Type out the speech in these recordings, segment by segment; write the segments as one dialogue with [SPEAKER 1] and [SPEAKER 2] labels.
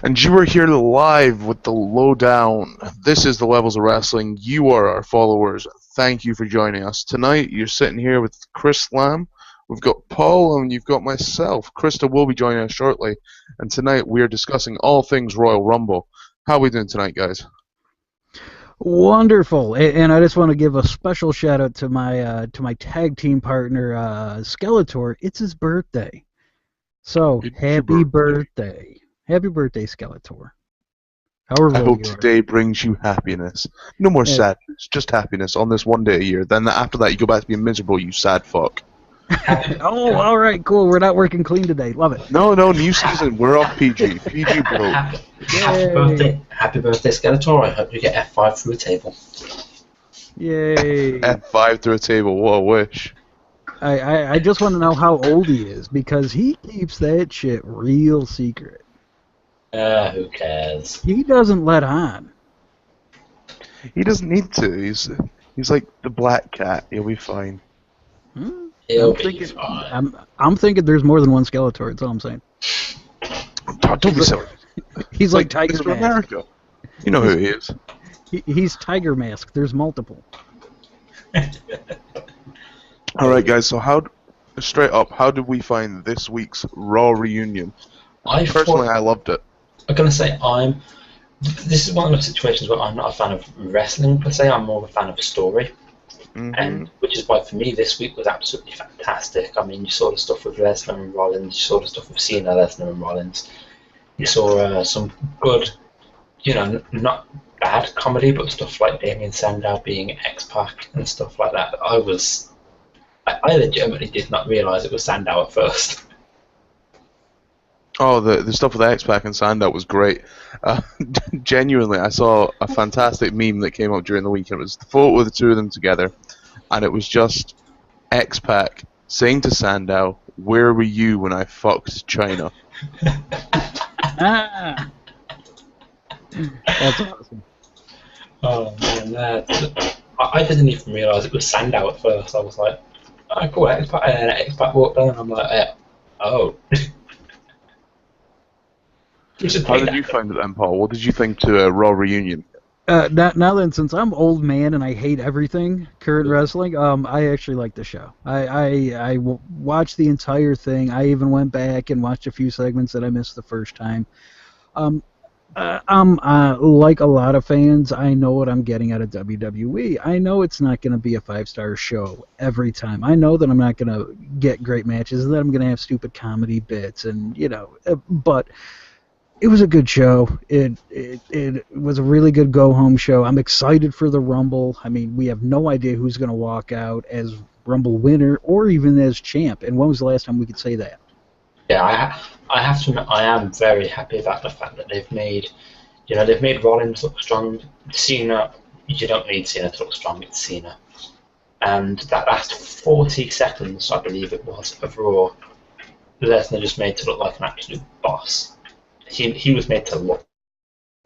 [SPEAKER 1] And you are here live with the lowdown. This is the Levels of Wrestling. You are our followers. Thank you for joining us. Tonight, you're sitting here with Chris Lamb. We've got Paul, and you've got myself. Krista will be joining us shortly. And tonight, we are discussing all things Royal Rumble. How are we doing tonight, guys?
[SPEAKER 2] Wonderful, and I just want to give a special shout out to my tag team partner Skeletor. It's his birthday, so happy birthday, happy birthday, Skeletor.
[SPEAKER 1] I hope today brings you happiness. No more sadness, just happiness on this one day a year. Then after that, you go back to being miserable, you sad fuck.
[SPEAKER 2] Oh, all right, cool. We're not working clean today. Love it.
[SPEAKER 1] No, new season. We're off PG. PG bro.
[SPEAKER 3] Happy birthday, Skeletor. I hope you get F5 through a table.
[SPEAKER 2] Yay.
[SPEAKER 1] F5 through a table. What a wish.
[SPEAKER 2] I just want to know how old he is, because he keeps that shit real secret.
[SPEAKER 3] Who cares?
[SPEAKER 2] He doesn't let on.
[SPEAKER 1] He doesn't need to. He's like the black cat. He'll be fine.
[SPEAKER 3] He'll be fine.
[SPEAKER 2] I'm thinking there's more than one Skeletor. That's all I'm saying.
[SPEAKER 1] Don't be silly.
[SPEAKER 2] He's like Tiger Mask.
[SPEAKER 1] America. You know who he is.
[SPEAKER 2] He's Tiger Mask. There's multiple.
[SPEAKER 1] All right, guys. So straight up, how did we find this week's Raw reunion? I loved it.
[SPEAKER 3] I'm gonna say this is one of those situations where I'm not a fan of wrestling per se. I'm more of a fan of story. And which is why for me this week was absolutely fantastic. I mean, you saw the stuff with Lesnar and Rollins, you saw the stuff with Cena, Lesnar and Rollins. You saw some good, not bad comedy, but stuff like Damien Sandow being X-Pac and stuff like that. I legitimately did not realise it was Sandow at first.
[SPEAKER 1] Oh, the stuff with X-Pac and Sandow was great. Genuinely, I saw a fantastic meme that came up during the week. It was the photo of the two of them together, and it was just X-Pac saying to Sandow, "Where were you when I fucked China?"
[SPEAKER 2] That's awesome.
[SPEAKER 3] Oh man, I didn't even realise it was Sandow at first. I was like, "Oh, cool, X-Pac," and then X-Pac walked down, and I'm like, "Oh."
[SPEAKER 1] How did you find it then, Paul? What did you think to Raw reunion?
[SPEAKER 2] Now then, since I'm old man and I hate everything current wrestling, I actually like the show. I watched the entire thing. I even went back and watched a few segments that I missed the first time. I'm like a lot of fans. I know what I'm getting out of WWE. I know it's not going to be a 5-star show every time. I know that I'm not going to get great matches, and that I'm going to have stupid comedy bits, and but it was a good show. It was a really good go-home show. I'm excited for the Rumble. I mean, we have no idea who's going to walk out as Rumble winner or even as champ. And when was the last time we could say that?
[SPEAKER 3] Yeah, I have to admit, I am very happy about the fact that they've made Rollins look strong. Cena, you don't need Cena to look strong. It's Cena. And that last 40 seconds, I believe it was, of Raw, Lesnar just made to look like an absolute boss. He was made to look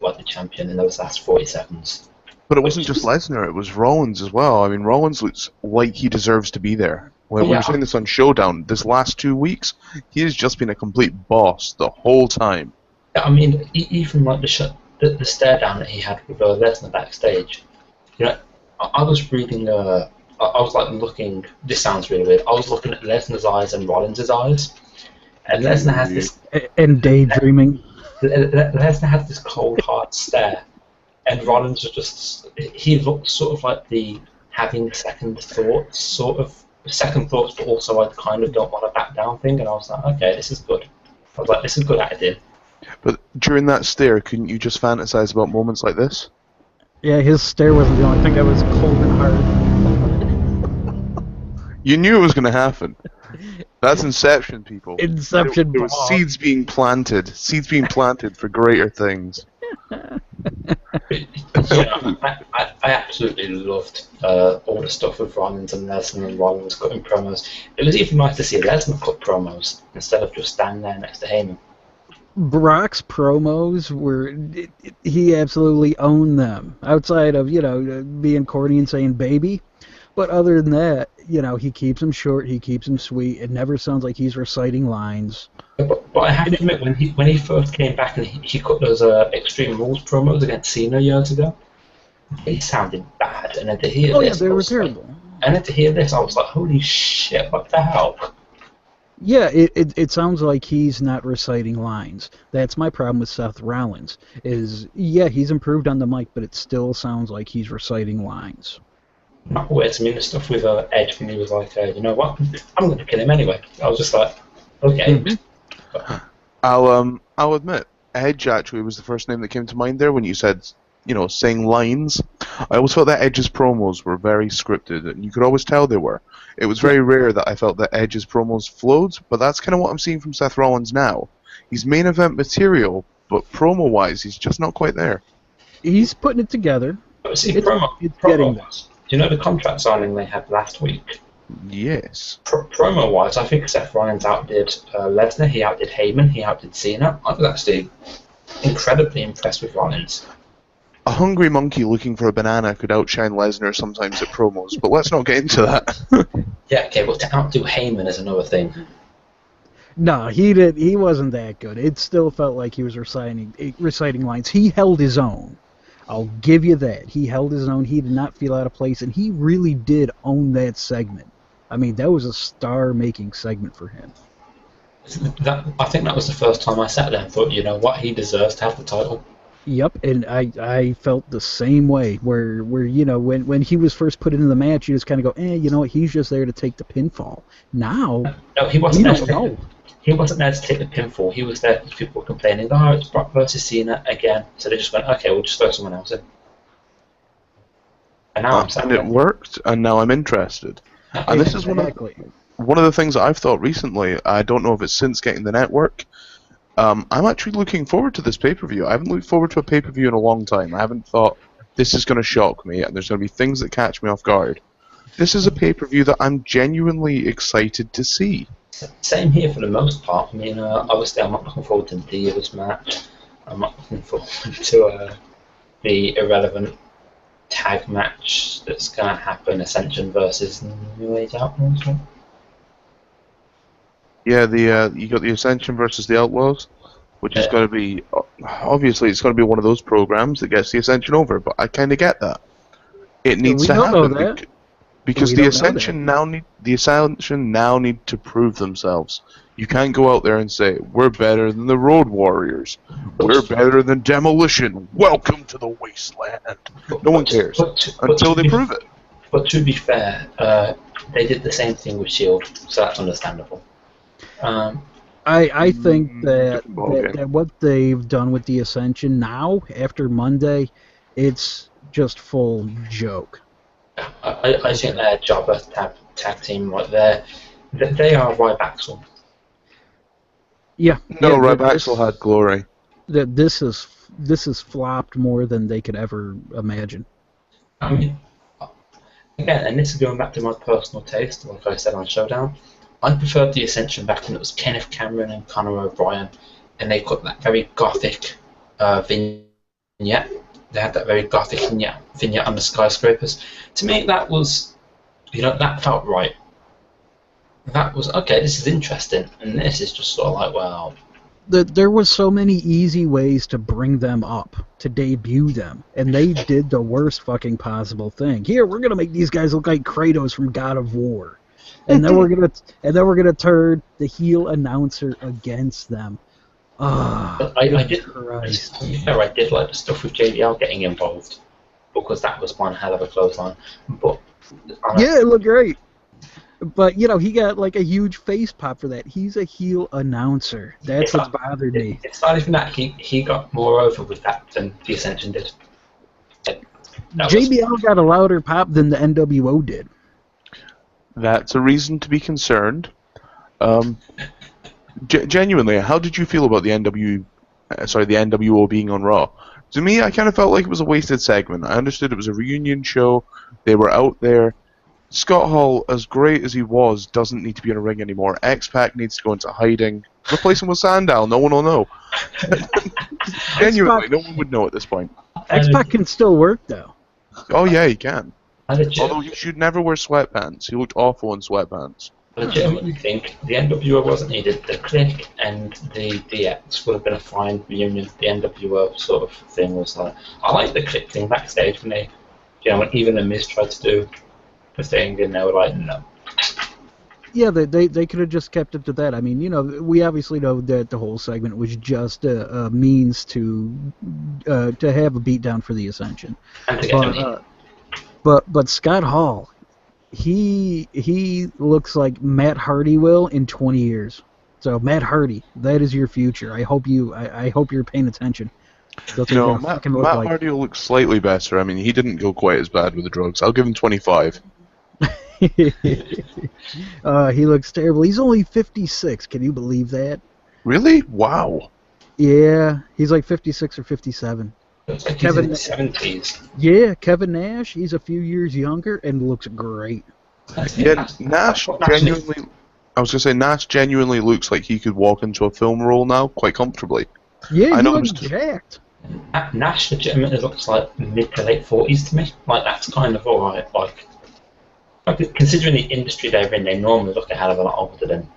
[SPEAKER 3] like the champion in those last 40 seconds.
[SPEAKER 1] But it wasn't just Lesnar, it was Rollins as well. I mean, Rollins looks like he deserves to be there. When we were saying this on Showdown, this last 2 weeks, he has just been a complete boss the whole time.
[SPEAKER 3] I mean, even like the stare down that he had with Lesnar backstage. I was reading, I was like looking, this sounds really weird, I was looking at Lesnar's eyes and Rollins' eyes. And Lesnar has this...
[SPEAKER 2] And daydreaming.
[SPEAKER 3] Lesnar had this cold, hard stare, and Rollins was just... He looked sort of like the having second thoughts, but also I kind of don't want to back down thing, and I was like, okay, this is good. I was like, this is good acting.
[SPEAKER 1] But during that stare, couldn't you just fantasize about moments like this?
[SPEAKER 2] Yeah, his stare wasn't the only thing that was cold and hard.
[SPEAKER 1] You knew it was going to happen. That's Inception, people.
[SPEAKER 2] Inception.
[SPEAKER 1] There was seeds being planted for greater things.
[SPEAKER 3] I absolutely loved all the stuff with Rollins and Lesnar and Rollins cutting promos. It was even nice to see Lesnar cut promos instead of just standing there next to Heyman.
[SPEAKER 2] Brock's promos he absolutely owned them. Outside of being corny and saying baby, But other than that, he keeps him short, he keeps him sweet. It never sounds like he's reciting lines.
[SPEAKER 3] But I have to admit, when he first came back and he cut those Extreme Rules promos against Cena years ago, he sounded bad. And then to hear this,
[SPEAKER 2] they were terrible.
[SPEAKER 3] And then to hear this, I was like, holy shit, what the hell?
[SPEAKER 2] Yeah, it sounds like he's not reciting lines. That's my problem with Seth Rollins. He's improved on the mic, but it still sounds like he's reciting lines.
[SPEAKER 3] Not always. I mean, the stuff with Edge when he was like, you know what, I'm going to kill him anyway. I was just like, okay.
[SPEAKER 2] Mm-hmm.
[SPEAKER 1] I'll admit, Edge actually was the first name that came to mind there when you said, saying lines. I always felt that Edge's promos were very scripted, and you could always tell they were. It was very rare that I felt that Edge's promos flowed, but that's kind of what I'm seeing from Seth Rollins now. He's main event material, but promo-wise, he's just not quite there.
[SPEAKER 2] He's putting it together.
[SPEAKER 3] But see,
[SPEAKER 2] it's getting there.
[SPEAKER 3] Do you know the contract signing they had last week?
[SPEAKER 1] Yes.
[SPEAKER 3] Promo-wise, I think Seth Rollins outdid Lesnar, he outdid Heyman, he outdid Cena. I was actually incredibly impressed with Rollins.
[SPEAKER 1] A hungry monkey looking for a banana could outshine Lesnar sometimes at promos, but let's not get into that.
[SPEAKER 3] Yeah, okay, but to outdo Heyman is another thing.
[SPEAKER 2] No, he wasn't that good. It still felt like he was reciting lines. He held his own. I'll give you that. He held his own. He did not feel out of place, and he really did own that segment. I mean, that was a star-making segment for him.
[SPEAKER 3] I think that was the first time I sat there and thought, you know what, he deserves to have the title.
[SPEAKER 2] Yep, and I felt the same way, where when he was first put into the match, you just kind of go, he's just there to take the pinfall. Now,
[SPEAKER 3] no, he wasn't He wasn't there to take the pinfall. He was there because people were complaining, it's Brock versus Cena again. So they just went, okay, we'll just throw someone else in. And now
[SPEAKER 1] and it worked, and now I'm interested. And this is one of the things that I've thought recently. I don't know if it's since getting the network. I'm actually looking forward to this pay-per-view. I haven't looked forward to a pay-per-view in a long time. I haven't thought, this is going to shock me, and there's going to be things that catch me off guard. This is a pay-per-view that I'm genuinely excited to see.
[SPEAKER 3] Same here for the most part. I mean, obviously I'm not looking forward to the Divas match. I'm not looking forward to the irrelevant tag match that's going to happen, Ascension versus New Age Outlaws.
[SPEAKER 1] Yeah, you got the Ascension versus the Outlaws, which is going to be, obviously it's going to be one of those programs that gets the Ascension over, but I kind of get that. It needs to happen because the Ascension now need to prove themselves. You can't go out there and say, we're better than the Road Warriors. We're better than Demolition. Welcome to the Wasteland. No one cares until they prove it.
[SPEAKER 3] But to be fair, they did the same thing with S.H.I.E.L.D., so that's understandable.
[SPEAKER 2] I think that what they've done with the Ascension now, after Monday, it's just full joke.
[SPEAKER 3] I think their job as tag team right there, they are Ryback.
[SPEAKER 2] Yeah.
[SPEAKER 1] No, Ryback had glory.
[SPEAKER 2] That this is flopped more than they could ever imagine.
[SPEAKER 3] I mean, again, and this is going back to my personal taste, like I said on Showdown. I preferred the Ascension back when it was Kenneth Cameron and Conor O'Brien, and they got that very gothic vignette. They had that very gothic vignette on the skyscrapers. To me, that was, that felt right. That was, okay, this is interesting, and this is just sort of like, well...
[SPEAKER 2] There was so many easy ways to bring them up, to debut them, and they did the worst fucking possible thing. Here, we're gonna make these guys look like Kratos from God of War. And then we're gonna turn the heel announcer against them.
[SPEAKER 3] I did like the stuff with JBL getting involved, because that was one hell of a clothesline. But
[SPEAKER 2] yeah, it looked great. But he got like a huge face pop for that. He's a heel announcer. That's what's bothered me.
[SPEAKER 3] It's not even that he got more over with that than the Ascension did.
[SPEAKER 2] JBL got a louder pop than the NWO did.
[SPEAKER 1] That's a reason to be concerned. Genuinely, how did you feel about the NWO being on Raw? To me, I kind of felt like it was a wasted segment. I understood it was a reunion show. They were out there. Scott Hall, as great as he was, doesn't need to be in a ring anymore. X-Pac needs to go into hiding. Replace him with Sandow. No one will know. Genuinely, no one would know at this point.
[SPEAKER 2] X-Pac can still work, though.
[SPEAKER 1] Oh, yeah, he can. Although he should never wear sweatpants. He looked awful in sweatpants.
[SPEAKER 3] I legitimately think the NWO wasn't needed. The Click and the DX would have been a fine reunion. The NWO sort of thing was like, I like the Click thing backstage when they, when even the Miz tried to do the thing, and they were like, no.
[SPEAKER 2] Yeah, they could have just kept it to that. I mean, we obviously know that the whole segment was just a means to have a beatdown for the Ascension.
[SPEAKER 3] And to get
[SPEAKER 2] but Scott Hall, he looks like Matt Hardy will in 20 years. So Matt Hardy, that is your future. I hope you're paying attention.
[SPEAKER 1] Matt Hardy will look slightly better. I mean, he didn't go quite as bad with the drugs. I'll give him 25.
[SPEAKER 2] He looks terrible. He's only 56. Can you believe that?
[SPEAKER 1] Really? Wow.
[SPEAKER 2] Yeah, he's like 56 or 57.
[SPEAKER 3] Looks like he's in his 70s.
[SPEAKER 2] Yeah, Kevin Nash, he's a few years younger and looks great.
[SPEAKER 1] Yeah, Nash genuinely... I was going to say, Nash genuinely looks like he could walk into a film role now quite comfortably.
[SPEAKER 2] Yeah, he looks jacked.
[SPEAKER 3] Nash legitimately looks like mid to late 40s to me. Like, that's kind of alright. Like, considering the industry they're in, they normally look a hell of a lot older than...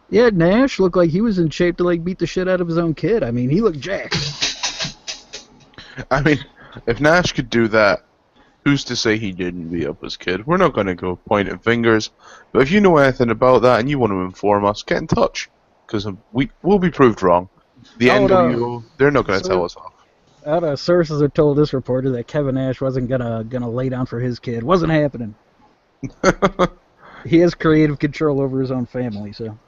[SPEAKER 2] Yeah, Nash looked like he was in shape to beat the shit out of his own kid. I mean, he looked jacked.
[SPEAKER 1] I mean, if Nash could do that, who's to say he didn't beat up his kid? We're not going to go pointing fingers, but if you know anything about that and you want to inform us, get in touch, because we'll be proved wrong. The NWO, they're not going to tell us off.
[SPEAKER 2] Sources have told this reporter that Kevin Nash wasn't gonna lay down for his kid. Wasn't happening. He has creative control over his own family, so.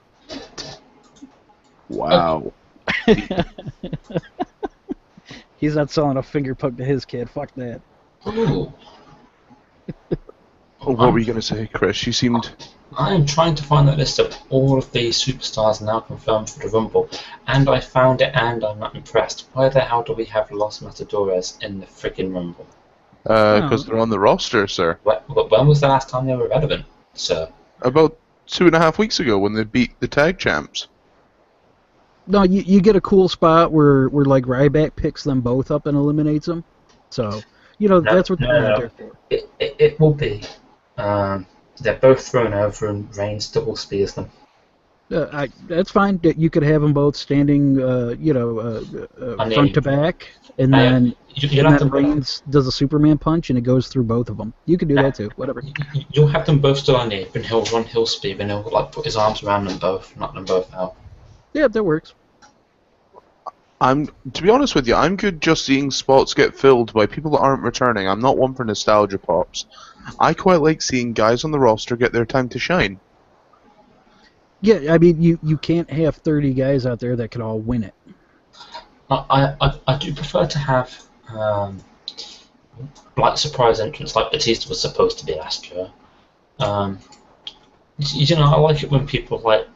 [SPEAKER 1] Wow.
[SPEAKER 2] He's not selling a finger poke to his kid. Fuck that.
[SPEAKER 3] Ooh.
[SPEAKER 1] What were you going to say, Chris? You seemed...
[SPEAKER 3] I am trying to find that list of all of the superstars now confirmed for the Rumble, and I found it, and I'm not impressed. Why the hell do we have Los Matadores in the freaking Rumble?
[SPEAKER 1] Because they're on the roster, sir.
[SPEAKER 3] When was the last time they were relevant, sir?
[SPEAKER 1] About 2.5 weeks ago when they beat the tag champs.
[SPEAKER 2] No, you get a cool spot where Ryback picks them both up and eliminates them. So, that's what they're out there for.
[SPEAKER 3] It will be. They're both thrown over and Reigns double spears them.
[SPEAKER 2] That's fine. You could have them both standing, front to back, and then Reigns does a Superman punch and it goes through both of them. You could do that too. Whatever.
[SPEAKER 3] You'll have them both still on the apron. He'll run hill speed and he'll put his arms around them both, knock them both out.
[SPEAKER 2] Yeah, that works.
[SPEAKER 1] To be honest with you, I'm good just seeing spots get filled by people that aren't returning. I'm not one for nostalgia pops. I quite like seeing guys on the roster get their time to shine.
[SPEAKER 2] Yeah, I mean, you can't have 30 guys out there that can all win it.
[SPEAKER 3] I do prefer to have surprise entrants like Batista was supposed to be last year. I like it when people like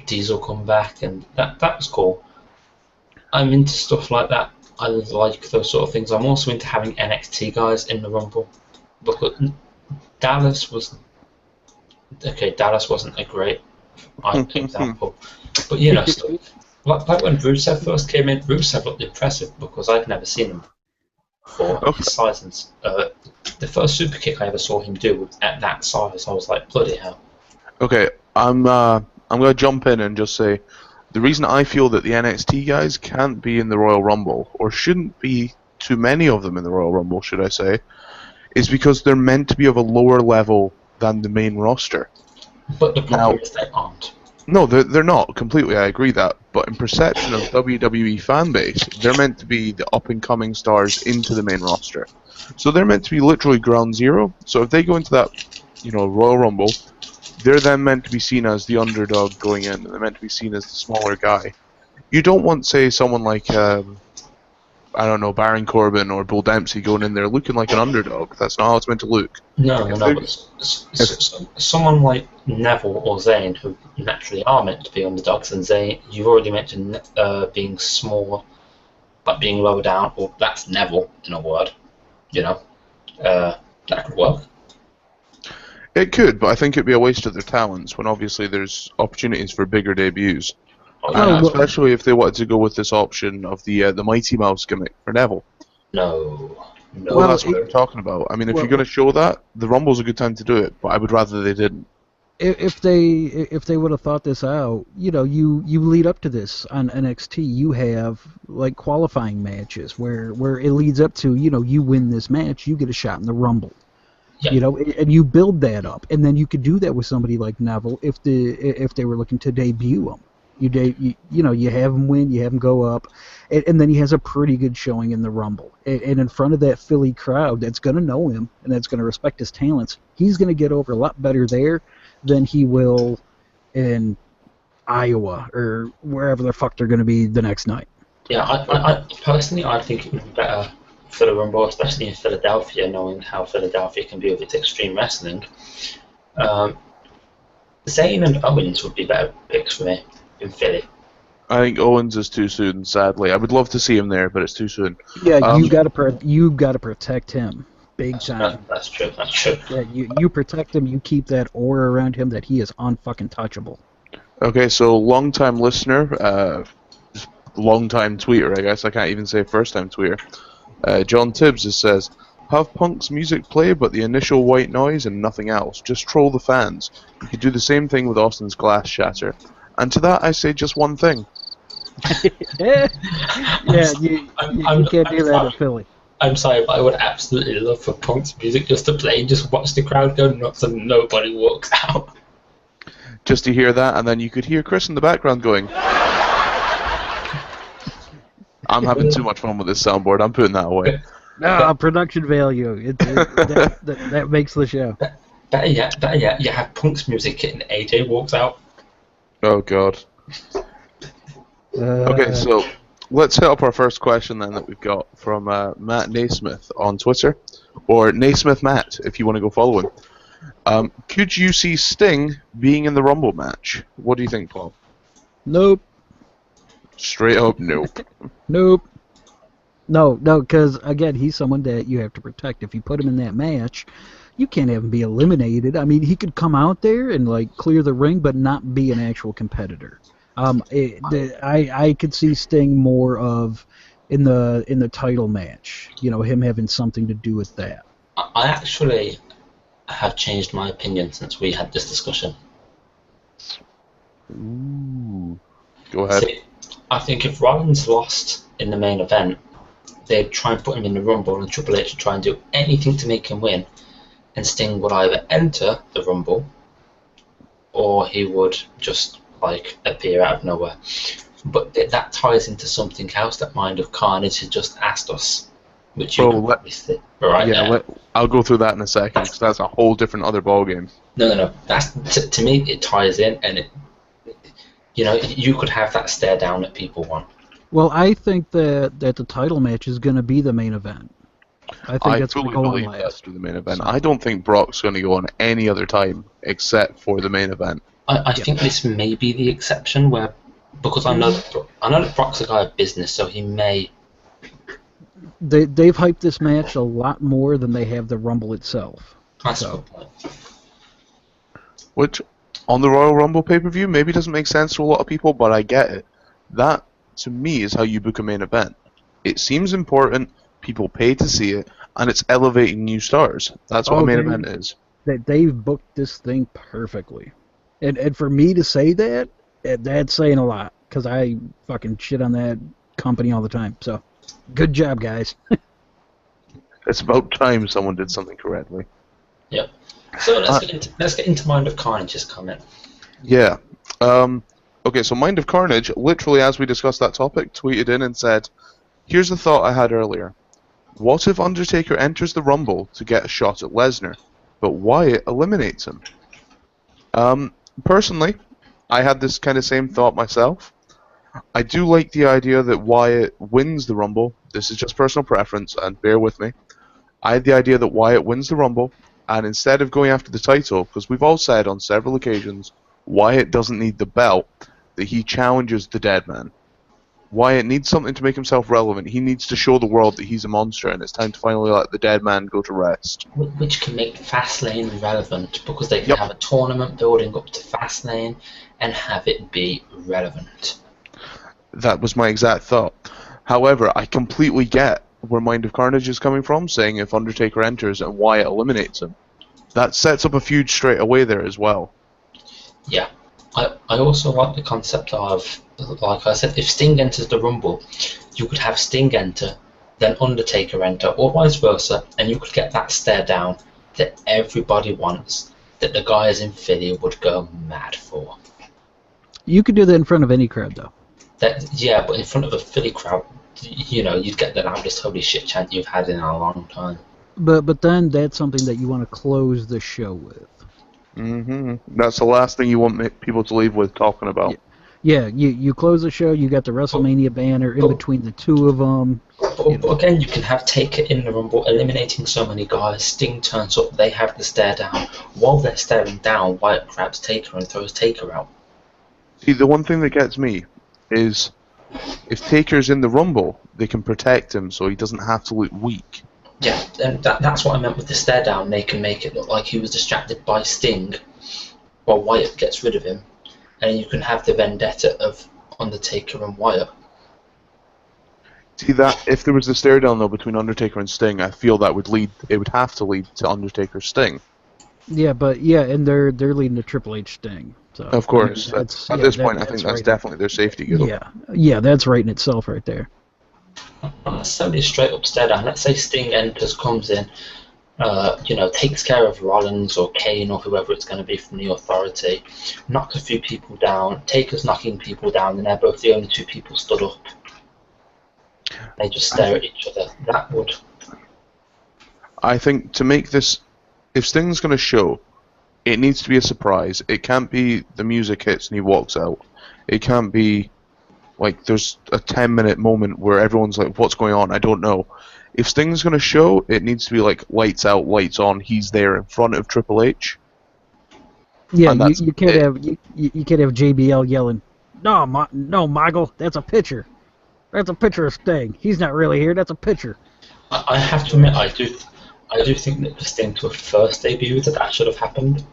[SPEAKER 3] Diesel come back, and that was cool. I'm into stuff like that. I like those sort of things. I'm also into having NXT guys in the Rumble. Because Dallas wasn't a great example. But stuff. Like when Rusev first came in, Rusev looked impressive because I'd never seen him before.
[SPEAKER 1] Okay.
[SPEAKER 3] His size and the first super kick I ever saw him do at that size, I was like, bloody hell.
[SPEAKER 1] Okay, I'm going to jump in and just say, the reason I feel that the NXT guys can't be in the Royal Rumble, or shouldn't be too many of them in the Royal Rumble, should I say, is because they're meant to be of a lower level than the main roster.
[SPEAKER 3] But the problem is they aren't.
[SPEAKER 1] No, they're not. Completely, I agree that. But in perception of WWE fan base, they're meant to be the up-and-coming stars into the main roster. So they're meant to be literally ground zero. So if they go into that, Royal Rumble, they're then meant to be seen as the underdog going in, and they're meant to be seen as the smaller guy. You don't want, say, someone like, Baron Corbin or Bull Dempsey going in there looking like an underdog. That's not how it's meant to look.
[SPEAKER 3] No. But someone like Neville or Zayn, who naturally are meant to be underdogs, and Zayn, you've already mentioned being small, but being lower down, well, that's Neville, in a word. That could work.
[SPEAKER 1] It could, but I think it'd be a waste of their talents when obviously there's opportunities for bigger debuts. Especially if they wanted to go with this option of the Mighty Mouse gimmick for Neville.
[SPEAKER 3] No. No.
[SPEAKER 1] Well, that's what I'm talking about. I mean, if
[SPEAKER 2] well-
[SPEAKER 1] you're going to show that, the Rumble's a good time to do it, but I would rather they didn't.
[SPEAKER 2] If they would have thought this out, you lead up to this on NXT. You have like qualifying matches where it leads up to you win this match, you get a shot in the Rumble.
[SPEAKER 3] Yeah.
[SPEAKER 2] And you build that up, and then you could do that with somebody like Neville if they were looking to debut him. You have him win, you have him go up, and then he has a pretty good showing in the Rumble. And in front of that Philly crowd that's going to know him and that's going to respect his talents, he's going to get over a lot better there than he will in Iowa or wherever the fuck they're going to be the next night.
[SPEAKER 3] Yeah, I personally, I think it would be better for the Rumble, especially in Philadelphia, knowing how Philadelphia can be with its extreme wrestling. Zayn and Owens would be better picks for me in Philly.
[SPEAKER 1] I think Owens is too soon, sadly. I would love to see him there, but it's too soon.
[SPEAKER 2] Yeah, you got to protect him big time.
[SPEAKER 3] That's true. That's true.
[SPEAKER 2] Yeah, you protect him. You keep that aura around him that he is unfucking touchable.
[SPEAKER 1] Okay, so long-time listener, long-time tweeter, I guess. I can't even say first-time tweeter. John Tibbs says, have Punk's music play but the initial white noise and nothing else. Just troll the fans. You could do the same thing with Austin's Glass Shatter. And to that I say just one thing.
[SPEAKER 2] You can't do that in Philly.
[SPEAKER 3] I'm sorry, but I would absolutely love for Punk's music just to play and just watch the crowd go nuts and nobody walks out.
[SPEAKER 1] Just to hear that, and then you could hear Chris in the background going... I'm having too much fun with this soundboard. I'm putting that away.
[SPEAKER 2] No, production value. That makes the show.
[SPEAKER 3] Better yet, you have Punk's music and AJ walks out.
[SPEAKER 1] Oh, God. Okay, so let's hit up our first question then that we've got from Matt Naismith on Twitter, or Naismith Matt, if you want to go follow him. Could you see Sting being in the Rumble match? What do you think, Paul?
[SPEAKER 2] Nope.
[SPEAKER 1] Straight up, nope.
[SPEAKER 2] Nope. No, because, again, he's someone that you have to protect. If you put him in that match, you can't have him be eliminated. I mean, he could come out there and, like, clear the ring, but not be an actual competitor. I could see Sting more of in the title match, him having something to do with that.
[SPEAKER 3] I actually have changed my opinion since we had this discussion.
[SPEAKER 1] Ooh. Go ahead.
[SPEAKER 3] See, I think if Rollins lost in the main event, they'd try and put him in the Rumble and Triple H would try and do anything to make him win, and Sting would either enter the Rumble or he would just appear out of nowhere. But that ties into something else that Mind of Carnage has just asked us, which you can probably see right there.
[SPEAKER 1] I'll go through that in a second, because that's a whole different other ballgame.
[SPEAKER 3] No. That's to me, it ties in, and you could have that stare down that people want.
[SPEAKER 2] Well, I think that the title match is going to be the main event. I think that's going to go on last.
[SPEAKER 1] That's the main event. I don't think Brock's going to go on any other time except for the main event.
[SPEAKER 3] I think this may be the exception because I know that Brock's a guy of business, so he may.
[SPEAKER 2] They've hyped this match a lot more than they have the Rumble itself.
[SPEAKER 3] That's a good point.
[SPEAKER 1] Which, on the Royal Rumble pay-per-view, maybe doesn't make sense to a lot of people, but I get it. That, to me, is how you book a main event. It seems important, people pay to see it, and it's elevating new stars. That's what a main event is.
[SPEAKER 2] They've booked this thing perfectly. And for me to say that, that's saying a lot, because I fucking shit on that company all the time. So, good job, guys.
[SPEAKER 1] It's about time someone did something correctly.
[SPEAKER 3] Yep. So let's get into Mind of Carnage's comment.
[SPEAKER 1] Yeah. Okay, so Mind of Carnage, literally as we discussed that topic, tweeted in and said, here's the thought I had earlier. What if Undertaker enters the Rumble to get a shot at Lesnar, but Wyatt eliminates him? Personally, I had this kind of same thought myself. I do like the idea that Wyatt wins the Rumble. This is just personal preference, and bear with me. I had the idea that Wyatt wins the Rumble, and instead of going after the title, because we've all said on several occasions, Wyatt doesn't need the belt, that he challenges the dead man. Wyatt needs something to make himself relevant. He needs to show the world that he's a monster, and it's time to finally let the dead man go to rest.
[SPEAKER 3] Which can make Fastlane relevant, because they can have a tournament building up to Fastlane and have it be relevant.
[SPEAKER 1] That was my exact thought. However, I completely get where Mind of Carnage is coming from, saying if Undertaker enters and Wyatt eliminates him. That sets up a feud straight away there as well.
[SPEAKER 3] Yeah. I also like the concept of, like I said, if Sting enters the Rumble, you could have Sting enter, then Undertaker enter, or vice versa, and you could get that stare down that everybody wants, that the guys in Philly would go mad for.
[SPEAKER 2] You could do that in front of any crowd, though.
[SPEAKER 3] Yeah, but in front of a Philly crowd, you know, you'd get the loudest holy shit chant you've had in a long time.
[SPEAKER 2] But then that's something that you want to close the show with.
[SPEAKER 1] That's the last thing you want people to leave with talking about.
[SPEAKER 2] Yeah, you close the show, you got the WrestleMania banner in between the two of them.
[SPEAKER 3] But again, you can have Taker in the Rumble, eliminating so many guys. Sting turns up, they have the stare down. While they're staring down, Wyatt grabs Taker and throws Taker out.
[SPEAKER 1] See, the one thing that gets me is if Taker's in the Rumble, they can protect him so he doesn't have to look weak.
[SPEAKER 3] Yeah, and that's what I meant with the stare down. They can make it look like he was distracted by Sting while Wyatt gets rid of him. And you can have the vendetta of Undertaker and Wyatt.
[SPEAKER 1] See that if there was a stare down though between Undertaker and Sting, I feel that would have to lead to Undertaker Sting.
[SPEAKER 2] Yeah, and they're leading to Triple H Sting. So
[SPEAKER 1] of course,
[SPEAKER 2] I mean,
[SPEAKER 1] at this point, I think that's definitely their safety goal.
[SPEAKER 2] Yeah, that's right in itself right there.
[SPEAKER 3] Not necessarily a straight up stare down. Let's say Sting enters, comes in, takes care of Rollins or Kane or whoever it's going to be from the Authority, knocks a few people down, Taker's knocking people down, and they're both the only two people stood up. They just stare at each other. That would.
[SPEAKER 1] I think to make this, if Sting's going to show, it needs to be a surprise. It can't be the music hits and he walks out. It can't be like there's a 10-minute moment where everyone's like, what's going on? I don't know. If Sting's going to show, it needs to be like lights out, lights on. He's there in front of Triple H.
[SPEAKER 2] Yeah, you can't have JBL yelling, no, Michael, that's a picture. That's a picture of Sting. He's not really here. That's a picture.
[SPEAKER 3] I have to admit, I do think that the Sting to a first debut that should have happened.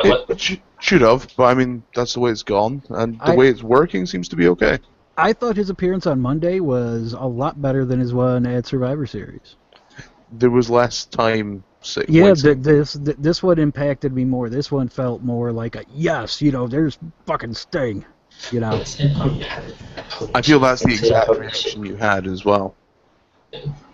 [SPEAKER 1] It should have, but I mean that's the way it's gone, and the way it's working seems to be okay.
[SPEAKER 2] I thought his appearance on Monday was a lot better than his one at Survivor Series.
[SPEAKER 1] There was less time.
[SPEAKER 2] Yeah, this one impacted me more. This one felt more like a yes, there's fucking Sting.
[SPEAKER 1] I feel that's the exact reaction you had as well.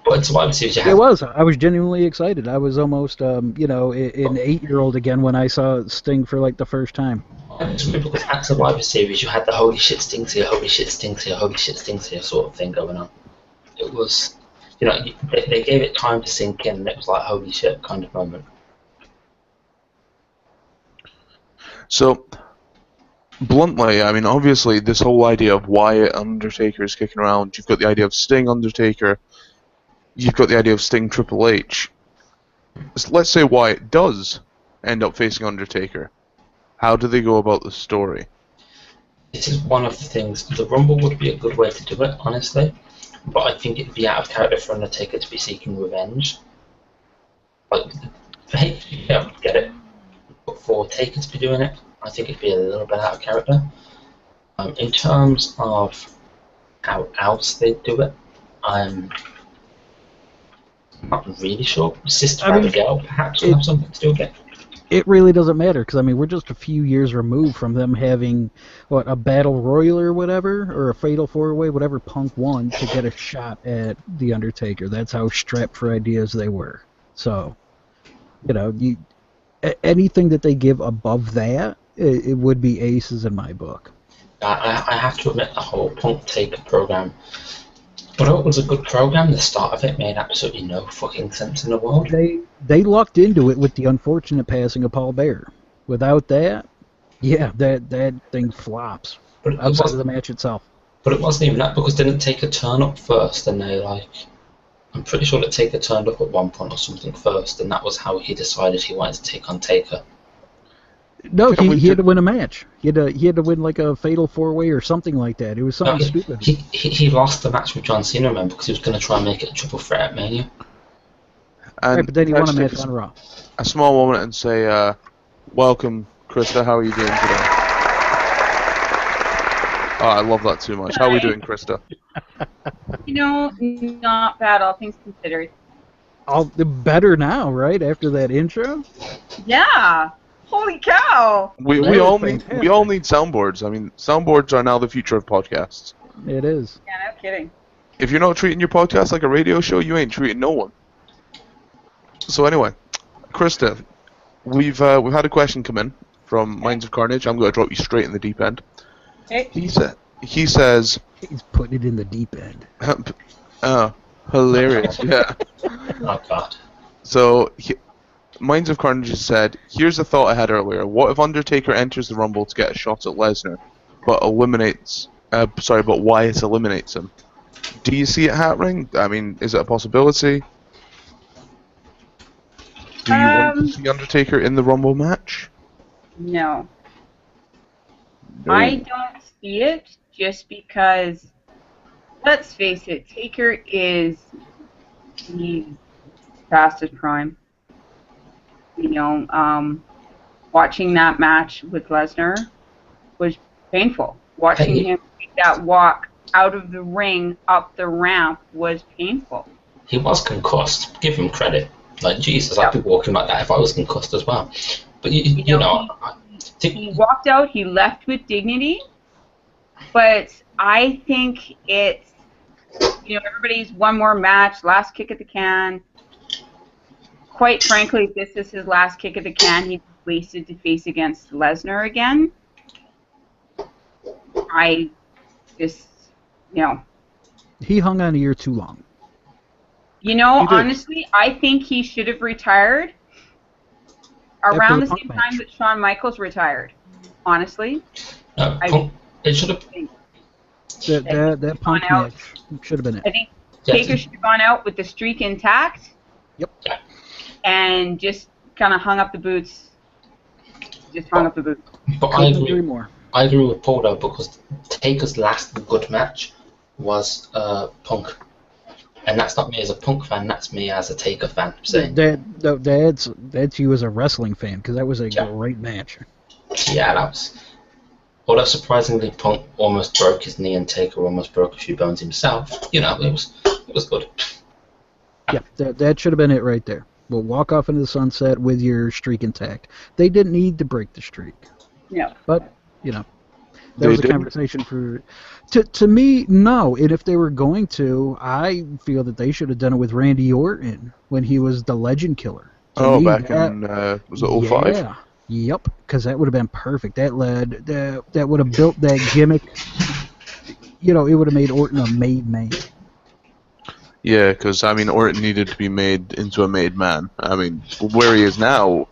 [SPEAKER 3] But Survivor Series,
[SPEAKER 2] it was. I was genuinely excited. I was almost, an 8-year-old again when I saw Sting for like the first time.
[SPEAKER 3] It's weird because at Survivor Series, you had the holy shit Sting's here, holy shit Sting's here, holy shit Sting's here sort of thing going on. It was, they gave it time to sink in, and it was like holy shit kind of moment.
[SPEAKER 1] So, bluntly, I mean, obviously, this whole idea of Wyatt Undertaker is kicking around. You've got the idea of Sting Undertaker. You've got the idea of Sting Triple H. Let's say Wyatt does end up facing Undertaker. How do they go about the story?
[SPEAKER 3] This is one of the things. The Rumble would be a good way to do it, honestly. But I think it'd be out of character for Undertaker to be seeking revenge. Like, I would get it. But for Taker to be doing it, I think it'd be a little bit out of character. In terms of how else they do it, I'm not really sure. Sister Abigail perhaps will have something to do with it.
[SPEAKER 2] It really doesn't matter because we're just a few years removed from them having a battle royal or whatever, or a fatal 4-way, whatever Punk won to get a shot at the Undertaker. That's how strapped for ideas they were. So, anything that they give above that, it would be aces in my book.
[SPEAKER 3] I have to admit the whole Punk Taker program. Although it was a good program, the start of it made absolutely no fucking sense in the world.
[SPEAKER 2] They lucked into it with the unfortunate passing of Paul Bearer. Without that, that thing flops. Outside of the match itself.
[SPEAKER 3] But it wasn't even that, because didn't Taker turn up first, and I'm pretty sure that Taker turned up at one point or something first, and that was how he decided he wanted to take on Taker.
[SPEAKER 2] No, he had to win a match. He had to win like a fatal 4-way or something like that. It was something stupid.
[SPEAKER 3] He lost the match with John Cena, remember, because he was going to try and make it a triple threat at Mania.
[SPEAKER 2] Right, but then he won a match on Raw.
[SPEAKER 1] A small moment and say, welcome, Krista. How are you doing today? Oh, I love that too much. How are we doing, Krista?
[SPEAKER 4] You know, not bad, all things considered.
[SPEAKER 2] All the better now, right? After that intro.
[SPEAKER 4] Yeah. Holy cow!
[SPEAKER 1] We
[SPEAKER 2] That
[SPEAKER 1] all
[SPEAKER 2] was
[SPEAKER 1] need
[SPEAKER 2] fantastic.
[SPEAKER 1] soundboards. I mean, soundboards are now the future of podcasts.
[SPEAKER 2] It is.
[SPEAKER 4] Yeah, no kidding.
[SPEAKER 1] If you're not treating your podcast like a radio show, you ain't treating no one. So anyway, Krista, we've had a question come in from Minds of Carnage. I'm going to drop you straight in the deep end.
[SPEAKER 4] Hey.
[SPEAKER 1] He says,
[SPEAKER 2] He's putting it in the deep end.
[SPEAKER 1] hilarious, yeah.
[SPEAKER 3] Oh God.
[SPEAKER 1] So, Minds of Carnage has said, here's a thought I had earlier. What if Undertaker enters the Rumble to get a shot at Lesnar, but Wyatt eliminates him? Do you see it happening? I mean, is it a possibility? Do you want to see Undertaker in the Rumble match?
[SPEAKER 4] No.
[SPEAKER 1] No.
[SPEAKER 4] I don't see it just because, let's face it, Taker is the fastest prime. You know, watching that match with Lesnar was painful. Watching him take that walk out of the ring up the ramp was painful.
[SPEAKER 3] He was concussed. Give him credit. Like, Jesus, I'd be walking like that if I was concussed as well. But, you know...
[SPEAKER 4] He walked out, he left with dignity, but I think it's, you know, everybody's one more match, last kick at the can. Quite frankly, if this is his last kick at the can, he's wasted to face against Lesnar again. I just, you know.
[SPEAKER 2] He hung on a year too long.
[SPEAKER 4] You know, honestly, I think he should have retired around the same time that Shawn Michaels retired. Honestly.
[SPEAKER 3] It should have...
[SPEAKER 2] That Punk match should have been it.
[SPEAKER 4] I think Taker should have gone out with the streak intact.
[SPEAKER 2] Yep.
[SPEAKER 4] And just kind of hung up the boots.
[SPEAKER 3] But I agree with Paul though, because Taker's last good match was Punk. And that's not me as a Punk fan, that's me as a Taker fan. I'm saying.
[SPEAKER 2] That's you as a wrestling fan, because that was a great match.
[SPEAKER 3] Yeah, that was... Although surprisingly, Punk almost broke his knee and Taker almost broke a few bones himself. You know, it was good.
[SPEAKER 2] Yeah, that should have been it right there. We'll walk off into the sunset with your streak intact. They didn't need to break the streak.
[SPEAKER 4] Yeah.
[SPEAKER 2] But, you know, that was a conversation for... To me, no. And if they were going to, I feel that they should have done it with Randy Orton when he was the Legend Killer.
[SPEAKER 1] Back in, was it 05?
[SPEAKER 2] Yeah. Yep, because that would have been perfect. That would have built that gimmick. You know, it would have made Orton a made man.
[SPEAKER 1] Yeah, because, I mean, Orton needed to be made into a made man. I mean, where he is now,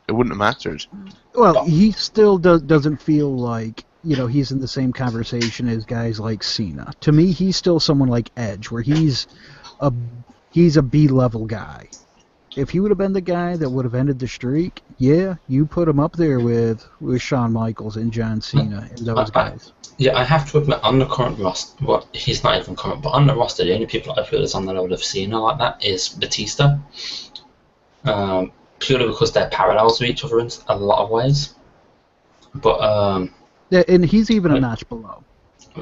[SPEAKER 1] it wouldn't have mattered.
[SPEAKER 2] Well, he still doesn't feel like, you know, he's in the same conversation as guys like Cena. To me, he's still someone like Edge, where he's a B-level guy. If he would have been the guy that would have ended the streak, yeah, you put him up there with Shawn Michaels and John Cena and those guys.
[SPEAKER 3] I have to admit, on the current roster, well, he's not even current, but on the roster, the only people I feel is on the level of Cena like that is Batista. Purely because they're parallels to each other in a lot of ways. But
[SPEAKER 2] yeah, and he's even a notch below.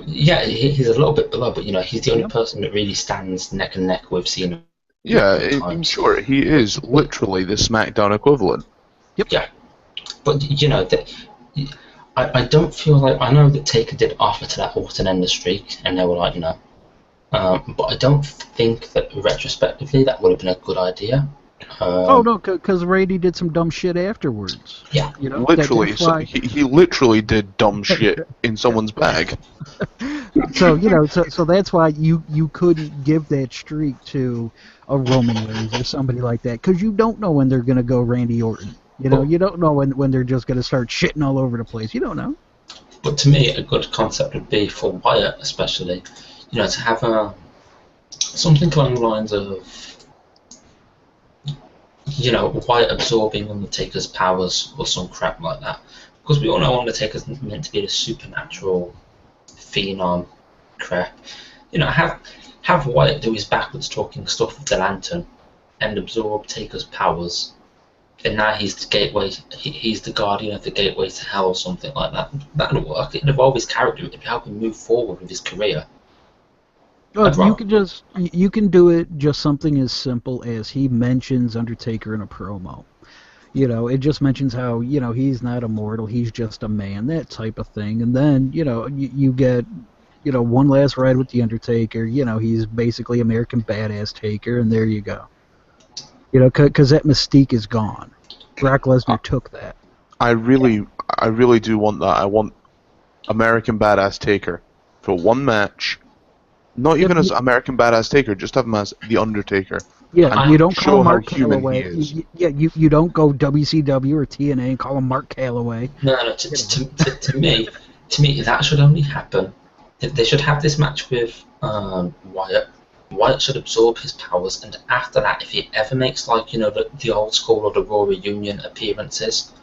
[SPEAKER 3] Yeah, he's a little bit below, but you know, he's the only person that really stands neck and neck with Cena.
[SPEAKER 1] Yeah, I'm sure he is literally the SmackDown equivalent.
[SPEAKER 2] Yep.
[SPEAKER 3] Yeah, but you know that. I don't feel like... I know that Taker did offer to let Orton end the streak, and they were like, you know... but I don't think that, retrospectively, that would have been a good idea.
[SPEAKER 2] Oh, no, because Randy did some dumb shit afterwards.
[SPEAKER 3] Yeah.
[SPEAKER 2] You know,
[SPEAKER 1] literally, so he literally did dumb shit in someone's bag.
[SPEAKER 2] So, you know, so that's why you couldn't give that streak to a Roman Reigns or somebody like that, because you don't know when they're going to go Randy Orton. You know, you don't know when they're just going to start shitting all over the place. You don't know.
[SPEAKER 3] But to me, a good concept would be for Wyatt, especially, you know, to have something along the lines of, you know, Wyatt absorbing Undertaker's powers or some crap like that. Because we all know Undertaker's meant to be the supernatural phenom crap. You know, have Wyatt do his backwards talking stuff with the Lantern and absorb Taker's powers. And now he's the gateway. He's the guardian of the gateway to hell, or something like that. That'll work. It'll evolve his character. It'll help him move forward with his career.
[SPEAKER 2] You can do it just something as simple as he mentions Undertaker in a promo. It just mentions how, he's not immortal, he's just a man, that type of thing. And then, you get, one last ride with the Undertaker. He's basically American Badass Taker, and there you go. Because that mystique is gone. Brock Lesnar took that.
[SPEAKER 1] I really do want that. I want American Badass Taker for one match. Not even as American Badass Taker, just have him as The Undertaker.
[SPEAKER 2] Yeah, you don't call him Mark
[SPEAKER 1] Calloway.
[SPEAKER 2] You don't go WCW or TNA and call him Mark Calloway.
[SPEAKER 3] No. To me, that should only happen. They should have this match with Wyatt. Wyatt should absorb his powers, and after that, if he ever makes the old school or the Raw reunion appearances,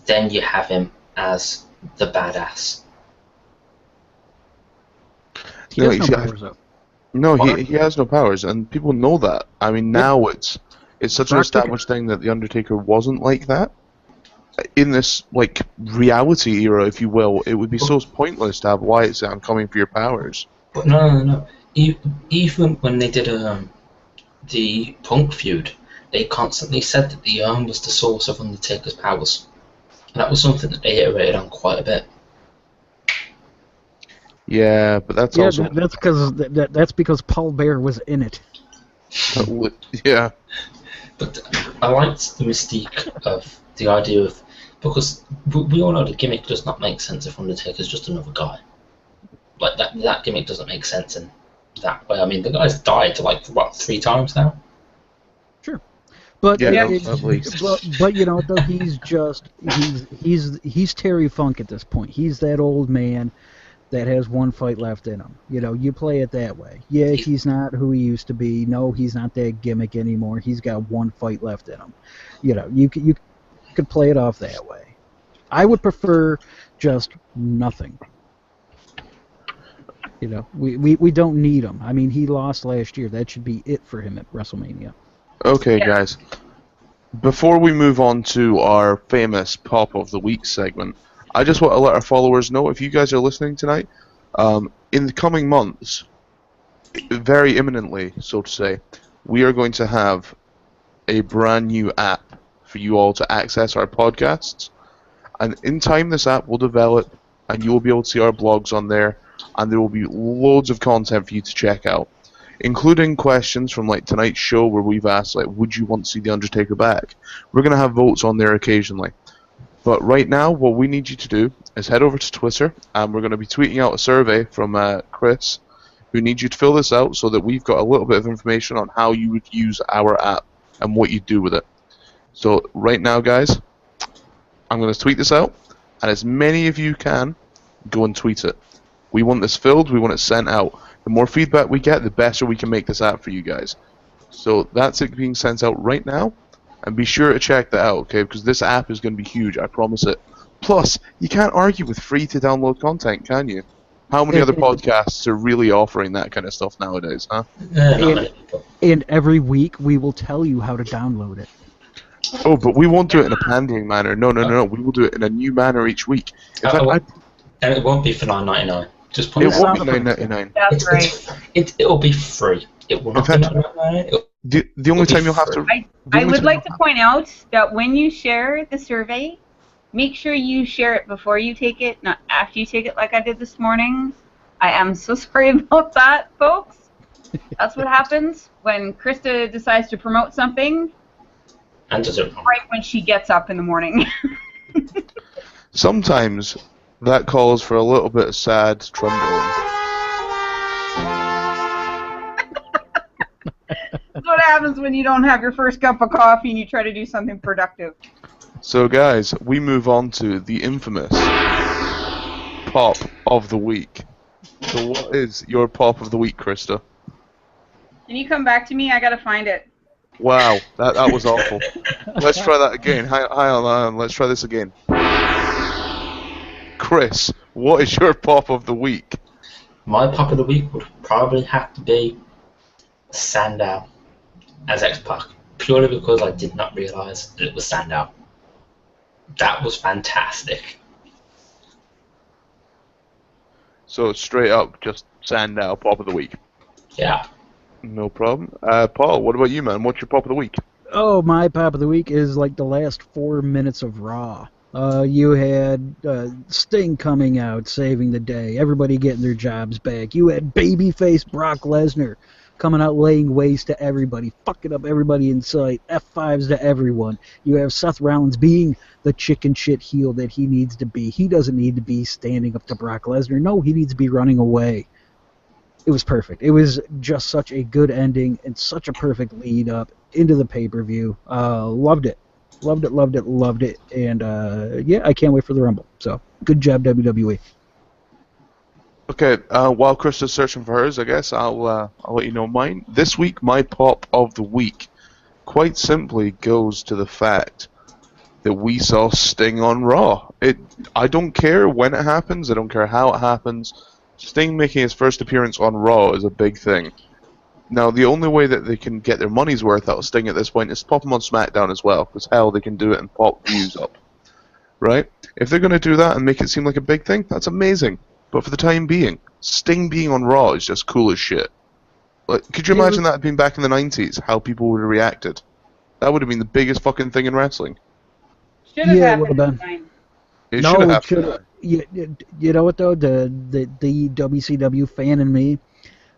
[SPEAKER 3] then you have him as the badass.
[SPEAKER 2] He has no powers, though.
[SPEAKER 1] No, he has no powers, and people know that. I mean, now it's such an established thing that The Undertaker wasn't like that. In this, reality era, if you will, it would be so pointless to have Wyatt say, "I'm coming for your powers."
[SPEAKER 3] But no. Even when they did the Punk feud, they constantly said that the urn was the source of Undertaker's powers. And that was something that they iterated on quite a bit.
[SPEAKER 1] Yeah, but that's also...
[SPEAKER 2] that's because Paul Bearer was in it.
[SPEAKER 1] Yeah.
[SPEAKER 3] But I liked the mystique of the idea of... Because we all know the gimmick does not make sense if Undertaker's just another guy. That gimmick doesn't make sense in that way. I mean, the guy's died 3 times now?
[SPEAKER 2] Sure. But
[SPEAKER 1] at least.
[SPEAKER 2] But though, he's Terry Funk at this point. He's that old man that has one fight left in him. You play it that way. Yeah, he's not who he used to be. No, he's not that gimmick anymore. He's got one fight left in him. You could play it off that way. I would prefer just nothing. We don't need him. I mean, he lost last year. That should be it for him at WrestleMania.
[SPEAKER 1] Okay, guys. Before we move on to our famous Pop of the Week segment, I just want to let our followers know, if you guys are listening tonight, in the coming months, very imminently, so to say, we are going to have a brand new app for you all to access our podcasts. And in time, this app will develop, and you will be able to see our blogs on there, and there will be loads of content for you to check out, including questions from tonight's show where we've asked, would you want to see The Undertaker back? We're going to have votes on there occasionally. But right now, what we need you to do is head over to Twitter, and we're going to be tweeting out a survey from Chris, who needs you to fill this out so that we've got a little bit of information on how you would use our app and what you do with it. So right now, guys, I'm going to tweet this out, and as many of you can, go and tweet it. We want this filled, we want it sent out. The more feedback we get, the better we can make this app for you guys. So that's it being sent out right now. And be sure to check that out, okay? Because this app is going to be huge, I promise it. Plus, you can't argue with free-to-download content, can you? How many other podcasts are really offering that kind of stuff nowadays, huh?
[SPEAKER 2] And every week, we will tell you how to download it.
[SPEAKER 1] Oh, but we won't do it in a pandering manner. No. We will do it in a new manner each week. In fact,
[SPEAKER 3] and it won't be for $9.99. Just put
[SPEAKER 1] it won't be $9.99.
[SPEAKER 4] That's right.
[SPEAKER 3] It'll be free. It will not be $9.99.
[SPEAKER 1] The only time you'll have to...
[SPEAKER 4] I would like to point out that when you share the survey, make sure you share it before you take it, not after you take it like I did this morning. I am so sorry about that, folks. That's what happens when Krista decides to promote something.
[SPEAKER 3] And does it
[SPEAKER 4] right when she gets up in the morning.
[SPEAKER 1] Sometimes that calls for a little bit of sad trundling.
[SPEAKER 4] That's what happens when you don't have your first cup of coffee and you try to do something productive.
[SPEAKER 1] So guys, we move on to the infamous Pop of the Week. So what is your Pop of the Week, Krista?
[SPEAKER 4] Can you come back to me? I gotta find it.
[SPEAKER 1] Wow, that was awful. Let's try that again. Hang on, let's try this again. Chris, what is your Pop of the Week?
[SPEAKER 3] My Pop of the Week would probably have to be Sandow as X-Pac, purely because I did not realise that it was Sandow. That was fantastic.
[SPEAKER 1] So straight up, just Sandow Pop of the Week.
[SPEAKER 3] Yeah.
[SPEAKER 1] No problem. Paul, what about you, man? What's your pop of the week?
[SPEAKER 2] Oh, my pop of the week is like the last 4 minutes of Raw. You had Sting coming out, saving the day, everybody getting their jobs back. You had babyface Brock Lesnar coming out, laying waste to everybody, fucking up everybody in sight, F5s to everyone. You have Seth Rollins being the chicken shit heel that he needs to be. He doesn't need to be standing up to Brock Lesnar. No, he needs to be running away. It was perfect. It was just such a good ending and such a perfect lead up into the pay-per-view. Loved it. Loved it, loved it, loved it. And, yeah, I can't wait for the Rumble. So, good job, WWE.
[SPEAKER 1] Okay, while Chris is searching for hers, I guess I'll let you know mine. This week, my pop of the week quite simply goes to the fact that we saw Sting on Raw. I don't care when it happens. I don't care how it happens. Sting making his first appearance on Raw is a big thing. Now, the only way that they can get their money's worth out of Sting at this point is to pop him on SmackDown as well, because hell, they can do it and pop views up. Right? If they're going to do that and make it seem like a big thing, that's amazing. But for the time being, Sting being on Raw is just cool as shit. Like, could you imagine that being back in the 90s, how people would have reacted? That would have been the biggest fucking thing in wrestling.
[SPEAKER 4] Should have
[SPEAKER 2] Yeah, it
[SPEAKER 4] happened
[SPEAKER 2] would have
[SPEAKER 4] this
[SPEAKER 2] been.
[SPEAKER 4] time.
[SPEAKER 1] It
[SPEAKER 2] No,
[SPEAKER 1] should have
[SPEAKER 2] it
[SPEAKER 1] happened.
[SPEAKER 2] should have. You know what, though? The WCW fan in me,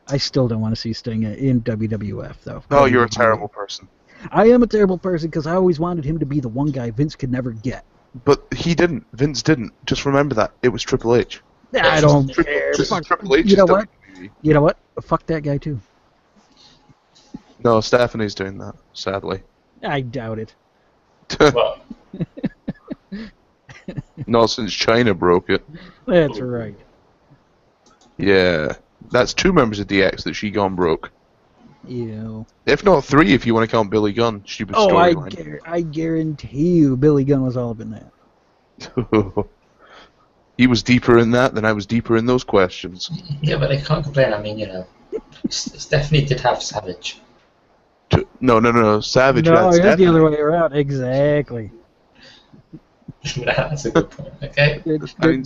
[SPEAKER 2] I still don't want to see Sting in WWF, though.
[SPEAKER 1] Oh, you're a
[SPEAKER 2] WWE.
[SPEAKER 1] terrible person.
[SPEAKER 2] I am a terrible person because I always wanted him to be the one guy Vince could never get.
[SPEAKER 1] But he didn't. Vince didn't. Just remember that. It was Triple H.
[SPEAKER 2] I don't
[SPEAKER 1] Triple,
[SPEAKER 2] care. Fuck.
[SPEAKER 1] Triple H
[SPEAKER 2] You know
[SPEAKER 1] is
[SPEAKER 2] what?
[SPEAKER 1] WWE.
[SPEAKER 2] You know what? Fuck that guy, too.
[SPEAKER 1] No, Stephanie's doing that, sadly.
[SPEAKER 2] I doubt it.
[SPEAKER 3] Well,
[SPEAKER 1] Not since China broke it.
[SPEAKER 2] That's right.
[SPEAKER 1] Yeah. That's 2 members of DX that she gone broke.
[SPEAKER 2] Ew.
[SPEAKER 1] If not 3 if you want to count Billy Gunn. Stupid
[SPEAKER 2] Oh,
[SPEAKER 1] storyline.
[SPEAKER 2] I guarantee you Billy Gunn was all up in that.
[SPEAKER 1] He was deeper in that than I was deeper in those questions.
[SPEAKER 3] yeah, but they can't complain. I mean, Stephanie did have Savage.
[SPEAKER 1] No. Savage
[SPEAKER 2] No,
[SPEAKER 1] had
[SPEAKER 2] it's the
[SPEAKER 1] Stephanie.
[SPEAKER 2] other way around. Exactly.
[SPEAKER 3] That's a good point. Okay.
[SPEAKER 1] I mean,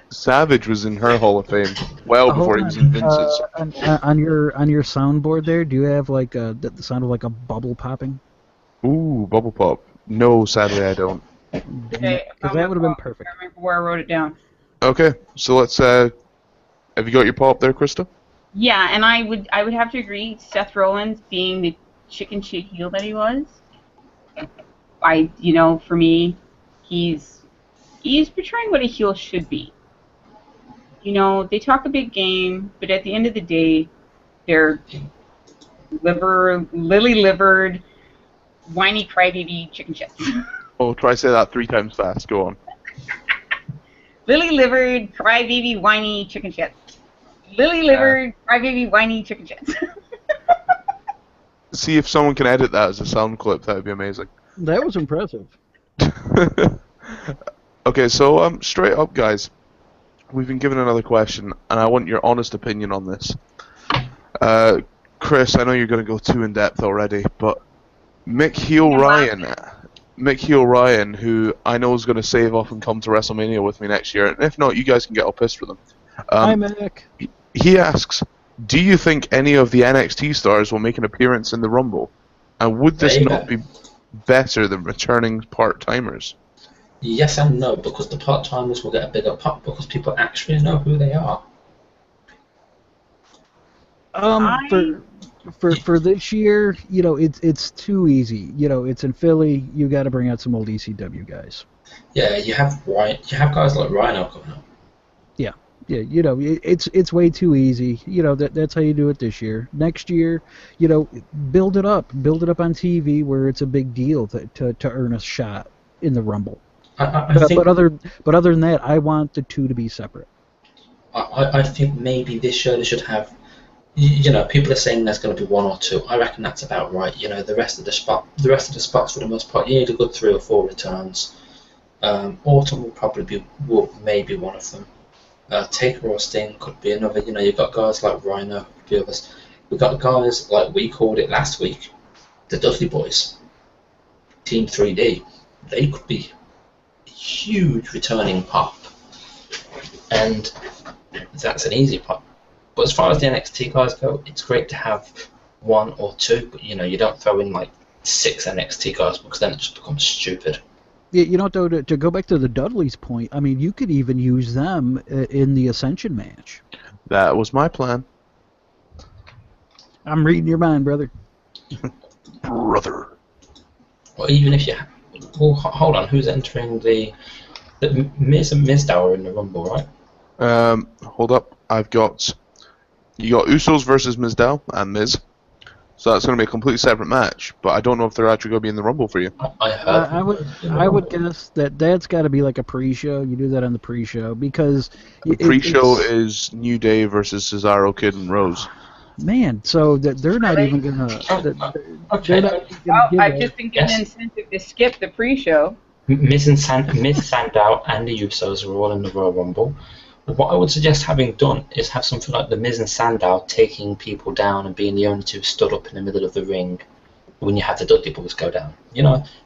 [SPEAKER 1] Savage was in her Hall of Fame well before he was in Vince's.
[SPEAKER 2] On your soundboard there, do you have like the sound of like a bubble popping?
[SPEAKER 1] Ooh, bubble pop. No, sadly I don't.
[SPEAKER 4] Okay,
[SPEAKER 2] Because that would have been perfect.
[SPEAKER 4] I remember where I wrote it down.
[SPEAKER 1] Okay, so let's. Have you got your pop there, Krista?
[SPEAKER 4] Yeah, and I would have to agree. Seth Rollins being the chicken shit heel that he was. For me, he's portraying what a heel should be. They talk a big game, but at the end of the day, they're lily-livered, whiny crybaby chicken shits.
[SPEAKER 1] Oh, try to say that 3 times fast. Go on.
[SPEAKER 4] Lily-livered, crybaby, whiny chicken shits. Lily-livered, crybaby, whiny chicken shits.
[SPEAKER 1] See if someone can edit that as a sound clip. That would be amazing.
[SPEAKER 2] That was impressive.
[SPEAKER 1] Okay, so straight up, guys, we've been given another question, and I want your honest opinion on this. Chris, I know you're going to go too in depth already, but Mick Heel Ryan, who I know is going to save off and come to WrestleMania with me next year, and if not, you guys can get all pissed for them.
[SPEAKER 2] Hi, Mac.
[SPEAKER 1] He asks, do you think any of the NXT stars will make an appearance in the Rumble? And would this not be better than returning part-timers?
[SPEAKER 3] Yes and no, because the part-timers will get a bigger pop because people actually know who they are.
[SPEAKER 2] For this year, it's too easy. It's in Philly. You got to bring out some old ECW guys.
[SPEAKER 3] Yeah, you have guys like Rhino coming up.
[SPEAKER 2] Yeah, it's way too easy. That's how you do it this year. Next year, build it up on TV where it's a big deal to earn a shot in the Rumble. But other than that, I want the 2 to be separate.
[SPEAKER 3] I think maybe this year they should have. People are saying there's going to be 1 or 2. I reckon that's about right. The rest of the spots for the most part, you need a good 3 or 4 returns. Autumn will probably be maybe one of them. Taker or Sting could be another. You've got guys like Rhino, a few of us. We've got guys like we called it last week, the Dudley Boys, Team 3D. They could be a huge returning pop, and that's an easy pop. But as far as the NXT guys go, it's great to have one or two, but you don't throw in like 6 NXT guys because then it just becomes stupid.
[SPEAKER 2] Yeah, though, to go back to the Dudleys' point, I mean, you could even use them in the Ascension match.
[SPEAKER 1] That was my plan.
[SPEAKER 2] I'm reading your mind, brother.
[SPEAKER 1] Brother.
[SPEAKER 3] Or even if you... Well, hold on, who's entering the Miz and Mizdow are in the Rumble, right?
[SPEAKER 1] Hold up. You got Usos versus Mizdow and Miz. So that's going to be a completely separate match, but I don't know if they're actually going to be in the Rumble for you.
[SPEAKER 2] I would guess that's got to be like a pre-show. You do that on the pre-show because
[SPEAKER 1] the pre-show is New Day versus Cesaro, Kid, and Rose.
[SPEAKER 2] Man, so they're not even gonna.
[SPEAKER 4] I've just been given an incentive to skip the pre-show.
[SPEAKER 3] Miz Sandow and the Usos are all in the Royal Rumble. What I would suggest having done is have something like the Miz and Sandow taking people down and being the only two stood up in the middle of the ring when you have the Dudley Boys go down.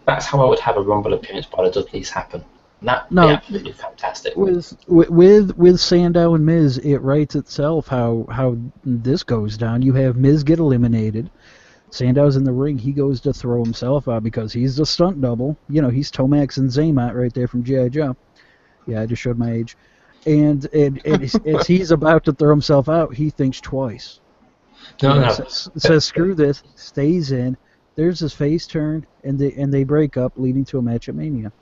[SPEAKER 3] That's how I would have a Rumble appearance by the Dudleys happen. That'd be absolutely fantastic.
[SPEAKER 2] With Sandow and Miz, it writes itself how this goes down. You have Miz get eliminated. Sandow's in the ring. He goes to throw himself out because he's the stunt double. He's Tomax and Zaymot right there from G.I. Joe. Yeah, I just showed my age. And as he's about to throw himself out, he thinks twice.
[SPEAKER 3] No.
[SPEAKER 2] Says screw this, stays in. There's his face turn, and they break up, leading to a match at Mania.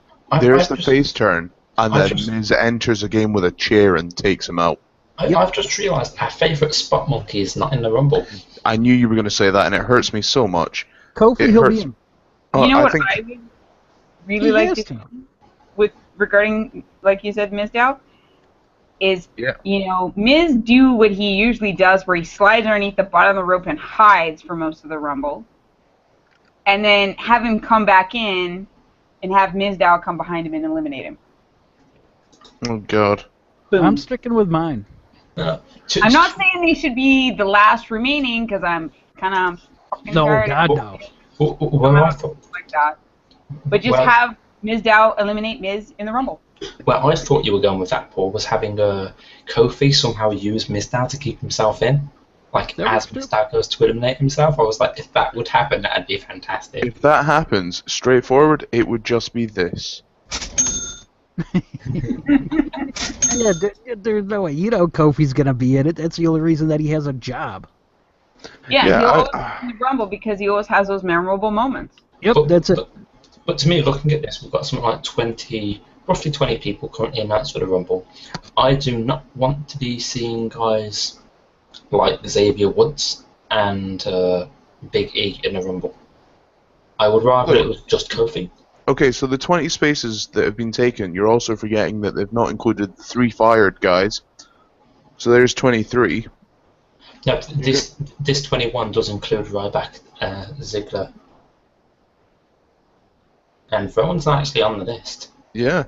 [SPEAKER 1] There's the face turn, and then Miz enters a game with a chair and takes him out.
[SPEAKER 3] I've just realised our favourite spot monkey is not in the Rumble.
[SPEAKER 1] I knew you were going to say that, and it hurts me so much.
[SPEAKER 2] Kofi, he'll be in.
[SPEAKER 4] You know what I would really like to see regarding, like you said, Mizdow, is, Miz do what he usually does, where he slides underneath the bottom of the rope and hides for most of the Rumble, and then have him come back in and have Mizdow come behind him and eliminate him.
[SPEAKER 1] Oh, God.
[SPEAKER 2] Boom. I'm sticking with mine.
[SPEAKER 4] I'm not saying they should be the last remaining, because I'm kind of fucking tired of like that. But just have Mizdow eliminate Miz in the Rumble.
[SPEAKER 3] Well, I thought you were going with that, Paul, was having Kofi somehow use Mizdow to keep himself in. Like, as Mizdow goes to eliminate himself, I was like, if that would happen, that'd be fantastic.
[SPEAKER 1] If that happens, straightforward, it would just be this.
[SPEAKER 2] Yeah, there's no way. Kofi's going to be in it. That's the only reason that he has a job.
[SPEAKER 4] Yeah, he always in the Rumble because he always has those memorable moments.
[SPEAKER 2] Yep, that's it.
[SPEAKER 3] But to me, looking at this, we've got something like roughly 20 people currently announced for the Rumble. I do not want to be seeing guys like Xavier Woods and Big E in the Rumble. I would rather it was just Kofi.
[SPEAKER 1] Okay, so the 20 spaces that have been taken, you're also forgetting that they've not included 3 fired guys. So there's 23.
[SPEAKER 3] No, this 21 does include Ryback, Ziggler, and Rowan's not actually on the list.
[SPEAKER 1] Yeah.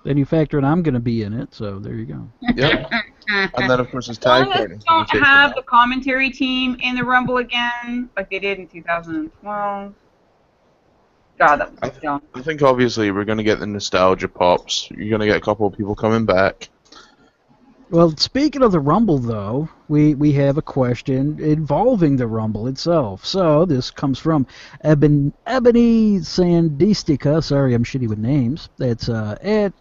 [SPEAKER 2] Then you factor in I'm going to be in it, so there you go.
[SPEAKER 1] Yep. And then, of course, it's tag partners.
[SPEAKER 4] Don't have the commentary team in the Rumble again, like they did in 2012. God, that was dumb.
[SPEAKER 1] I think, obviously, we're going to get the nostalgia pops. You're going to get a couple of people coming back.
[SPEAKER 2] Well, speaking of the Rumble, though, we have a question involving the Rumble itself. So this comes from Ebony Sandistica. Sorry, I'm shitty with names. That's at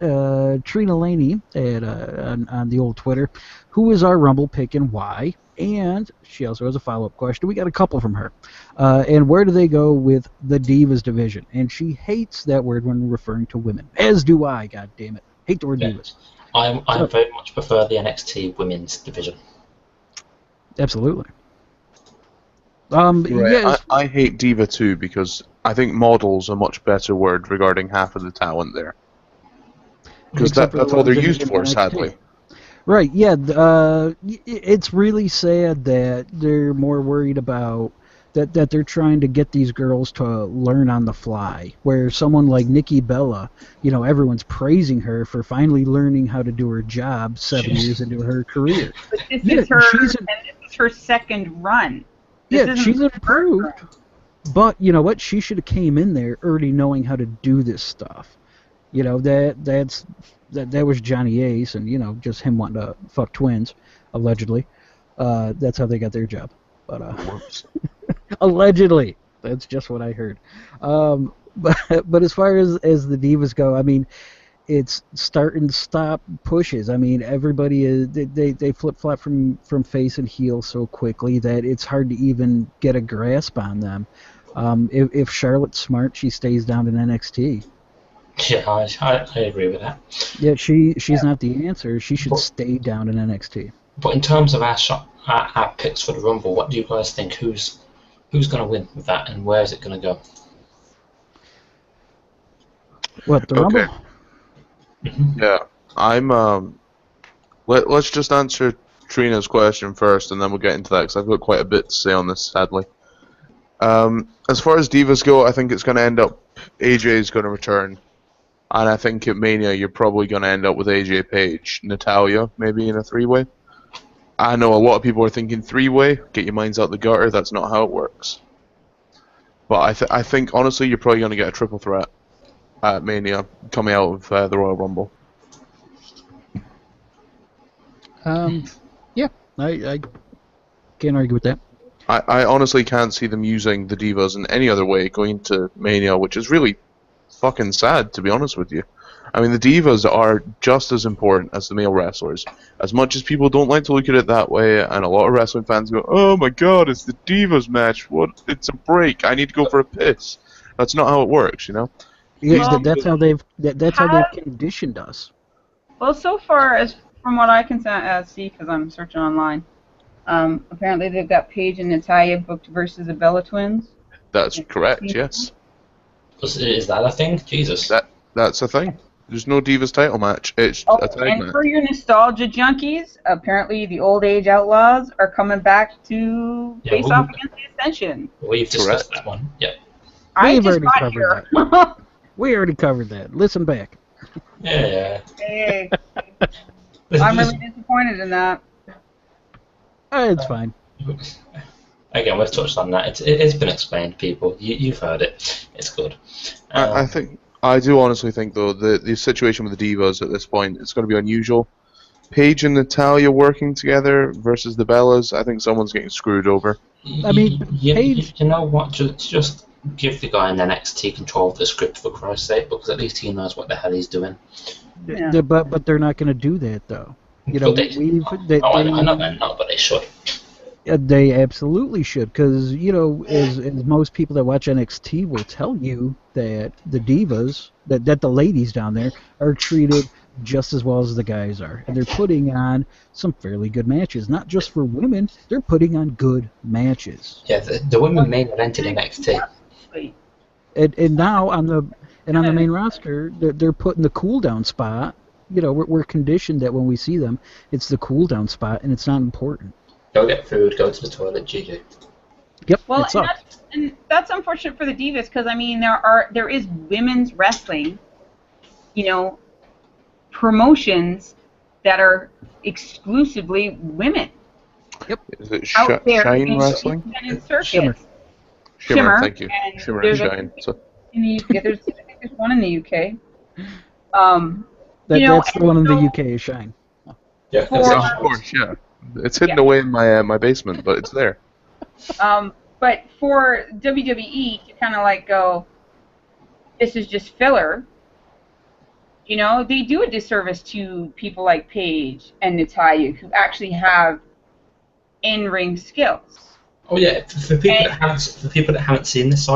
[SPEAKER 2] Trina Laney on the old Twitter. Who is our Rumble pick and why? And she also has a follow-up question. We got a couple from her. And where do they go with the Divas division? And she hates that word when referring to women. As do I, God damn it. Hate the word Divas.
[SPEAKER 3] I very much prefer the NXT women's division.
[SPEAKER 2] Absolutely.
[SPEAKER 1] Right.
[SPEAKER 2] Yes.
[SPEAKER 1] I hate Diva too because I think model's a much better word regarding half of the talent there. Because that's all they're used for, sadly.
[SPEAKER 2] Right, yeah. It's really sad that they're more worried about that they're trying to get these girls to learn on the fly, where someone like Nikki Bella, everyone's praising her for finally learning how to do her job 7 years into her career.
[SPEAKER 4] But this is her second run.
[SPEAKER 2] She's improved. But you know what? She should have came in there already knowing how to do this stuff. You know, that was Johnny Ace, and you know, just him wanting to fuck twins, allegedly. That's how they got their job. But
[SPEAKER 1] Whoops.
[SPEAKER 2] allegedly, that's just what I heard. But as far as the Divas go, I mean, it's start and stop pushes. I mean, everybody is they flip flop from face and heel so quickly that it's hard to even get a grasp on them. If Charlotte's smart, she stays down in NXT.
[SPEAKER 3] Yeah, I agree with that.
[SPEAKER 2] Yeah, she's not the answer. She should stay down in NXT.
[SPEAKER 3] But in terms of our picks for the Rumble, what do you guys think? Who's going to win with that, and where is it going to go?
[SPEAKER 2] What, the Rumble?
[SPEAKER 1] Okay. Yeah, I'm. Let's just answer Trina's question first, and then we'll get into that because I've got quite a bit to say on this, sadly. As far as Divas go, I think it's going to end up AJ's going to return, and I think at Mania you're probably going to end up with AJ Page, Natalya, maybe in a three-way. I know a lot of people are thinking three-way. Get your minds out the gutter. That's not how it works. But I think honestly you're probably going to get a triple threat at Mania coming out of the Royal Rumble.
[SPEAKER 2] Yeah, I can't argue with that.
[SPEAKER 1] I honestly can't see them using the Divas in any other way going to Mania, which is really fucking sad, to be honest with you. I mean, the Divas are just as important as the male wrestlers. As much as people don't like to look at it that way, and a lot of wrestling fans go, "Oh my god, it's the Divas match. What? It's a break. I need to go for a piss." That's not how it works, you know?
[SPEAKER 2] Yeah,
[SPEAKER 4] Well,
[SPEAKER 2] that's how they've conditioned us.
[SPEAKER 4] Well, so far as from what I can see, because I'm searching online, apparently they've got Paige and Natalya booked versus the Bella Twins.
[SPEAKER 1] That's correct, yes.
[SPEAKER 3] Is that a thing? Jesus.
[SPEAKER 1] That's a thing. There's no Divas title match. It's a tag
[SPEAKER 4] And
[SPEAKER 1] match.
[SPEAKER 4] for your nostalgia junkies, apparently the Old Age Outlaws are coming back to face off against the Ascension.
[SPEAKER 3] We've discussed that one. Yep.
[SPEAKER 4] I
[SPEAKER 2] We've
[SPEAKER 4] just
[SPEAKER 2] already
[SPEAKER 4] got
[SPEAKER 2] covered
[SPEAKER 4] here.
[SPEAKER 2] We already covered that. Listen back.
[SPEAKER 3] Yeah.
[SPEAKER 4] Hey, I'm really disappointed in that.
[SPEAKER 2] It's fine.
[SPEAKER 3] Again, we've touched on that. It's been explained, people. You've heard it. It's good.
[SPEAKER 1] I do honestly think, though, the situation with the Divas at this point, it's going to be unusual. Paige and Natalya working together versus the Bellas, I think someone's getting screwed over.
[SPEAKER 2] I mean,
[SPEAKER 3] you know what? Just give the guy in NXT control of the script, for Christ's sake, because at least he knows what the hell he's doing.
[SPEAKER 4] Yeah.
[SPEAKER 2] But they're not going to do that, though. You know,
[SPEAKER 3] I know they're not, but they should.
[SPEAKER 2] They absolutely should, because, you know, as most people that watch NXT will tell you, that the Divas, that the ladies down there are treated just as well as the guys are. And they're putting on some fairly good matches. Not just for women, they're putting on good matches.
[SPEAKER 3] Yeah, the women main evented NXT.
[SPEAKER 2] And now on the main roster, they're putting the cool down spot. You know, we're conditioned that when we see them, it's the cool down spot, and it's not important.
[SPEAKER 3] Go get food, go to the toilet, GG.
[SPEAKER 2] Yep,
[SPEAKER 4] Well,
[SPEAKER 2] it sucks.
[SPEAKER 4] and that's unfortunate for the Divas, because I mean there is women's wrestling, you know, promotions that are exclusively women.
[SPEAKER 2] Yep.
[SPEAKER 1] Is it
[SPEAKER 4] Out there
[SPEAKER 1] Shine
[SPEAKER 4] in
[SPEAKER 1] Wrestling?
[SPEAKER 4] independent circuits.
[SPEAKER 1] Shimmer, thank you.
[SPEAKER 4] And
[SPEAKER 1] Shimmer and
[SPEAKER 4] there's
[SPEAKER 1] Shine. So,
[SPEAKER 4] in the UK, there's one in the UK.
[SPEAKER 2] That's the one in the UK is Shine.
[SPEAKER 3] Yeah,
[SPEAKER 1] of course, yeah. It's hidden away in my basement, but it's there.
[SPEAKER 4] But for WWE to kind of like go, this is just filler, you know, they do a disservice to people like Paige and Natalya who actually have in-ring skills.
[SPEAKER 3] Oh yeah, for people that haven't seen this,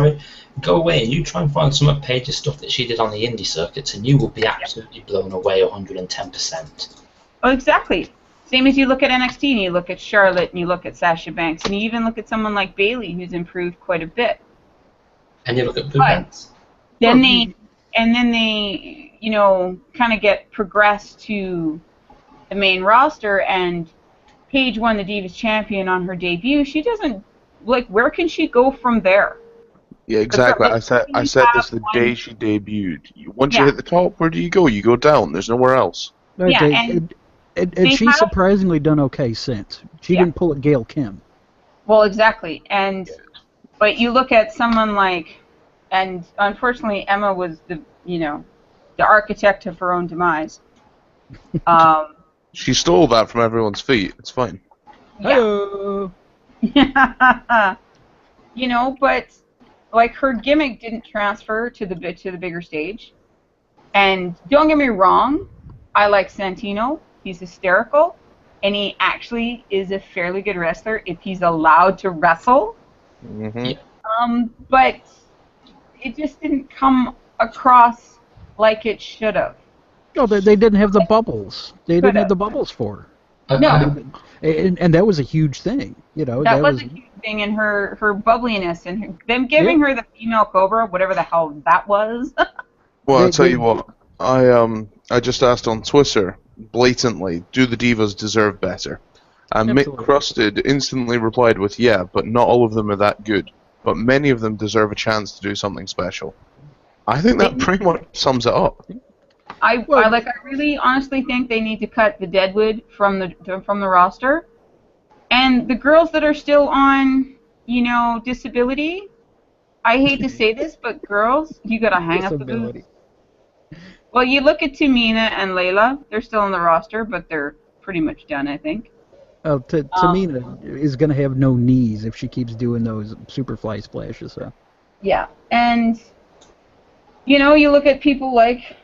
[SPEAKER 3] go away and you try and find some of Paige's stuff that she did on the indie circuits, and you will be absolutely blown away 110%.
[SPEAKER 4] Oh, exactly. Same as you look at NXT and you look at Charlotte and you look at Sasha Banks and you even look at someone like Bayley, who's improved quite a bit.
[SPEAKER 3] And you look at Blue Bands.
[SPEAKER 4] Then they, you know, kind of get progressed to the main roster, and Paige won the Divas Champion on her debut. She doesn't, like, where can she go from there?
[SPEAKER 1] Yeah, exactly. I said this the day she debuted. Once you hit the top, where do you go? You go down. There's nowhere else.
[SPEAKER 2] And she's surprisingly done okay since. She didn't pull a Gail Kim.
[SPEAKER 4] Well, exactly. But you look at someone like, and unfortunately Emma was the, you know, the architect of her own demise.
[SPEAKER 1] She stole that from everyone's feet. It's fine.
[SPEAKER 2] Hello.
[SPEAKER 4] You know, but like her gimmick didn't transfer to the bigger stage. And don't get me wrong, I like Santino. He's hysterical, and he actually is a fairly good wrestler if he's allowed to wrestle.
[SPEAKER 1] Mm-hmm.
[SPEAKER 4] But it just didn't come across like it should have.
[SPEAKER 2] No, they didn't have the bubbles. They didn't have the bubbles for her.
[SPEAKER 4] No.
[SPEAKER 2] And that was a huge thing, you know.
[SPEAKER 4] That was a huge thing, and her bubbliness, and them giving her the female Cobra, whatever the hell that was.
[SPEAKER 1] Well, I'll tell you what. I just asked on Twitter, blatantly, do the Divas deserve better? And Mick Crusted instantly replied with, yeah, but not all of them are that good. But many of them deserve a chance to do something special. I think that pretty much sums it up.
[SPEAKER 4] I really honestly think they need to cut the Deadwood from the roster, and the girls that are still on, you know, disability. I hate to say this, but girls, you gotta hang up the boots. Well, you look at Tamina and Layla; they're still on the roster, but they're pretty much done, I think.
[SPEAKER 2] Tamina is gonna have no knees if she keeps doing those Superfly splashes. So.
[SPEAKER 4] Yeah, and you know, you look at people like.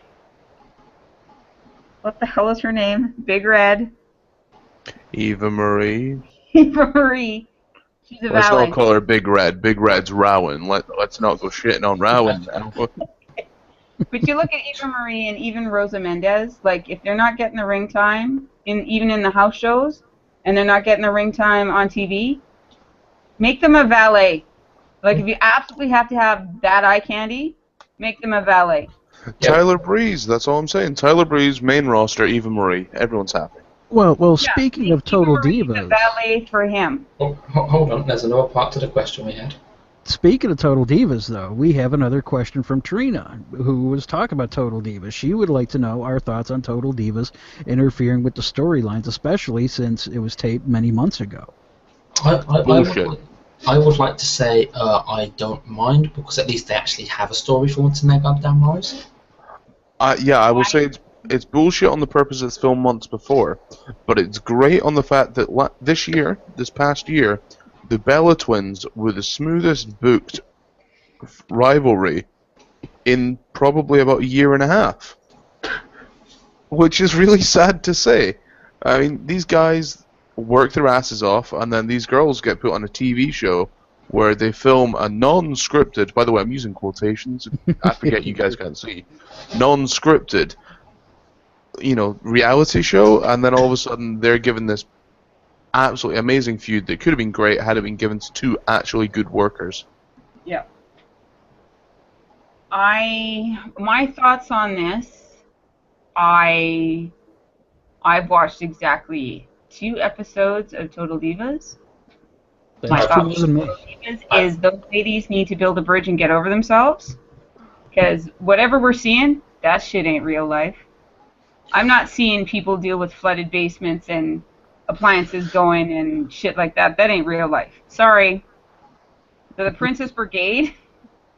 [SPEAKER 4] What the hell is her name? Big Red.
[SPEAKER 1] Eva Marie.
[SPEAKER 4] Eva Marie. She's a
[SPEAKER 1] Let's
[SPEAKER 4] valet.
[SPEAKER 1] not call her Big Red. Big Red's Rowan. Let's not go shitting on Rowan now.
[SPEAKER 4] But you look at Eva Marie and even Rosa Mendez, like if they're not getting the ring time, even in the house shows, and they're not getting the ring time on TV, make them a valet. Like if you absolutely have to have that eye candy, make them a valet.
[SPEAKER 1] Tyler Breeze, that's all I'm saying. Tyler Breeze, main roster, Eva Marie. Everyone's happy.
[SPEAKER 2] Well, speaking of Total Divas...
[SPEAKER 4] valet for him.
[SPEAKER 3] Oh, hold on, there's another part to the question we had.
[SPEAKER 2] Speaking of Total Divas, though, we have another question from Trina, who was talking about Total Divas. She would like to know our thoughts on Total Divas interfering with the storylines, especially since it was taped many months ago.
[SPEAKER 3] I would like to say I don't mind, because at least they actually have a story for once in their goddamn lives.
[SPEAKER 1] Yeah, I will say it's bullshit on the purpose it's filmed months before, but it's great on the fact that this past year, the Bella Twins were the smoothest booked rivalry in probably about a year and a half. Which is really sad to say. I mean, these guys work their asses off, and then these girls get put on a TV show where they film a non-scripted, by the way, I'm using quotations, I forget you guys can't see, non-scripted, reality show, and then all of a sudden they're given this absolutely amazing feud that could have been great had it been given to two actually good workers.
[SPEAKER 4] Yeah. My thoughts on this, I've watched exactly 2 episodes of Total Divas. My thoughts on Total Divas is those ladies need to build a bridge and get over themselves, because whatever we're seeing, that shit ain't real life. I'm not seeing people deal with flooded basements and appliances going and shit like that. That ain't real life. Sorry. The Princess Brigade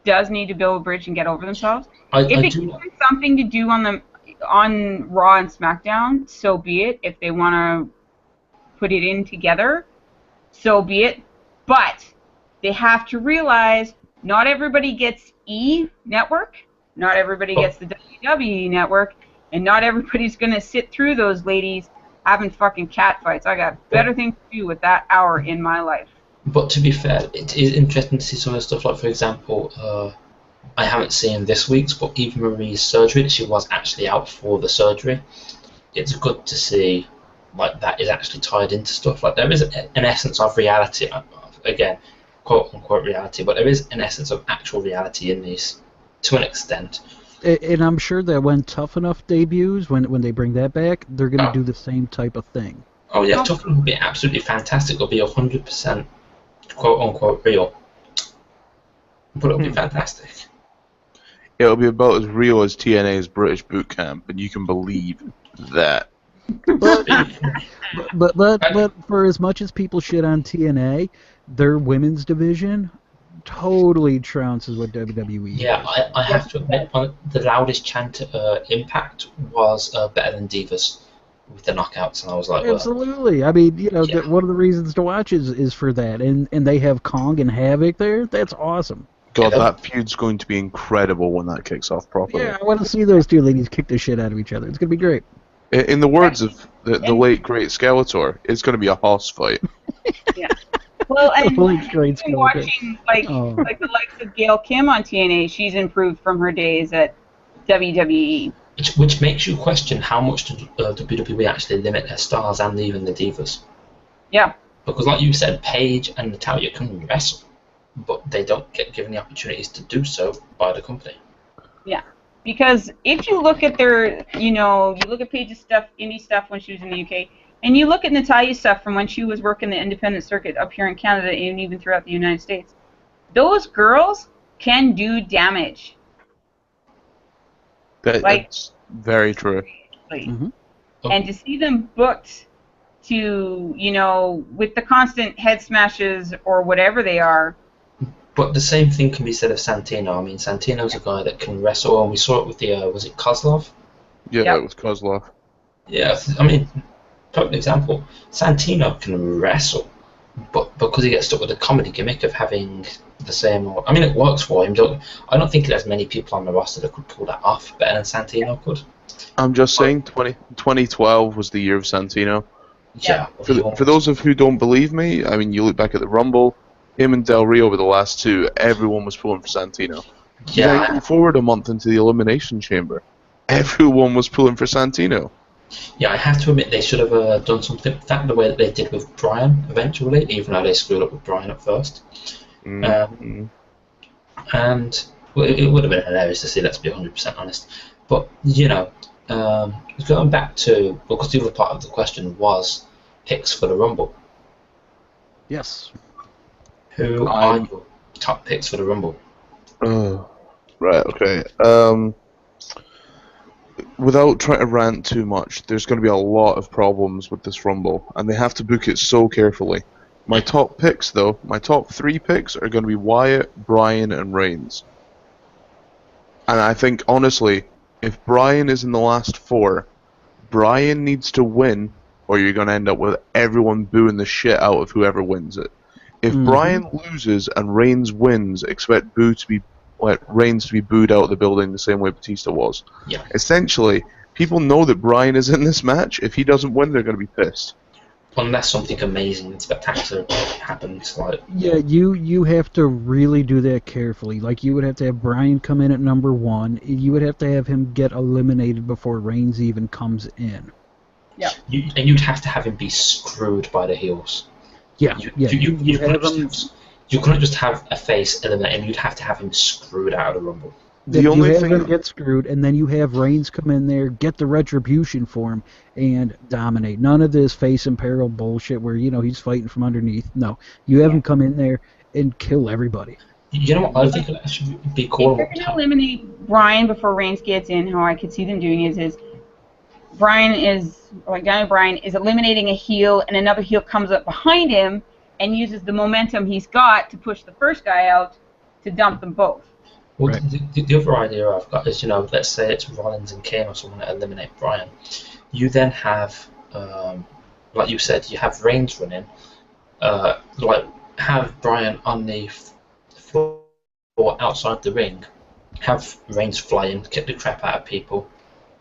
[SPEAKER 4] does need to build a bridge and get over themselves. If it gives them something to do on Raw and SmackDown, so be it. If they want to put it in together, so be it. But they have to realize not everybody gets E! Network, not everybody gets the WWE Network, and not everybody's going to sit through those ladies having fucking cat fights. I got better things to do with that hour in my life.
[SPEAKER 3] But to be fair, it is interesting to see some of the stuff, like, for example, I haven't seen this week's, but Eva Marie's surgery, she was actually out for the surgery. It's good to see, like, that is actually tied into stuff. Like, there is an essence of reality, again, quote-unquote reality, but there is an essence of actual reality in these, to an extent.
[SPEAKER 2] And I'm sure that when Tough Enough debuts, when they bring that back, they're going to do the same type of thing.
[SPEAKER 3] Oh yeah, Tough Enough will be absolutely fantastic. It'll be 100% quote-unquote real. But it'll be fantastic.
[SPEAKER 1] It'll be about as real as TNA's British boot camp, and you can believe that.
[SPEAKER 2] But for as much as people shit on TNA, their women's division totally trounces what WWE
[SPEAKER 3] Yeah,
[SPEAKER 2] does.
[SPEAKER 3] I have to admit, the loudest chant at Impact was better than Divas with the knockouts, and I was like, well,
[SPEAKER 2] Absolutely. I mean,
[SPEAKER 3] Yeah.
[SPEAKER 2] one of the reasons to watch is for that, and they have Kong and Havoc there. That's awesome.
[SPEAKER 1] God,
[SPEAKER 3] Yeah.
[SPEAKER 1] that feud's going to be incredible when that kicks off properly.
[SPEAKER 2] Yeah, I want to see those two ladies kick the shit out of each other. It's gonna be great.
[SPEAKER 1] In the words of the late great Skeletor, it's going to be a hoss fight.
[SPEAKER 4] Well, and
[SPEAKER 2] Like great
[SPEAKER 4] even
[SPEAKER 2] Skeletor.
[SPEAKER 4] watching
[SPEAKER 2] Oh.
[SPEAKER 4] like the likes of Gail Kim on TNA, she's improved from her days at WWE.
[SPEAKER 3] which makes you question how much did WWE actually limit their stars and even the Divas.
[SPEAKER 4] Yeah.
[SPEAKER 3] Because, like you said, Paige and Natalya can wrestle, but they don't get given the opportunities to do so by the company.
[SPEAKER 4] Because if you look at their, you look at Paige's stuff, indie stuff when she was in the UK, and you look at Natalya's stuff from when she was working the independent circuit up here in Canada and even throughout the United States, those girls can do damage.
[SPEAKER 1] That's very true.
[SPEAKER 2] Mhm.
[SPEAKER 4] And to see them booked to, with the constant head smashes or whatever they are.
[SPEAKER 3] But the same thing can be said of Santino. I mean, Santino's a guy that can wrestle, and we saw it with the, was it Kozlov?
[SPEAKER 1] Yeah,
[SPEAKER 4] Yep.
[SPEAKER 1] with Kozlov.
[SPEAKER 3] Yeah, I mean, perfect example. Santino can wrestle, but because he gets stuck with the comedy gimmick of having the same, I mean, it works for him. I don't think there's many people on the roster that could pull that off better than Santino could.
[SPEAKER 1] I'm just saying, 2012 was the year of Santino.
[SPEAKER 3] Yeah.
[SPEAKER 1] For those of who don't believe me, I mean, you look back at the Rumble, him and Del Rio were the last two. Everyone was pulling for Santino.
[SPEAKER 3] Yeah.
[SPEAKER 1] Then forward a month into the Elimination Chamber, everyone was pulling for Santino.
[SPEAKER 3] Yeah, I have to admit they should have done something with that the way that they did with Bryan eventually, even though they screwed up with Bryan at first. And well, it would have been hilarious to see, let's be 100% honest. But, going back to, because the other part of the question was picks for the Rumble.
[SPEAKER 2] Yes.
[SPEAKER 3] Who are your top picks for the Rumble?
[SPEAKER 1] Right, okay. Without trying to rant too much, there's going to be a lot of problems with this Rumble, and they have to book it so carefully. My top picks, though, my top 3 picks are going to be Wyatt, Bryan, and Reigns. And I think, honestly, if Bryan is in the last 4, Bryan needs to win, or you're going to end up with everyone booing the shit out of whoever wins it. If Bryan loses and Reigns wins, expect Reigns to be booed out of the building the same way Batista was.
[SPEAKER 3] Yeah.
[SPEAKER 1] Essentially, people know that Bryan is in this match. If he doesn't win, they're going to be pissed.
[SPEAKER 3] Unless something amazing and spectacular happens, like
[SPEAKER 2] Yeah, you have to really do that carefully. Like, you would have to have Bryan come in at number 1. You would have to have him get eliminated before Reigns even comes in.
[SPEAKER 4] Yeah.
[SPEAKER 3] And you'd have to have him be screwed by the heels.
[SPEAKER 2] Yeah,
[SPEAKER 3] You couldn't just have a face eliminate him. You'd have to have him screwed out of the Rumble.
[SPEAKER 2] You have him get screwed, and then you have Reigns come in there, get the retribution for him, and dominate. None of this face and peril bullshit where, he's fighting from underneath. No, you have him come in there and kill everybody.
[SPEAKER 3] You know what? I think that should be cool.
[SPEAKER 4] If they're going to eliminate Bryan before Reigns gets in, how I could see them doing is Daniel Bryan is eliminating a heel, and another heel comes up behind him and uses the momentum he's got to push the first guy out to dump them both.
[SPEAKER 3] Well,
[SPEAKER 2] Right.
[SPEAKER 3] the other idea I've got is, let's say it's Rollins and Kane or someone that eliminate Bryan. You then have, like you said, you have Reigns running, have Bryan on the floor outside the ring, have Reigns flying, kick the crap out of people,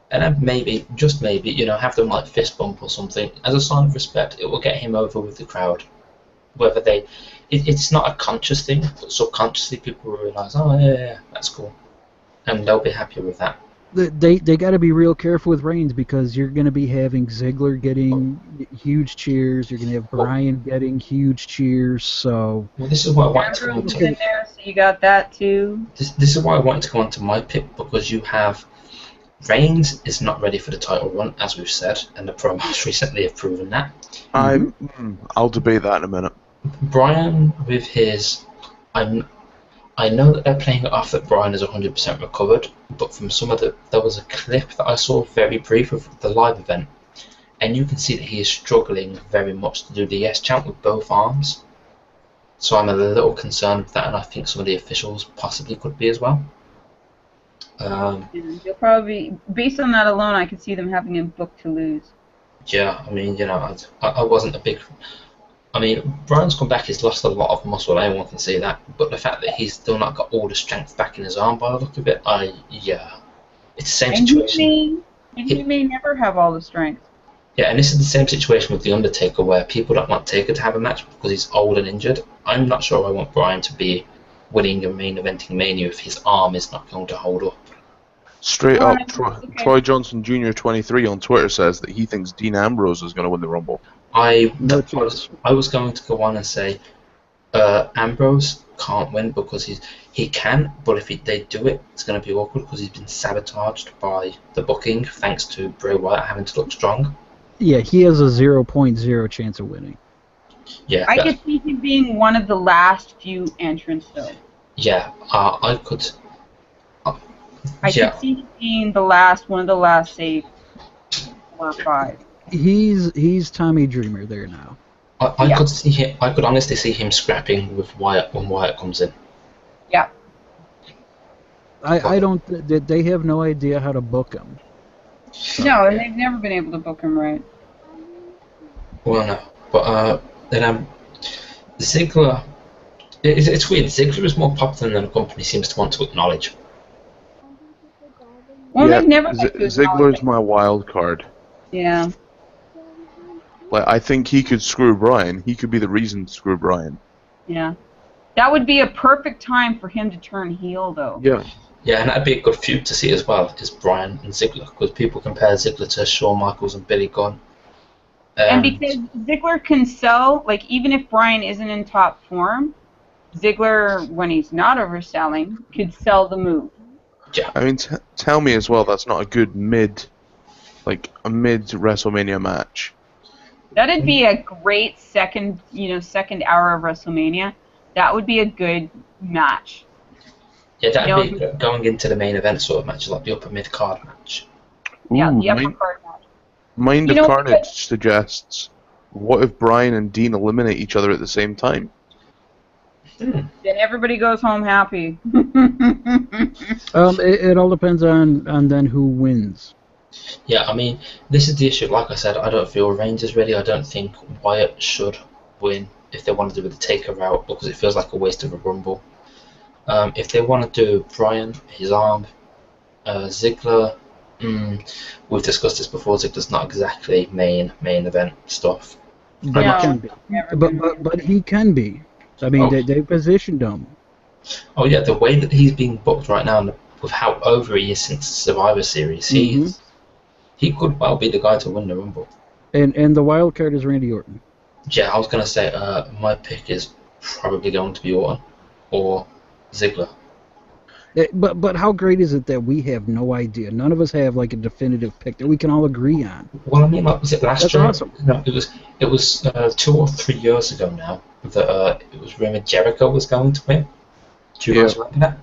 [SPEAKER 3] and then maybe, just maybe, have them like fist bump or something. As a sign of respect, it will get him over with the crowd. Whether it's not a conscious thing, but subconsciously people will realise, oh yeah, that's cool, and they'll be happy with that.
[SPEAKER 2] They got to be real careful with Reigns, because you're going to be having Ziggler getting huge cheers. You're going to have Bryan getting huge cheers. So
[SPEAKER 3] Well, this is why I wanted to go
[SPEAKER 4] Ambrose
[SPEAKER 3] on
[SPEAKER 4] is in there, so you got that too.
[SPEAKER 3] This is why I wanted to go on to my pick, because you have Reigns is not ready for the title run, as we've said, and the promos recently have proven that.
[SPEAKER 1] I'll debate that in a minute.
[SPEAKER 3] Bryan with his, I know that they're playing it off that Bryan is 100% recovered, but from there was a clip that I saw very brief of the live event, and you can see that he is struggling very much to do the yes chant with both arms. So I'm a little concerned with that, and I think some of the officials possibly could be as well.
[SPEAKER 4] They'll probably, based on that alone, I could see them having a book to lose.
[SPEAKER 3] Yeah, I mean, I wasn't a big. I mean, Brian's come back. He's lost a lot of muscle. Anyone can see that. But the fact that he's still not got all the strength back in his arm, by the look of it, it's the same situation.
[SPEAKER 4] He may never have all the strength.
[SPEAKER 3] Yeah, and this is the same situation with The Undertaker, where people don't want Taker to have a match because he's old and injured. I'm not sure I want Brian to be winning and main eventing Mania if his arm is not going to hold up.
[SPEAKER 1] Straight up, Troy Johnson Jr. 23 on Twitter says that he thinks Dean Ambrose is going to win the Rumble.
[SPEAKER 3] I was going to go on and say Ambrose can't win because he can, but if they do it, it's going to be awkward because he's been sabotaged by the booking thanks to Bray Wyatt having to look strong.
[SPEAKER 2] Yeah, he has a 0.0 chance of winning.
[SPEAKER 3] Yeah,
[SPEAKER 4] I could see him being one of the last few entrants, though.
[SPEAKER 3] Yeah, I could.
[SPEAKER 4] I could see him being one of the last, say, 4 or 5.
[SPEAKER 2] He's Tommy Dreamer there now.
[SPEAKER 3] I could see him. I could honestly see him scrapping with Wyatt when Wyatt comes in.
[SPEAKER 4] Yeah.
[SPEAKER 2] I don't. They have no idea how to book him.
[SPEAKER 4] No, and they've never been able to book him right.
[SPEAKER 3] Well, no, but then Ziggler. It's weird. Ziggler is more popular than the company seems to want to acknowledge.
[SPEAKER 4] Well, they've never.
[SPEAKER 1] Ziggler's my wild card.
[SPEAKER 4] Yeah.
[SPEAKER 1] Like, I think he could screw Brian. He could be the reason to screw Brian.
[SPEAKER 4] Yeah. That would be a perfect time for him to turn heel, though.
[SPEAKER 1] Yeah.
[SPEAKER 3] Yeah, and that'd be a good feud to see as well, is Brian and Ziggler, because people compare Ziggler to Shawn Michaels and Billy Gunn.
[SPEAKER 4] And because Ziggler can sell, like, even if Brian isn't in top form, Ziggler, when he's not overselling, could sell the move.
[SPEAKER 3] Yeah.
[SPEAKER 1] I mean, tell me as well that's not a good mid WrestleMania match.
[SPEAKER 4] That'd be a great second hour of WrestleMania. That would be a good match.
[SPEAKER 3] Yeah, that'd be going into the main event sort of match, like the upper mid card match.
[SPEAKER 4] Yeah, the upper card match.
[SPEAKER 1] Mind of Carnage suggests, what if Brian and Dean eliminate each other at the same time?
[SPEAKER 4] Then everybody goes home happy.
[SPEAKER 2] It all depends on then who wins.
[SPEAKER 3] Yeah, I mean, this is the issue. Like I said, I don't feel Reigns is ready. I don't think Wyatt should win if they want to do the Taker route because it feels like a waste of a Rumble. If they want to do Brian, his arm, Ziggler, we've discussed this before. Ziggler's not exactly main event stuff.
[SPEAKER 2] But he can be. But he can be. I mean, they positioned him.
[SPEAKER 3] Oh yeah, the way that he's being booked right now, and with how over he is since Survivor Series, he could well be the guy to win the Rumble.
[SPEAKER 2] And the wild card is Randy Orton.
[SPEAKER 3] Yeah, I was gonna say my pick is probably going to be Orton or Ziggler.
[SPEAKER 2] But how great is it that we have no idea? None of us have like a definitive pick that we can all agree on.
[SPEAKER 3] Well, I mean, like, was it last year?
[SPEAKER 2] Awesome.
[SPEAKER 3] No, it was 2 or 3 years ago now that it was rumored Jericho was going to win. Do you guys remember that?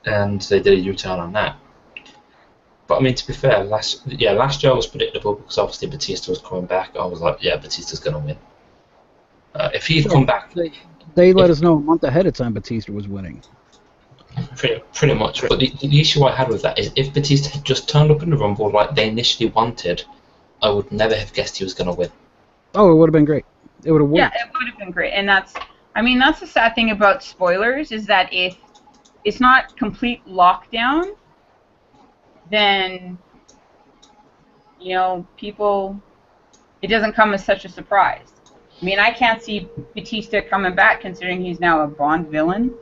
[SPEAKER 3] And they did a U-turn on that. But I mean, to be fair, last year was predictable because obviously Batista was coming back. I was like, yeah, Batista's going to win. If he'd come back,
[SPEAKER 2] they let us know a month ahead of time Batista was winning.
[SPEAKER 3] Pretty much. But the issue I had with that is if Batista had just turned up in the Rumble like they initially wanted, I would never have guessed he was going to win.
[SPEAKER 2] Oh, it would have been great. It would have worked.
[SPEAKER 4] Yeah, it would have been great. And that's the sad thing about spoilers is that if it's not complete lockdown, then, people, it doesn't come as such a surprise. I mean, I can't see Batista coming back considering he's now a Bond villain.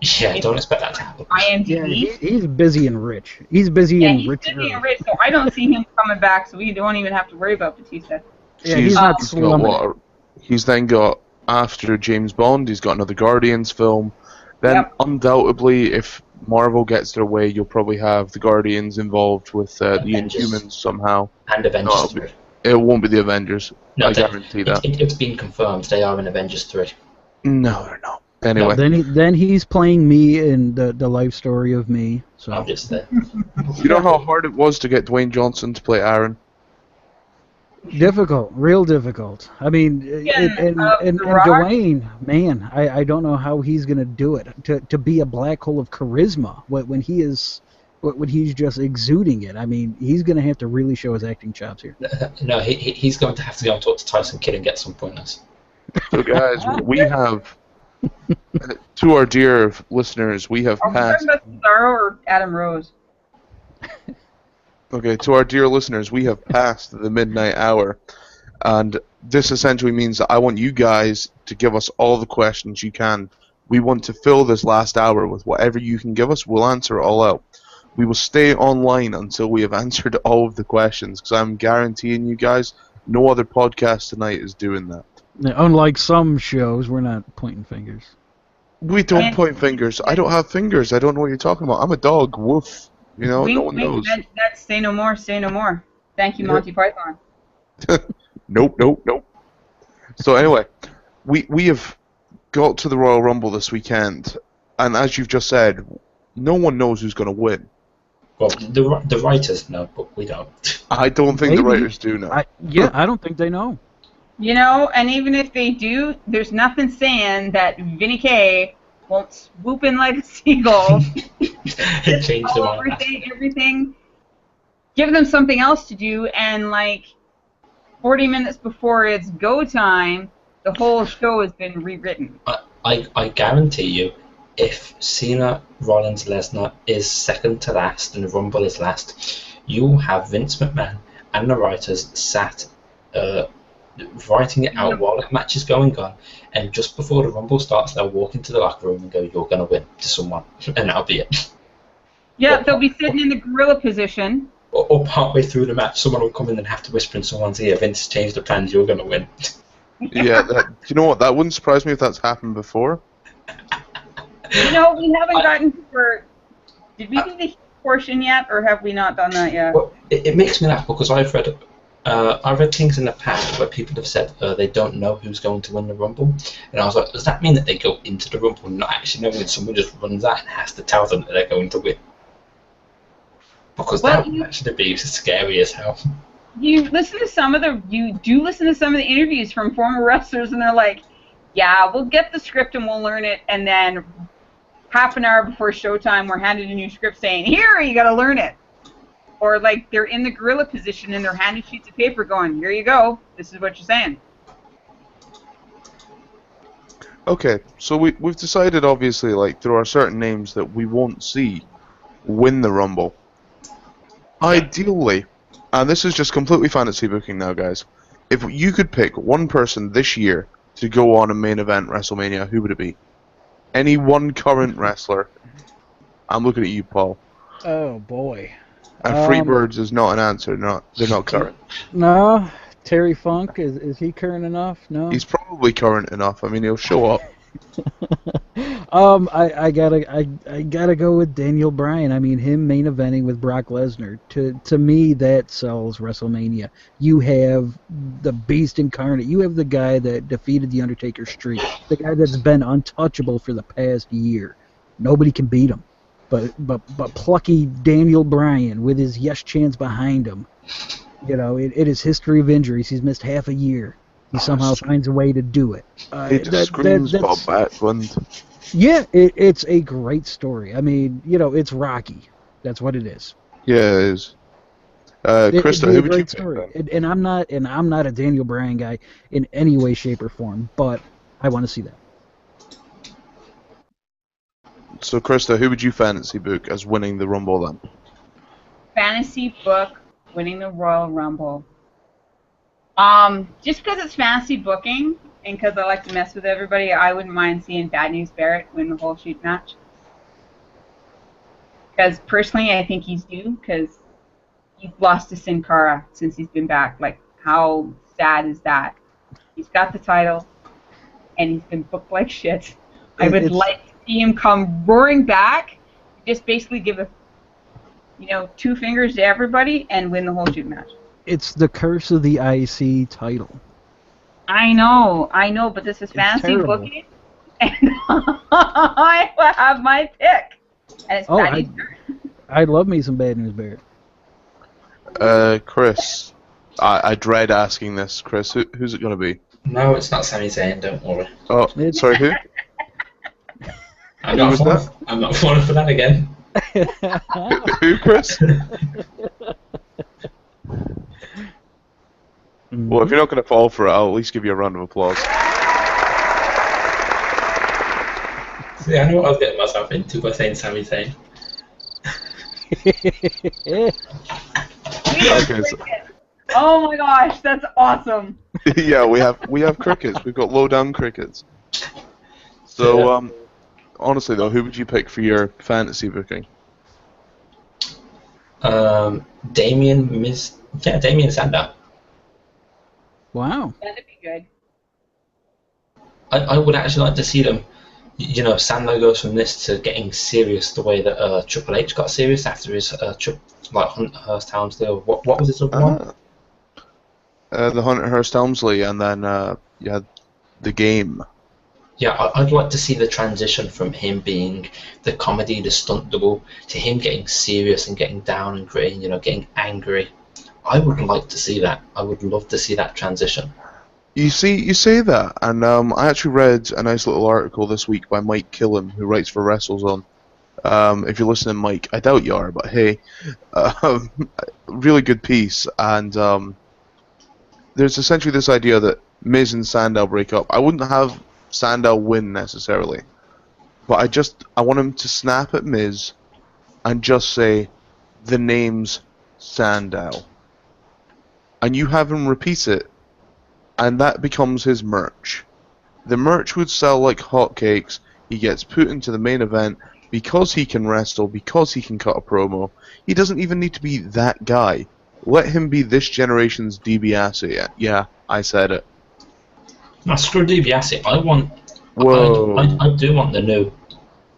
[SPEAKER 3] Yeah, don't expect that to happen.
[SPEAKER 4] IMDb.
[SPEAKER 2] Yeah, he's busy and rich. He's busy and rich.
[SPEAKER 4] He's busy and rich, so I don't see him coming back, so we don't even have to worry about Batista.
[SPEAKER 2] Yeah, he's not slumming.
[SPEAKER 1] He's then got, after James Bond, he's got another Guardians film. Then, undoubtedly, if Marvel gets their way, you'll probably have the Guardians involved with the Inhumans somehow.
[SPEAKER 3] And Avengers 3.
[SPEAKER 1] It won't be the Avengers.
[SPEAKER 3] No,
[SPEAKER 1] I guarantee that.
[SPEAKER 3] It's been confirmed. They are in Avengers 3.
[SPEAKER 1] No, they're not. Anyway.
[SPEAKER 2] Then he's playing me in the life story of me. So.
[SPEAKER 3] I'm just there.
[SPEAKER 1] You know how hard it was to get Dwayne Johnson to play Aaron?
[SPEAKER 2] Difficult, real difficult. I mean, and
[SPEAKER 4] The Rock?
[SPEAKER 2] Dwayne, man, I don't know how he's gonna do it. To be a black hole of charisma when he's just exuding it. I mean, he's gonna have to really show his acting chops here.
[SPEAKER 3] No, he's going to have to go and talk to Tyson Kidd and get some pointers.
[SPEAKER 1] So, guys, we have, to our dear listeners, we have
[SPEAKER 4] Are we
[SPEAKER 1] passed.
[SPEAKER 4] talking about Cesaro or Adam Rose?
[SPEAKER 1] Okay, to our dear listeners, we have passed the midnight hour, and this essentially means that I want you guys to give us all the questions you can. We want to fill this last hour with whatever you can give us. We'll answer it all out. We will stay online until we have answered all of the questions, because I'm guaranteeing you guys, no other podcast tonight is doing that.
[SPEAKER 2] Now, unlike some shows, we're not pointing fingers.
[SPEAKER 1] We don't point fingers. I don't have fingers. I don't know what you're talking about. I'm a dog. Woof. You know, no one knows.
[SPEAKER 4] That's say no more, say no more. Thank you, Monty Python.
[SPEAKER 1] Nope. So anyway, we have got to the Royal Rumble this weekend, and as you've just said, no one knows who's going to win.
[SPEAKER 3] Well, the writers know, but we don't.
[SPEAKER 1] I don't think the writers do know.
[SPEAKER 2] I don't think they know.
[SPEAKER 4] You know, and even if they do, there's nothing saying that Vinny K won't swoop in like a seagull.
[SPEAKER 3] Change the
[SPEAKER 4] everything. Give them something else to do, and like 40 minutes before it's go time, the whole show has been rewritten.
[SPEAKER 3] I guarantee you, if Cena, Rollins, Lesnar is second to last and the Rumble is last, you'll have Vince McMahon and the writers sat writing it out while the match is going on, and just before the Rumble starts, they'll walk into the locker room and go, "You're going to win," to someone, and that'll be it.
[SPEAKER 4] Yeah, they'll be sitting in the gorilla position.
[SPEAKER 3] Or partway through the match, someone will come in and have to whisper in someone's ear, "Vince, change the plans, you're going to win."
[SPEAKER 1] Yeah, you know what? That wouldn't surprise me if that's happened before.
[SPEAKER 4] You know, we haven't gotten to did we do the heat portion yet, or have we not done that yet?
[SPEAKER 3] Well, it makes me laugh because I've read things in the past where people have said they don't know who's going to win the Rumble, and I was like, does that mean that they go into the Rumble not actually knowing, that someone just runs out and has to tell them that they're going to win? Because that would actually be scary as hell.
[SPEAKER 4] You do listen to some of the interviews from former wrestlers, and they're like, "Yeah, we'll get the script and we'll learn it," and then half an hour before showtime, we're handed a new script saying, "Here, you got to learn it." Or like they're in the gorilla position and they're handed sheets of paper going, "Here you go. This is what you're saying."
[SPEAKER 1] Okay, so we've decided, obviously, like, there are certain names that we won't see win the Rumble. Ideally, and this is just completely fantasy booking now, guys, if you could pick one person this year to go on a main event WrestleMania, who would it be? Any one current wrestler. I'm looking at you, Paul.
[SPEAKER 2] Oh boy.
[SPEAKER 1] And Freebirds is not an answer. They're not current.
[SPEAKER 2] No, Terry Funk is he current enough? No.
[SPEAKER 1] He's probably current enough. I mean, he'll show up.
[SPEAKER 2] I gotta go with Daniel Bryan. I mean, him main eventing with Brock Lesnar. To me, that sells WrestleMania. You have the Beast incarnate. You have the guy that defeated the Undertaker's streak. The guy that's been untouchable for the past year. Nobody can beat him. But plucky Daniel Bryan with his yes chants behind him. You know, it is history of injuries. He's missed half a year. He somehow finds a way to do it.
[SPEAKER 1] It just screams Bob Backlund.
[SPEAKER 2] Yeah, it's a great story. I mean, you know, it's Rocky. That's what it is.
[SPEAKER 1] Yeah, it is. Krista, who would you pick?
[SPEAKER 2] And I'm not a Daniel Bryan guy in any way, shape, or form, but I want to see that.
[SPEAKER 1] So, Krista, who would you fantasy book as winning the Rumble then?
[SPEAKER 4] Fantasy book winning the Royal Rumble. Just because it's fantasy booking and because I like to mess with everybody, I wouldn't mind seeing Bad News Barrett win the whole shoot match. Because personally, I think he's due, because he's lost to Sin Cara since he's been back. Like, how sad is that? He's got the title, and he's been booked like shit. I would like to see him come roaring back, just basically give two fingers to everybody and win the whole shoot match.
[SPEAKER 2] It's the curse of the IC title.
[SPEAKER 4] I know, but this is fantasy booking, and I have my pick. And it's Bad News Barrett.
[SPEAKER 2] I love me some Bad News Barrett.
[SPEAKER 1] Chris, I dread asking this, Chris. Who's it going to be?
[SPEAKER 3] No, it's not Sami Zayn, don't worry.
[SPEAKER 1] Oh, sorry, who?
[SPEAKER 3] I'm not falling for that again.
[SPEAKER 1] Who, Chris? Well, if you're not going to fall for it, I'll at least give you a round of applause.
[SPEAKER 3] See, I know what I was getting myself into by saying Sami Zayn.
[SPEAKER 1] Okay, so,
[SPEAKER 4] Oh my gosh, that's awesome.
[SPEAKER 1] yeah, we have crickets. We've got low down crickets. So, honestly though, who would you pick for your fantasy booking?
[SPEAKER 3] Damien Sandow.
[SPEAKER 2] Wow.
[SPEAKER 4] That'd be good.
[SPEAKER 3] I would actually like to see them. You know, Sandow goes from this to getting serious the way that Triple H got serious after his Hunter Hearst Helmsley. What was his other one?
[SPEAKER 1] The Hunter Hearst Helmsley, and then you had the Game.
[SPEAKER 3] Yeah, I'd like to see the transition from him being the comedy, the stunt double, to him getting serious and getting down and gritty, you know, getting angry. I would like to see that. I would love to see that transition.
[SPEAKER 1] You say that, and I actually read a nice little article this week by Mike Killam, who writes for WrestleZone. If you're listening, Mike, I doubt you are, but hey, really good piece. And there's essentially this idea that Miz and Sandow break up. I wouldn't have Sandow win necessarily, but I want him to snap at Miz and just say the name's Sandow, and you have him repeat it, and that becomes his merch. The merch would sell like hotcakes. He gets put into the main event because he can wrestle, because he can cut a promo. He doesn't even need to be that guy. Let him be this generation's DiBiase. Yeah, I said it.
[SPEAKER 3] No, screw DiBiase.
[SPEAKER 1] Whoa.
[SPEAKER 3] I do want the new.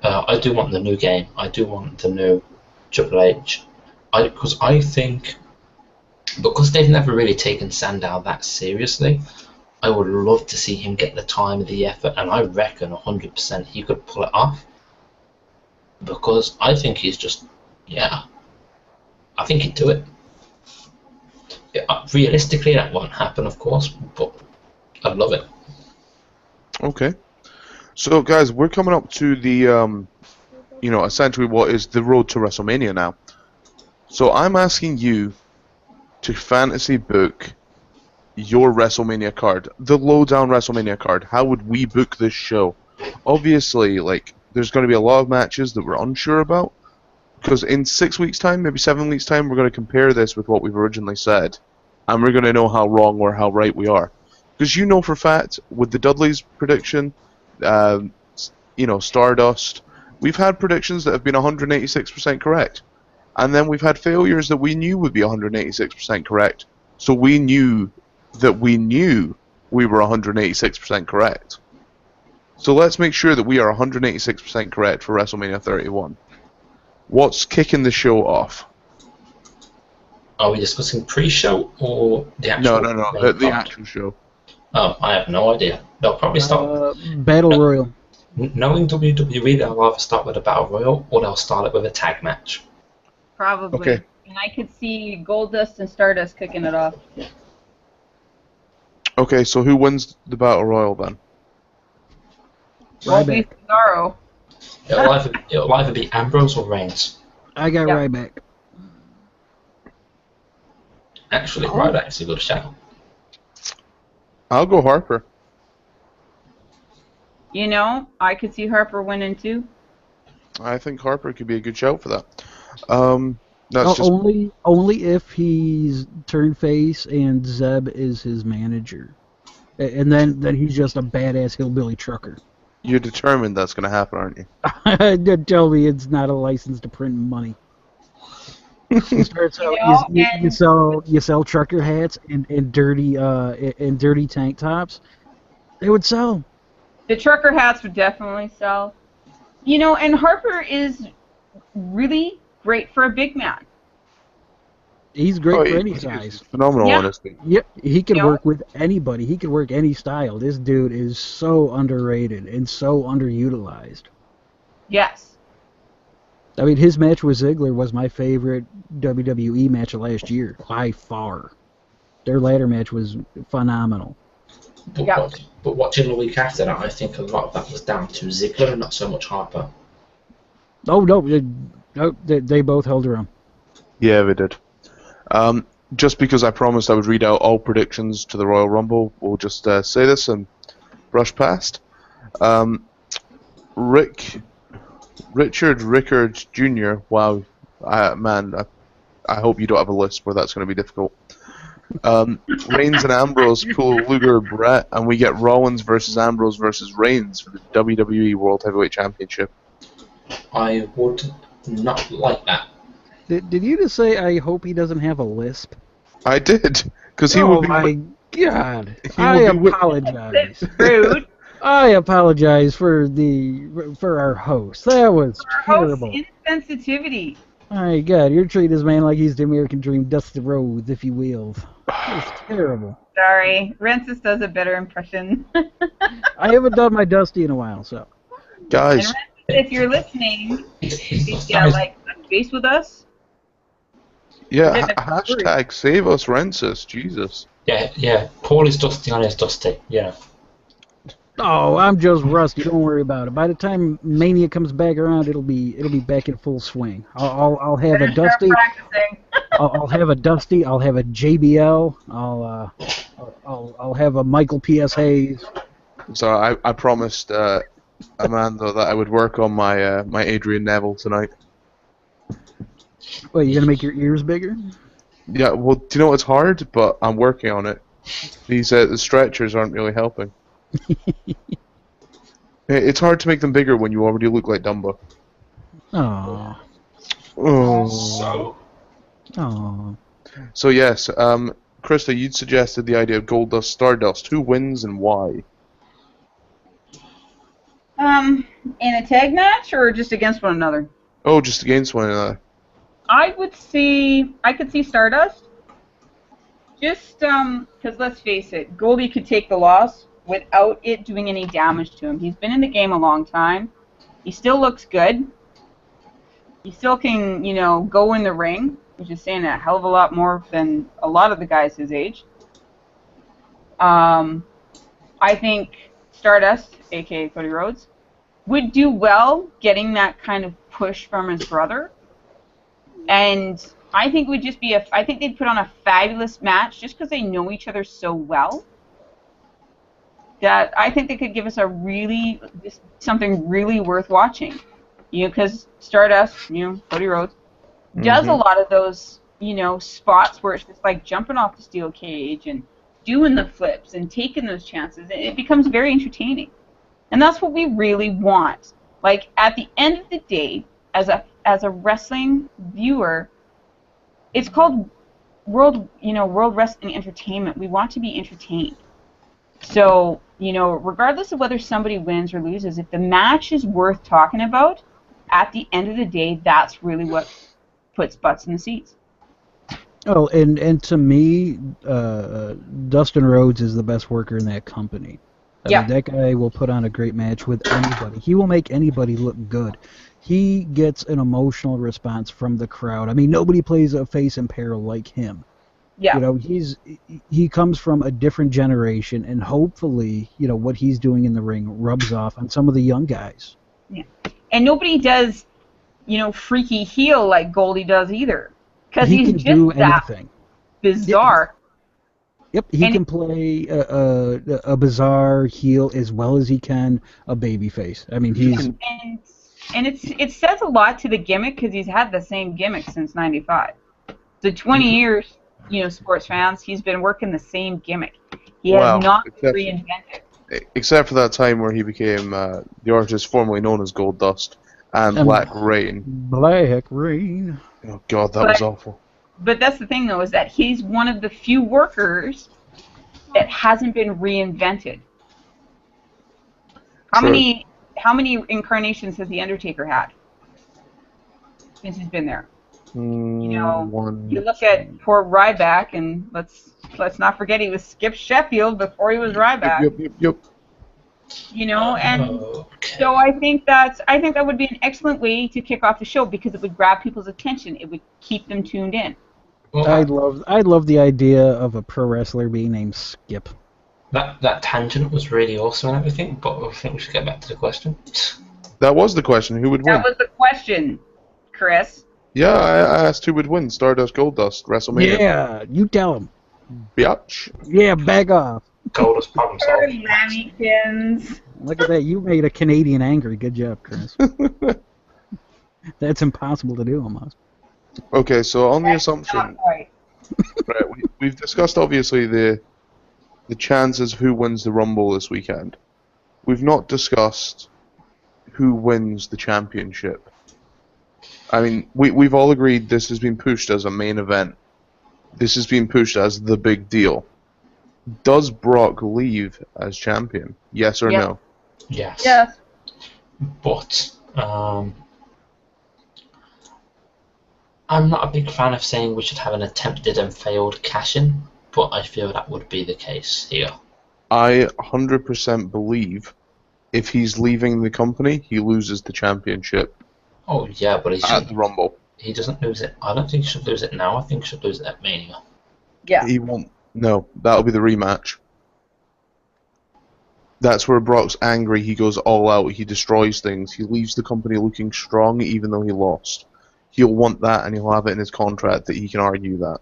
[SPEAKER 3] I do want the new Game. I do want the new Triple H. Because I think, because they've never really taken Sandow that seriously, I would love to see him get the time and the effort, and I reckon 100% he could pull it off. Because I think he's just, I think he'd do it. Realistically, that won't happen, of course, but I'd love it.
[SPEAKER 1] Okay. So, guys, we're coming up to the, essentially what is the road to WrestleMania now. So I'm asking you to fantasy book your WrestleMania card, the lowdown WrestleMania card. How would we book this show? Obviously, there's going to be a lot of matches that we're unsure about, because in 6 weeks' time, maybe 7 weeks' time, we're going to compare this with what we've originally said, and we're going to know how wrong or how right we are. Because you know for a fact, with the Dudley's prediction, Stardust, we've had predictions that have been 186% correct. And then we've had failures that we knew would be 186% correct. So we knew we were 186% correct. So let's make sure that we are 186% correct for WrestleMania 31. What's kicking the show off?
[SPEAKER 3] Are we discussing pre-show or the actual?
[SPEAKER 1] No, the actual show.
[SPEAKER 3] Oh, I have no idea. They'll probably start...
[SPEAKER 2] Battle Royal.
[SPEAKER 3] Knowing WWE, they'll either start with a Battle Royal or they'll start it with a tag match.
[SPEAKER 4] Probably.
[SPEAKER 1] Okay.
[SPEAKER 4] And I could see Goldust and Stardust kicking it off.
[SPEAKER 1] Okay, so who wins the Battle Royal then?
[SPEAKER 4] Won't be Cesaro.
[SPEAKER 3] It'll either be Ambrose or Reigns.
[SPEAKER 2] I got Ryback.
[SPEAKER 3] Actually, Ryback's a good shout.
[SPEAKER 1] I'll go Harper.
[SPEAKER 4] I could see Harper winning too.
[SPEAKER 1] I think Harper could be a good shout for that. That's just
[SPEAKER 2] only if he's turned face and Zeb is his manager, and then he's just a badass hillbilly trucker.
[SPEAKER 1] You're determined that's going to happen, aren't you?
[SPEAKER 2] Tell me it's not a license to print money. You sell trucker hats and dirty tank tops. They would sell.
[SPEAKER 4] The trucker hats would definitely sell. And Harper is really great for a big man.
[SPEAKER 2] He's great for any size.
[SPEAKER 1] He's phenomenal, honestly.
[SPEAKER 2] Yep, he can work with anybody. He can work any style. This dude is so underrated and so underutilized.
[SPEAKER 4] Yes.
[SPEAKER 2] I mean, his match with Ziggler was my favorite WWE match of last year, by far. Their ladder match was phenomenal.
[SPEAKER 3] But, but watching the week after that, I think a lot of that was down to Ziggler and not so much Harper.
[SPEAKER 2] Oh no, they both held their own.
[SPEAKER 1] Yeah, they did. Just because I promised I would read out all predictions to the Royal Rumble, we'll just say this and brush past. Richard Rickard Jr. Wow, man, I hope you don't have a list where that's going to be difficult. Reigns and Ambrose pull Luger Brett, and we get Rollins versus Ambrose versus Reigns for the WWE World Heavyweight Championship.
[SPEAKER 3] I would not like that.
[SPEAKER 2] Did you just say I hope he doesn't have a lisp?
[SPEAKER 1] I did, because he
[SPEAKER 2] Oh
[SPEAKER 1] would be.
[SPEAKER 2] my God!
[SPEAKER 1] He
[SPEAKER 2] I
[SPEAKER 1] would be
[SPEAKER 2] apologize.
[SPEAKER 4] It's rude.
[SPEAKER 2] I apologize for our host. That was
[SPEAKER 4] Our host's
[SPEAKER 2] terrible.
[SPEAKER 4] insensitivity.
[SPEAKER 2] My God, you're treating this man like he's the American Dream, Dusty Rhodes, if you will. That was terrible.
[SPEAKER 4] Sorry, Rensis does a better impression.
[SPEAKER 2] I haven't done my Dusty in a while, so.
[SPEAKER 1] Guys,
[SPEAKER 4] And Rensis, if you're listening, touch base with us.
[SPEAKER 1] yeah, hashtag save us, Rensis. Jesus.
[SPEAKER 3] Yeah. Paul is dusty on his dusty. Yeah.
[SPEAKER 2] Oh, I'm just rusty. Don't worry about it. By the time Mania comes back around, it'll be back in full swing. I'll have a Dusty. I'll have a Dusty. I'll have a JBL. I'll have a Michael P.S. Hayes.
[SPEAKER 1] So I promised Amanda that I would work on my my Adrian Neville tonight.
[SPEAKER 2] Wait, you gonna make your ears bigger?
[SPEAKER 1] Yeah, well, do you know what's hard? But I'm working on it. These the stretchers aren't really helping. It's hard to make them bigger when you already look like Dumbo.
[SPEAKER 2] Oh.
[SPEAKER 1] Oh.
[SPEAKER 2] Oh.
[SPEAKER 1] So yes, Krista, you'd suggested the idea of Goldust Stardust. Who wins and why?
[SPEAKER 4] In a tag match or just against one another?
[SPEAKER 1] Oh, just against one another.
[SPEAKER 4] I could see Stardust. Just because let's face it, Goldie could take the loss without it doing any damage to him. He's been in the game a long time. He still looks good. He still can, go in the ring, which is saying a hell of a lot more than a lot of the guys his age. I think Stardust, aka Cody Rhodes, would do well getting that kind of push from his brother. And I think it would just be I think they'd put on a fabulous match just because they know each other so well. That I think they could give us something really worth watching. Because Stardust, Cody Rhodes, does a lot of those, spots where it's just like jumping off the steel cage and doing the flips and taking those chances. It becomes very entertaining. And that's what we really want. Like, at the end of the day, as a wrestling viewer, it's called World Wrestling Entertainment. We want to be entertained. So, regardless of whether somebody wins or loses, if the match is worth talking about, at the end of the day, that's really what puts butts in the seats.
[SPEAKER 2] Oh, and to me, Dustin Rhodes is the best worker in that company. I mean, that guy will put on a great match with anybody. He will make anybody look good. He gets an emotional response from the crowd. I mean, nobody plays a face in peril like him.
[SPEAKER 4] Yeah.
[SPEAKER 2] He comes from a different generation, and hopefully, what he's doing in the ring rubs off on some of the young guys.
[SPEAKER 4] Yeah. And nobody does, freaky heel like Goldie does either. Because
[SPEAKER 2] he
[SPEAKER 4] he's
[SPEAKER 2] can
[SPEAKER 4] just
[SPEAKER 2] do
[SPEAKER 4] that
[SPEAKER 2] anything.
[SPEAKER 4] Bizarre.
[SPEAKER 2] Yep, he can play a bizarre heel as well as he can a baby face. I mean, he's...
[SPEAKER 4] And it says a lot to the gimmick because he's had the same gimmick since '95. So 20 years, sports fans, he's been working the same gimmick. He has not reinvented.
[SPEAKER 1] Except for that time where he became the artist formerly known as Goldust and Black Rain.
[SPEAKER 2] Black Rain.
[SPEAKER 1] Oh God, that was awful.
[SPEAKER 4] But that's the thing, though, is that he's one of the few workers that hasn't been reinvented. How many incarnations has the Undertaker had since he's been there? You look at poor Ryback, and let's not forget he was Skip Sheffield before he was Ryback.
[SPEAKER 1] Yep.
[SPEAKER 4] So I think that would be an excellent way to kick off the show because it would grab people's attention. It would keep them tuned in.
[SPEAKER 3] Well,
[SPEAKER 2] I love the idea of a pro wrestler being named Skip.
[SPEAKER 3] that tangent was really awesome and everything, but I think we should get back to the question.
[SPEAKER 1] That was the question. Who would win?
[SPEAKER 4] That was the question, Chris.
[SPEAKER 1] Yeah, I asked who would win. Stardust, Goldust, WrestleMania.
[SPEAKER 2] Yeah, you tell him.
[SPEAKER 1] Biatch.
[SPEAKER 2] Yeah, back off.
[SPEAKER 3] Goldust problem solved.
[SPEAKER 4] Lammykins.
[SPEAKER 2] Look at that. You made a Canadian angry. Good job, Chris. That's impossible to do almost.
[SPEAKER 1] Okay, so on the assumption,
[SPEAKER 4] Not right.
[SPEAKER 1] right, we've discussed obviously the chances of who wins the Rumble this weekend. We've not discussed who wins the championship. I mean, we've all agreed this has been pushed as a main event. This has been pushed as the big deal. Does Brock leave as champion? Yes or no?
[SPEAKER 3] Yes.
[SPEAKER 4] Yes.
[SPEAKER 3] But I'm not a big fan of saying we should have an attempted and failed cash-in, but I feel that would be the case here.
[SPEAKER 1] I 100% believe if he's leaving the company, he loses the championship
[SPEAKER 3] Oh yeah, but
[SPEAKER 1] at the Rumble.
[SPEAKER 3] he doesn't lose it. I don't think he should lose it now. I think he should lose it at Mania.
[SPEAKER 4] Yeah.
[SPEAKER 1] He won't. No, that'll be the rematch. That's where Brock's angry. He goes all out. He destroys things. He leaves the company looking strong, even though he lost. He'll want that, and he'll have it in his contract that he can argue that.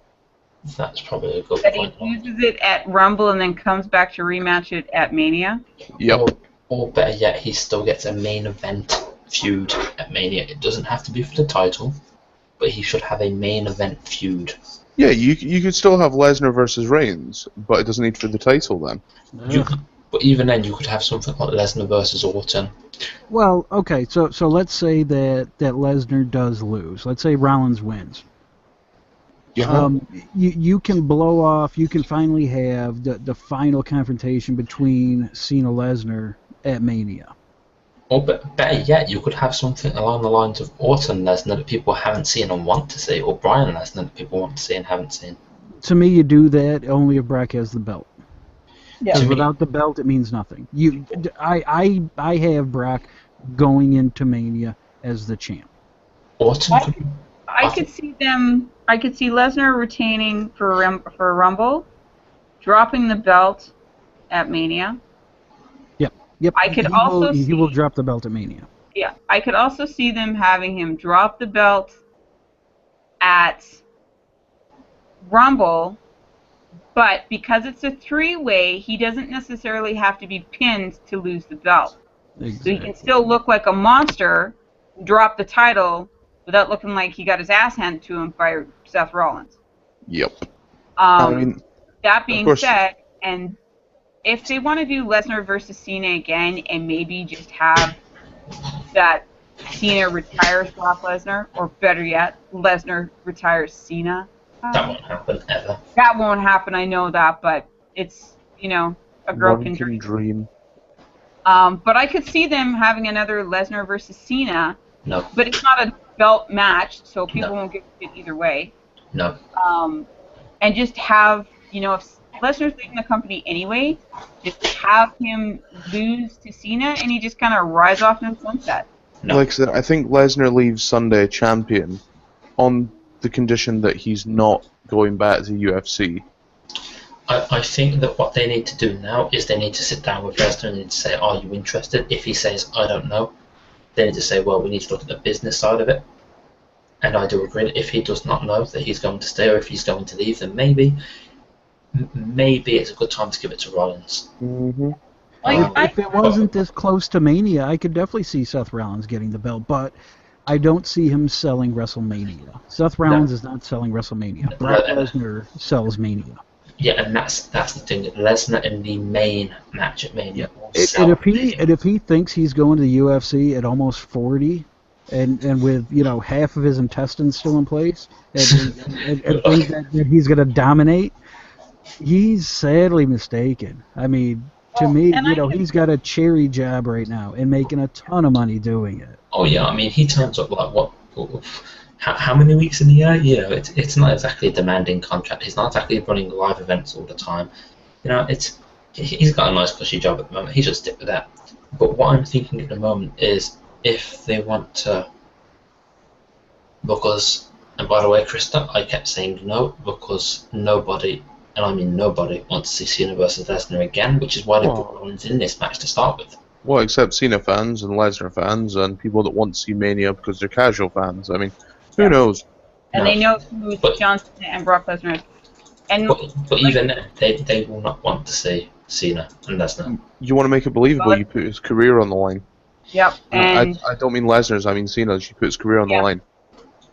[SPEAKER 3] That's probably a good
[SPEAKER 4] But he
[SPEAKER 3] point.
[SPEAKER 4] uses it at Rumble and then comes back to rematch it at Mania.
[SPEAKER 1] Yep.
[SPEAKER 3] Or better yet, he still gets a main event feud at Mania. It doesn't have to be for the title, but he should have a main event feud.
[SPEAKER 1] Yeah, you could still have Lesnar versus Reigns, but it doesn't need for the title then.
[SPEAKER 3] But even then, you could have something like Lesnar versus Orton.
[SPEAKER 2] Well, okay, so let's say that Lesnar does lose. Let's say Rollins wins. You can blow off. You can finally have the final confrontation between Cena Lesnar at Mania.
[SPEAKER 3] Or better yet, you could have something along the lines of Orton Lesnar that people haven't seen and want to see, or Bryan Lesnar that people want to see and haven't seen.
[SPEAKER 2] To me, you do that only if Brock has the belt.
[SPEAKER 4] Yeah.
[SPEAKER 2] Because without the belt, it means nothing. I have Brock going into Mania as the champ.
[SPEAKER 3] Orton
[SPEAKER 4] I could see Lesnar retaining for Rumble, dropping the belt at Mania.
[SPEAKER 2] Yep.
[SPEAKER 4] I could also
[SPEAKER 2] he
[SPEAKER 4] see-
[SPEAKER 2] will drop the belt at Mania.
[SPEAKER 4] Yeah, I could also see them having him drop the belt at Rumble, but because it's a three-way, he doesn't necessarily have to be pinned to lose the belt.
[SPEAKER 2] Exactly.
[SPEAKER 4] So he can still look like a monster, drop the title, without looking like he got his ass handed to him by Seth Rollins.
[SPEAKER 1] Yep. I mean,
[SPEAKER 4] That being
[SPEAKER 1] course.
[SPEAKER 4] said, and if they want to do Lesnar versus Cena again and maybe just have that Cena retires Brock Lesnar, or better yet, Lesnar retires Cena.
[SPEAKER 3] that won't happen ever.
[SPEAKER 4] That won't happen, I know that, but it's, a girl
[SPEAKER 1] one
[SPEAKER 4] can
[SPEAKER 1] can
[SPEAKER 4] dream.
[SPEAKER 1] dream.
[SPEAKER 4] But I could see them having another Lesnar versus Cena,
[SPEAKER 3] No,
[SPEAKER 4] but it's not a belt match, so people
[SPEAKER 3] No.
[SPEAKER 4] won't give a shit either way.
[SPEAKER 3] no.
[SPEAKER 4] And just have, if Lesnar's leaving the company anyway, just have him lose to Cena and he just kind of rides off in the sunset.
[SPEAKER 3] No.
[SPEAKER 1] Like I said, I think Lesnar leaves Sunday champion on the condition that he's not going back to UFC.
[SPEAKER 3] I think that what they need to do now is they need to sit down with Lesnar and need to say, are you interested? If he says, I don't know, they need to say, well, we need to look at the business side of it. And I do agree that if he does not know that he's going to stay or if he's going to leave, then maybe it's a good time to give it to Rollins.
[SPEAKER 1] Mm-hmm.
[SPEAKER 2] If it wasn't this close to Mania, I could definitely see Seth Rollins getting the belt, but I don't see him selling WrestleMania. Seth Rollins is not selling WrestleMania. Brock Lesnar sells Mania.
[SPEAKER 3] Yeah, and that's the thing. Lesnar in the main match at Mania.
[SPEAKER 2] And if he thinks he's going to the UFC at almost 40, and with half of his intestines still in place, and think that he's going to dominate, he's sadly mistaken. I mean, to me, he's got a cherry job right now and making a ton of money doing it.
[SPEAKER 3] Oh yeah, I mean he turns up like what? How many weeks in the year? It's not exactly a demanding contract. He's not exactly running live events all the time. He's got a nice cushy job at the moment. He should stick with that. But what I'm thinking at the moment is if they want to book us And by the way, Krista, I kept saying no because nobody, and I mean nobody, wants to see Cena versus Lesnar again, which is why they brought Rollins in this match to start with.
[SPEAKER 1] Well, except Cena fans and Lesnar fans and people that want to see Mania because they're casual fans. I mean, who knows?
[SPEAKER 4] And they know who John Cena and Brock Lesnar is. And
[SPEAKER 3] but even then, they will not want to see Cena and Lesnar.
[SPEAKER 1] You want to make it believable, you put his career on the line.
[SPEAKER 4] Yep. And
[SPEAKER 1] I don't mean Lesnar's, I mean Cena's. You put his career on the line.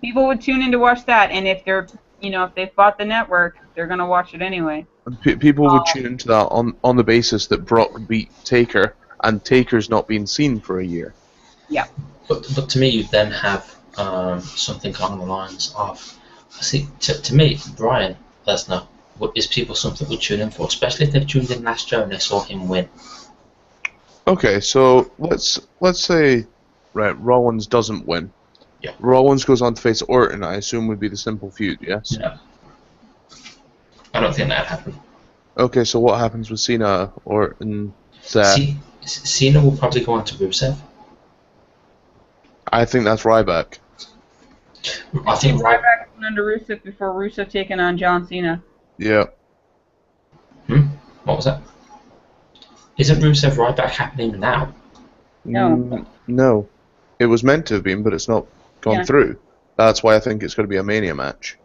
[SPEAKER 4] People would tune in to watch that, and if they're, if they've bought the network, they're going to watch it anyway.
[SPEAKER 1] People would tune into that on the basis that Brock beat Taker, and Taker's not been seen for a year.
[SPEAKER 4] Yeah.
[SPEAKER 3] But to me, you then have something along the lines of, to me, Brian Lesnar is people something would tune in for, especially if they've tuned in last year and they saw him win.
[SPEAKER 1] Okay, so let's say, Rollins doesn't win.
[SPEAKER 3] Yeah.
[SPEAKER 1] Rollins goes on to face Orton, I assume would be the simple feud, yes?
[SPEAKER 3] No. I don't think that'd happen.
[SPEAKER 1] Okay, so what happens with Cena, Orton, Seth?
[SPEAKER 3] Cena will probably go on to Rusev.
[SPEAKER 1] I think that's Ryback.
[SPEAKER 3] I think
[SPEAKER 4] Ryback went under Rusev before Rusev taking on John Cena.
[SPEAKER 1] Yeah.
[SPEAKER 3] What was that? Isn't Rusev Ryback happening now?
[SPEAKER 4] No.
[SPEAKER 1] No. It was meant to have been, but it's not gone through. That's why I think it's going to be a Mania match.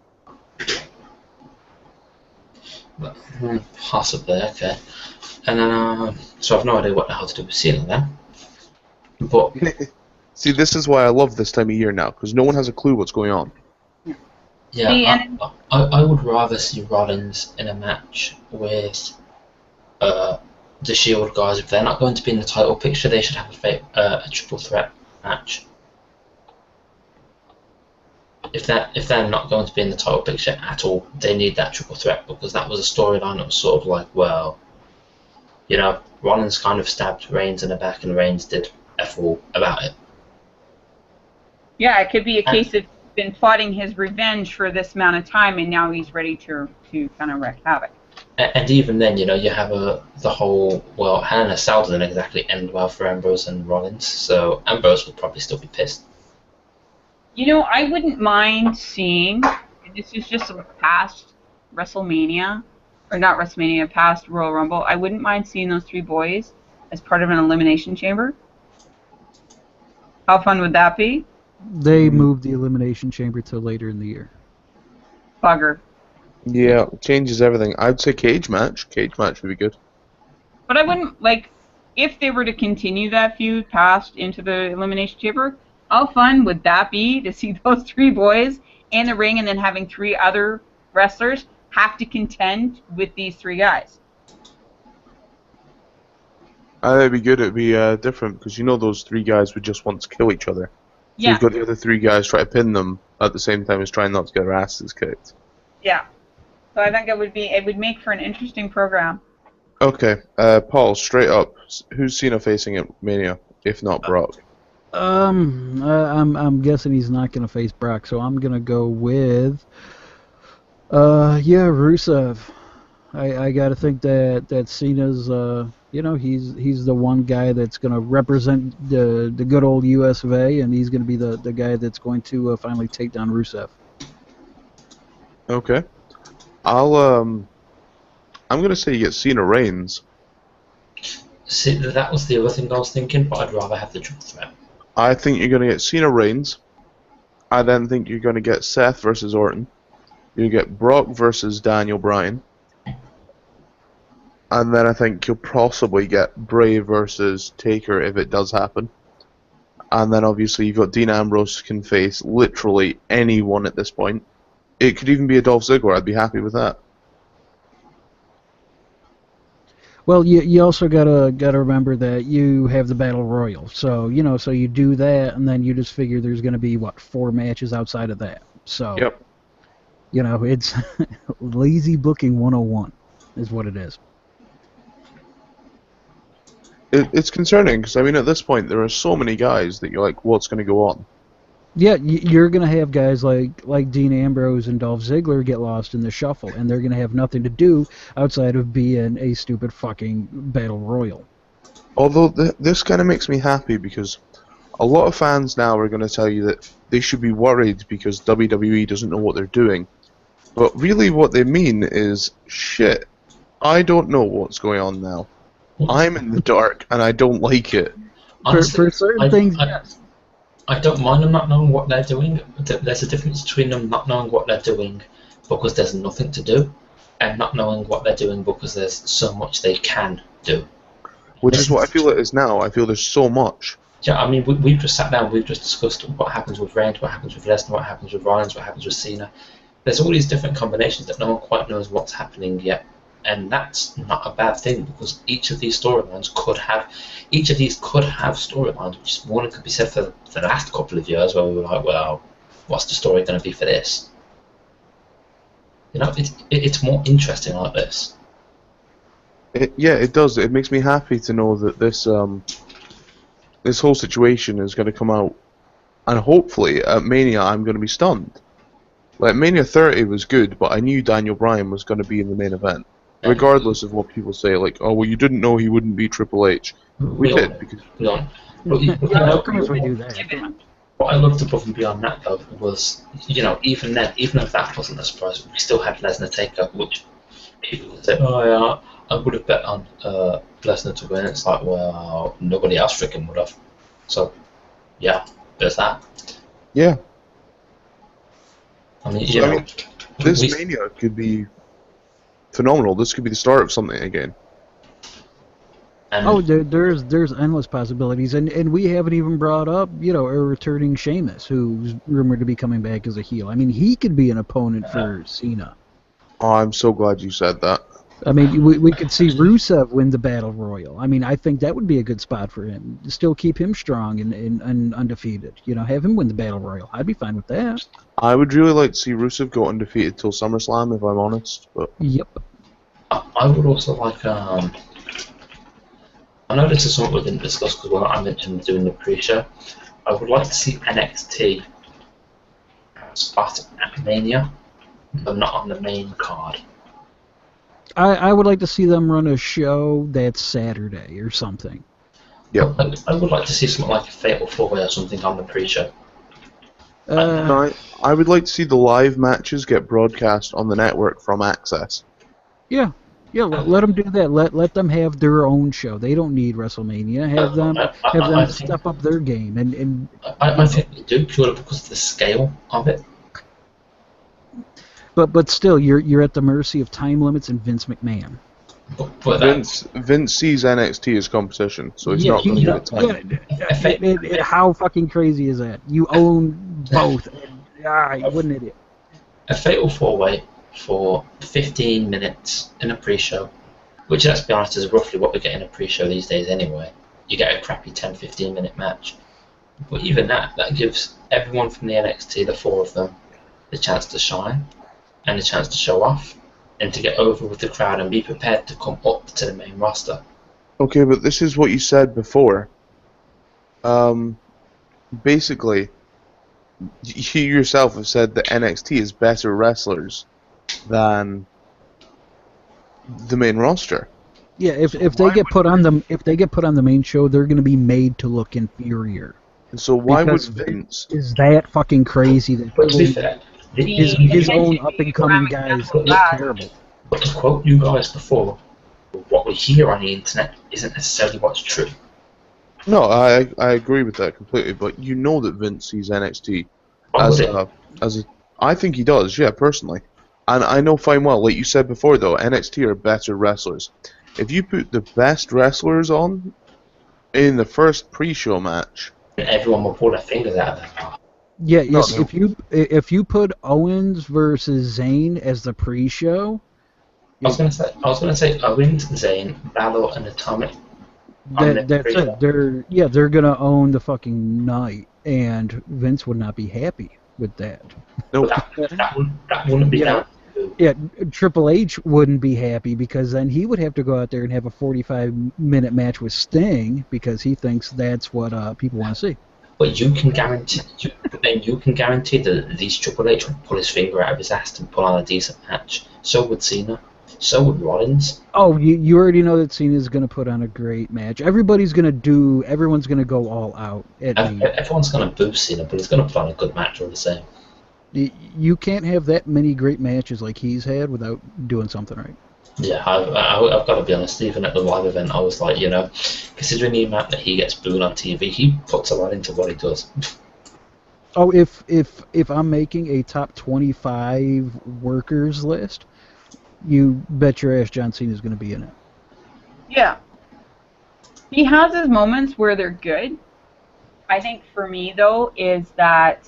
[SPEAKER 3] Possibly, okay. And then, so I've no idea what the hell to do with Cena then. But
[SPEAKER 1] see, this is why I love this time of year now, because no one has a clue what's going on.
[SPEAKER 3] Yeah, I would rather see Rollins in a match with the Shield guys. If they're not going to be in the title picture, they should have a triple threat match. If they're not going to be in the title picture at all, they need that triple threat, because that was a storyline that was sort of like, well, Rollins kind of stabbed Reigns in the back and Reigns did F all about it.
[SPEAKER 4] Yeah, it could be a case of he's been plotting his revenge for this amount of time, and now he's ready to kind of wreak havoc.
[SPEAKER 3] And even then, you have the whole, well, Hell in a Cell doesn't exactly end well for Ambrose and Rollins, so Ambrose would probably still be pissed.
[SPEAKER 4] I wouldn't mind seeing, and this is just a past WrestleMania, or not WrestleMania, past Royal Rumble, I wouldn't mind seeing those three boys as part of an Elimination Chamber. How fun would that be?
[SPEAKER 2] They moved the Elimination Chamber till later in the year.
[SPEAKER 4] Bugger.
[SPEAKER 1] Yeah, changes everything. I'd say cage match. Cage match would be good.
[SPEAKER 4] But I wouldn't, if they were to continue that feud past into the Elimination Chamber, how fun would that be to see those three boys in the ring and then having three other wrestlers have to contend with these three guys?
[SPEAKER 1] That'd be good. It'd be different, because those three guys would just want to kill each other. So you've got the other three guys try to pin them at the same time as trying not to get their asses kicked.
[SPEAKER 4] Yeah. So I think it would make for an interesting program.
[SPEAKER 1] Okay, Paul, straight up, who's Cena facing at Mania, if not Brock?
[SPEAKER 2] I'm guessing he's not gonna face Brock, so I'm gonna go with Rusev. I gotta think that Cena's he's the one guy that's gonna represent the good old US of A, and he's gonna be the guy that's going to finally take down Rusev.
[SPEAKER 1] Okay. I'm gonna say you get Cena Reigns.
[SPEAKER 3] See, that was the other thing I was thinking, but I'd rather have the triple threat.
[SPEAKER 1] I think you're gonna get Cena Reigns. I then think you're gonna get Seth versus Orton. You get Brock versus Daniel Bryan. And then I think you'll possibly get Bray versus Taker if it does happen. And then obviously you've got Dean Ambrose can face literally anyone at this point. It could even be a Dolph Ziggler. I'd be happy with that.
[SPEAKER 2] Well, you also gotta remember that you have the Battle Royal, so so you do that, and then you just figure there's gonna be 4 matches outside of that. So
[SPEAKER 1] yep.
[SPEAKER 2] It's lazy booking 101 is what it is.
[SPEAKER 1] It's concerning because at this point there are so many guys that you're like, what's going to go on?
[SPEAKER 2] Yeah, you're going to have guys like Dean Ambrose and Dolph Ziggler get lost in the shuffle, and they're going to have nothing to do outside of being a stupid fucking battle royal.
[SPEAKER 1] Although this kind of makes me happy because a lot of fans now are going to tell you that they should be worried because WWE doesn't know what they're doing. But really what they mean is, shit, I don't know what's going on now. I'm in the dark and I don't like it.
[SPEAKER 3] Honestly,
[SPEAKER 2] for certain things, yes.
[SPEAKER 3] I don't mind them not knowing what they're doing. There's a difference between them not knowing what they're doing because there's nothing to do, and not knowing what they're doing because there's so much they can do.
[SPEAKER 1] Which is what I feel it is now. I feel there's so much.
[SPEAKER 3] Yeah, I mean, we've just sat down, we've just discussed what happens with Reigns, what happens with Lesnar, what happens with Rollins, what happens with Cena. There's all these different combinations that no one quite knows what's happening yet. And that's not a bad thing, because each of these could have storylines, which one could be said for the last couple of years, where we were like, well, what's the story going to be for this? You know, it's more interesting like this.
[SPEAKER 1] Yeah, it does. It makes me happy to know that this this whole situation is going to come out, and hopefully at Mania I'm going to be stunned. Like, Mania 30 was good, but I knew Daniel Bryan was going to be in the main event. Regardless of what people say, like, oh, well, you didn't know he wouldn't be Triple H. We did, because...
[SPEAKER 3] No.
[SPEAKER 2] Of course we do that.
[SPEAKER 3] What I loved above and beyond that, though, was, you know, even then, even if that wasn't a surprise, we still had Lesnar take up, which people would say, oh, yeah, I would have bet on Lesnar to win. It's like, well, nobody else freaking would have. So, yeah, there's that.
[SPEAKER 1] Yeah.
[SPEAKER 3] I mean, you know,
[SPEAKER 1] this Mania could be phenomenal. This could be the start of something again.
[SPEAKER 2] Oh, there's endless possibilities, and we haven't even brought up, you know, a returning Sheamus, who's rumored to be coming back as a heel. I mean, he could be an opponent for Cena.
[SPEAKER 1] Oh, I'm so glad you said that.
[SPEAKER 2] I mean, we could see Rusev win the Battle Royal. I mean, I think that would be a good spot for him. Still keep him strong and undefeated. You know, have him win the Battle Royal. I'd be fine with that.
[SPEAKER 1] I would really like to see Rusev go undefeated till SummerSlam, if I'm honest. But
[SPEAKER 2] yep.
[SPEAKER 3] I would also like. I know this is something we didn't discuss because I mentioned doing the pre-show. I would like to see NXT spot at Mania, but not on the main card.
[SPEAKER 2] I would like to see them run a show that's Saturday or something.
[SPEAKER 1] Yeah.
[SPEAKER 3] I would like to see something like a Fatal 4-Way or something on the pre-show.
[SPEAKER 1] I would like to see the live matches get broadcast on the network from Access.
[SPEAKER 2] Yeah. Yeah, let them do that. Let them have their own show. They don't need WrestleMania. Have them step up their game. And
[SPEAKER 3] I think they do, purely because of the scale of it.
[SPEAKER 2] But still, you're at the mercy of time limits and Vince McMahon.
[SPEAKER 3] But
[SPEAKER 1] Vince sees NXT as competition, so he's not going to give it time.
[SPEAKER 2] How fucking crazy is that? You own both. What an idiot.
[SPEAKER 3] A Fatal 4-Way for 15 minutes in a pre-show, which, let's be honest, is roughly what we get in a pre-show these days anyway. You get a crappy 10-15 minute match. But even that gives everyone from the NXT, the four of them, the chance to shine and the chance to show off and to get over with the crowd and be prepared to come up to the main roster.
[SPEAKER 1] Okay, but this is what you said before. Basically, you yourself have said that NXT is better wrestlers than the main roster.
[SPEAKER 2] Yeah, if they get put on the main show, they're going to be made to look inferior.
[SPEAKER 1] So why would Vince?
[SPEAKER 2] Is that fucking crazy? That
[SPEAKER 3] but to be fair,
[SPEAKER 2] his own up and coming guys look terrible.
[SPEAKER 3] But to quote you guys before, what we hear on the internet isn't necessarily what's true.
[SPEAKER 1] No, I agree with that completely. But you know that Vince sees NXT as a. I think he does. Yeah, personally. And I know fine well, like you said before, though, NXT are better wrestlers. If you put the best wrestlers on in the first pre-show match,
[SPEAKER 3] everyone will pull their fingers out of their mouth.
[SPEAKER 2] Yeah, yes. No. If you put Owens versus Zayn as the pre-show,
[SPEAKER 3] I was gonna say Owens, Zayn, Balor, and Atomic.
[SPEAKER 2] That's it. They're gonna own the fucking night, and Vince would not be happy with that.
[SPEAKER 1] Nope.
[SPEAKER 3] That wouldn't be that.
[SPEAKER 2] Yeah, Triple H wouldn't be happy because then he would have to go out there and have a 45-minute match with Sting because he thinks that's what people want to see.
[SPEAKER 3] But you can guarantee that these Triple H would pull his finger out of his ass and pull on a decent match. So would Cena. So would Rollins.
[SPEAKER 2] Oh, you already know that Cena's going to put on a great match. Everyone's going to go all out.
[SPEAKER 3] Everyone's going to boo Cena, but he's going to put on a good match all the same.
[SPEAKER 2] You can't have that many great matches like he's had without doing something right.
[SPEAKER 3] Yeah, I've got to be honest, even at the live event, I was like, considering the amount that he gets booed on TV, he puts a lot into what he does.
[SPEAKER 2] Oh, if I'm making a top 25 workers list, you bet your ass John Cena's going to be in it.
[SPEAKER 4] Yeah. He has his moments where they're good. I think for me, though, is that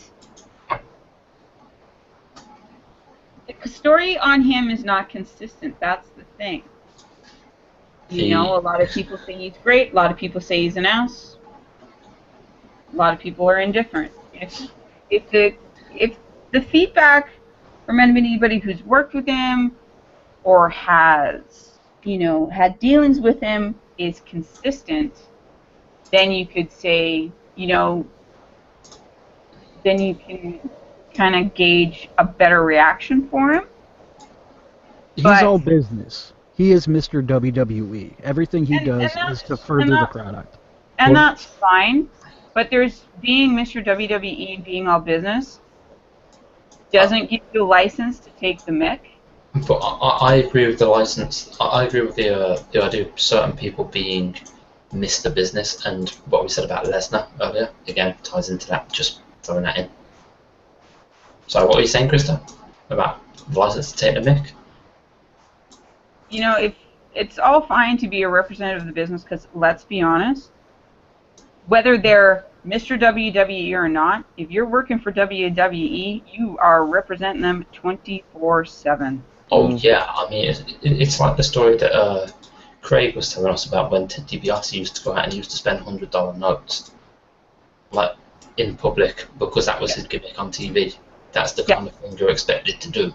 [SPEAKER 4] the story on him is not consistent. That's the thing. A lot of people say he's great. A lot of people say he's an ass. A lot of people are indifferent. If the feedback from anybody who's worked with him or has, had dealings with him is consistent, then you could say, then you can kind of gauge a better reaction for him.
[SPEAKER 2] He's all business. He is Mr. WWE. Everything he does is to further the product.
[SPEAKER 4] And that's fine, but there's being Mr. WWE and being all business doesn't give you a license to take the mic.
[SPEAKER 3] But I agree with the license. I agree with the idea of certain people being Mr. Business, and what we said about Lesnar earlier, again, ties into that, just throwing that in. So what were you saying, Krista, about the license to take the mic?
[SPEAKER 4] If it's all fine to be a representative of the business, because let's be honest, whether they're Mr. WWE or not, if you're working for WWE, you are representing them 24/7.
[SPEAKER 3] Oh yeah, I mean it's like the story that Craig was telling us about when Ted DiBiase used to go out and he used to spend $100 notes, like in public, because that was his gimmick on TV. That's the kind of thing you're expected to do.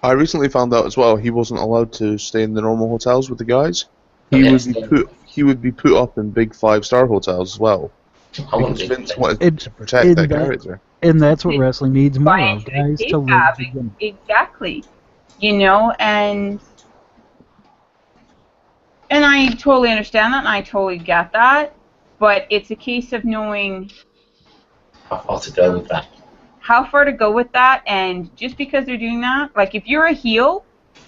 [SPEAKER 1] I recently found out as well he wasn't allowed to stay in the normal hotels with the guys. He would be put up in big 5-star hotels as well. Because Vince wanted to protect that character.
[SPEAKER 2] And that's what wrestling needs more of, guys, to live together.
[SPEAKER 4] Exactly. And I totally understand that, and I totally get that, but it's a case of knowing
[SPEAKER 3] how far to go with that.
[SPEAKER 4] How far to go with that, and just because they're doing that, like if you're a heel,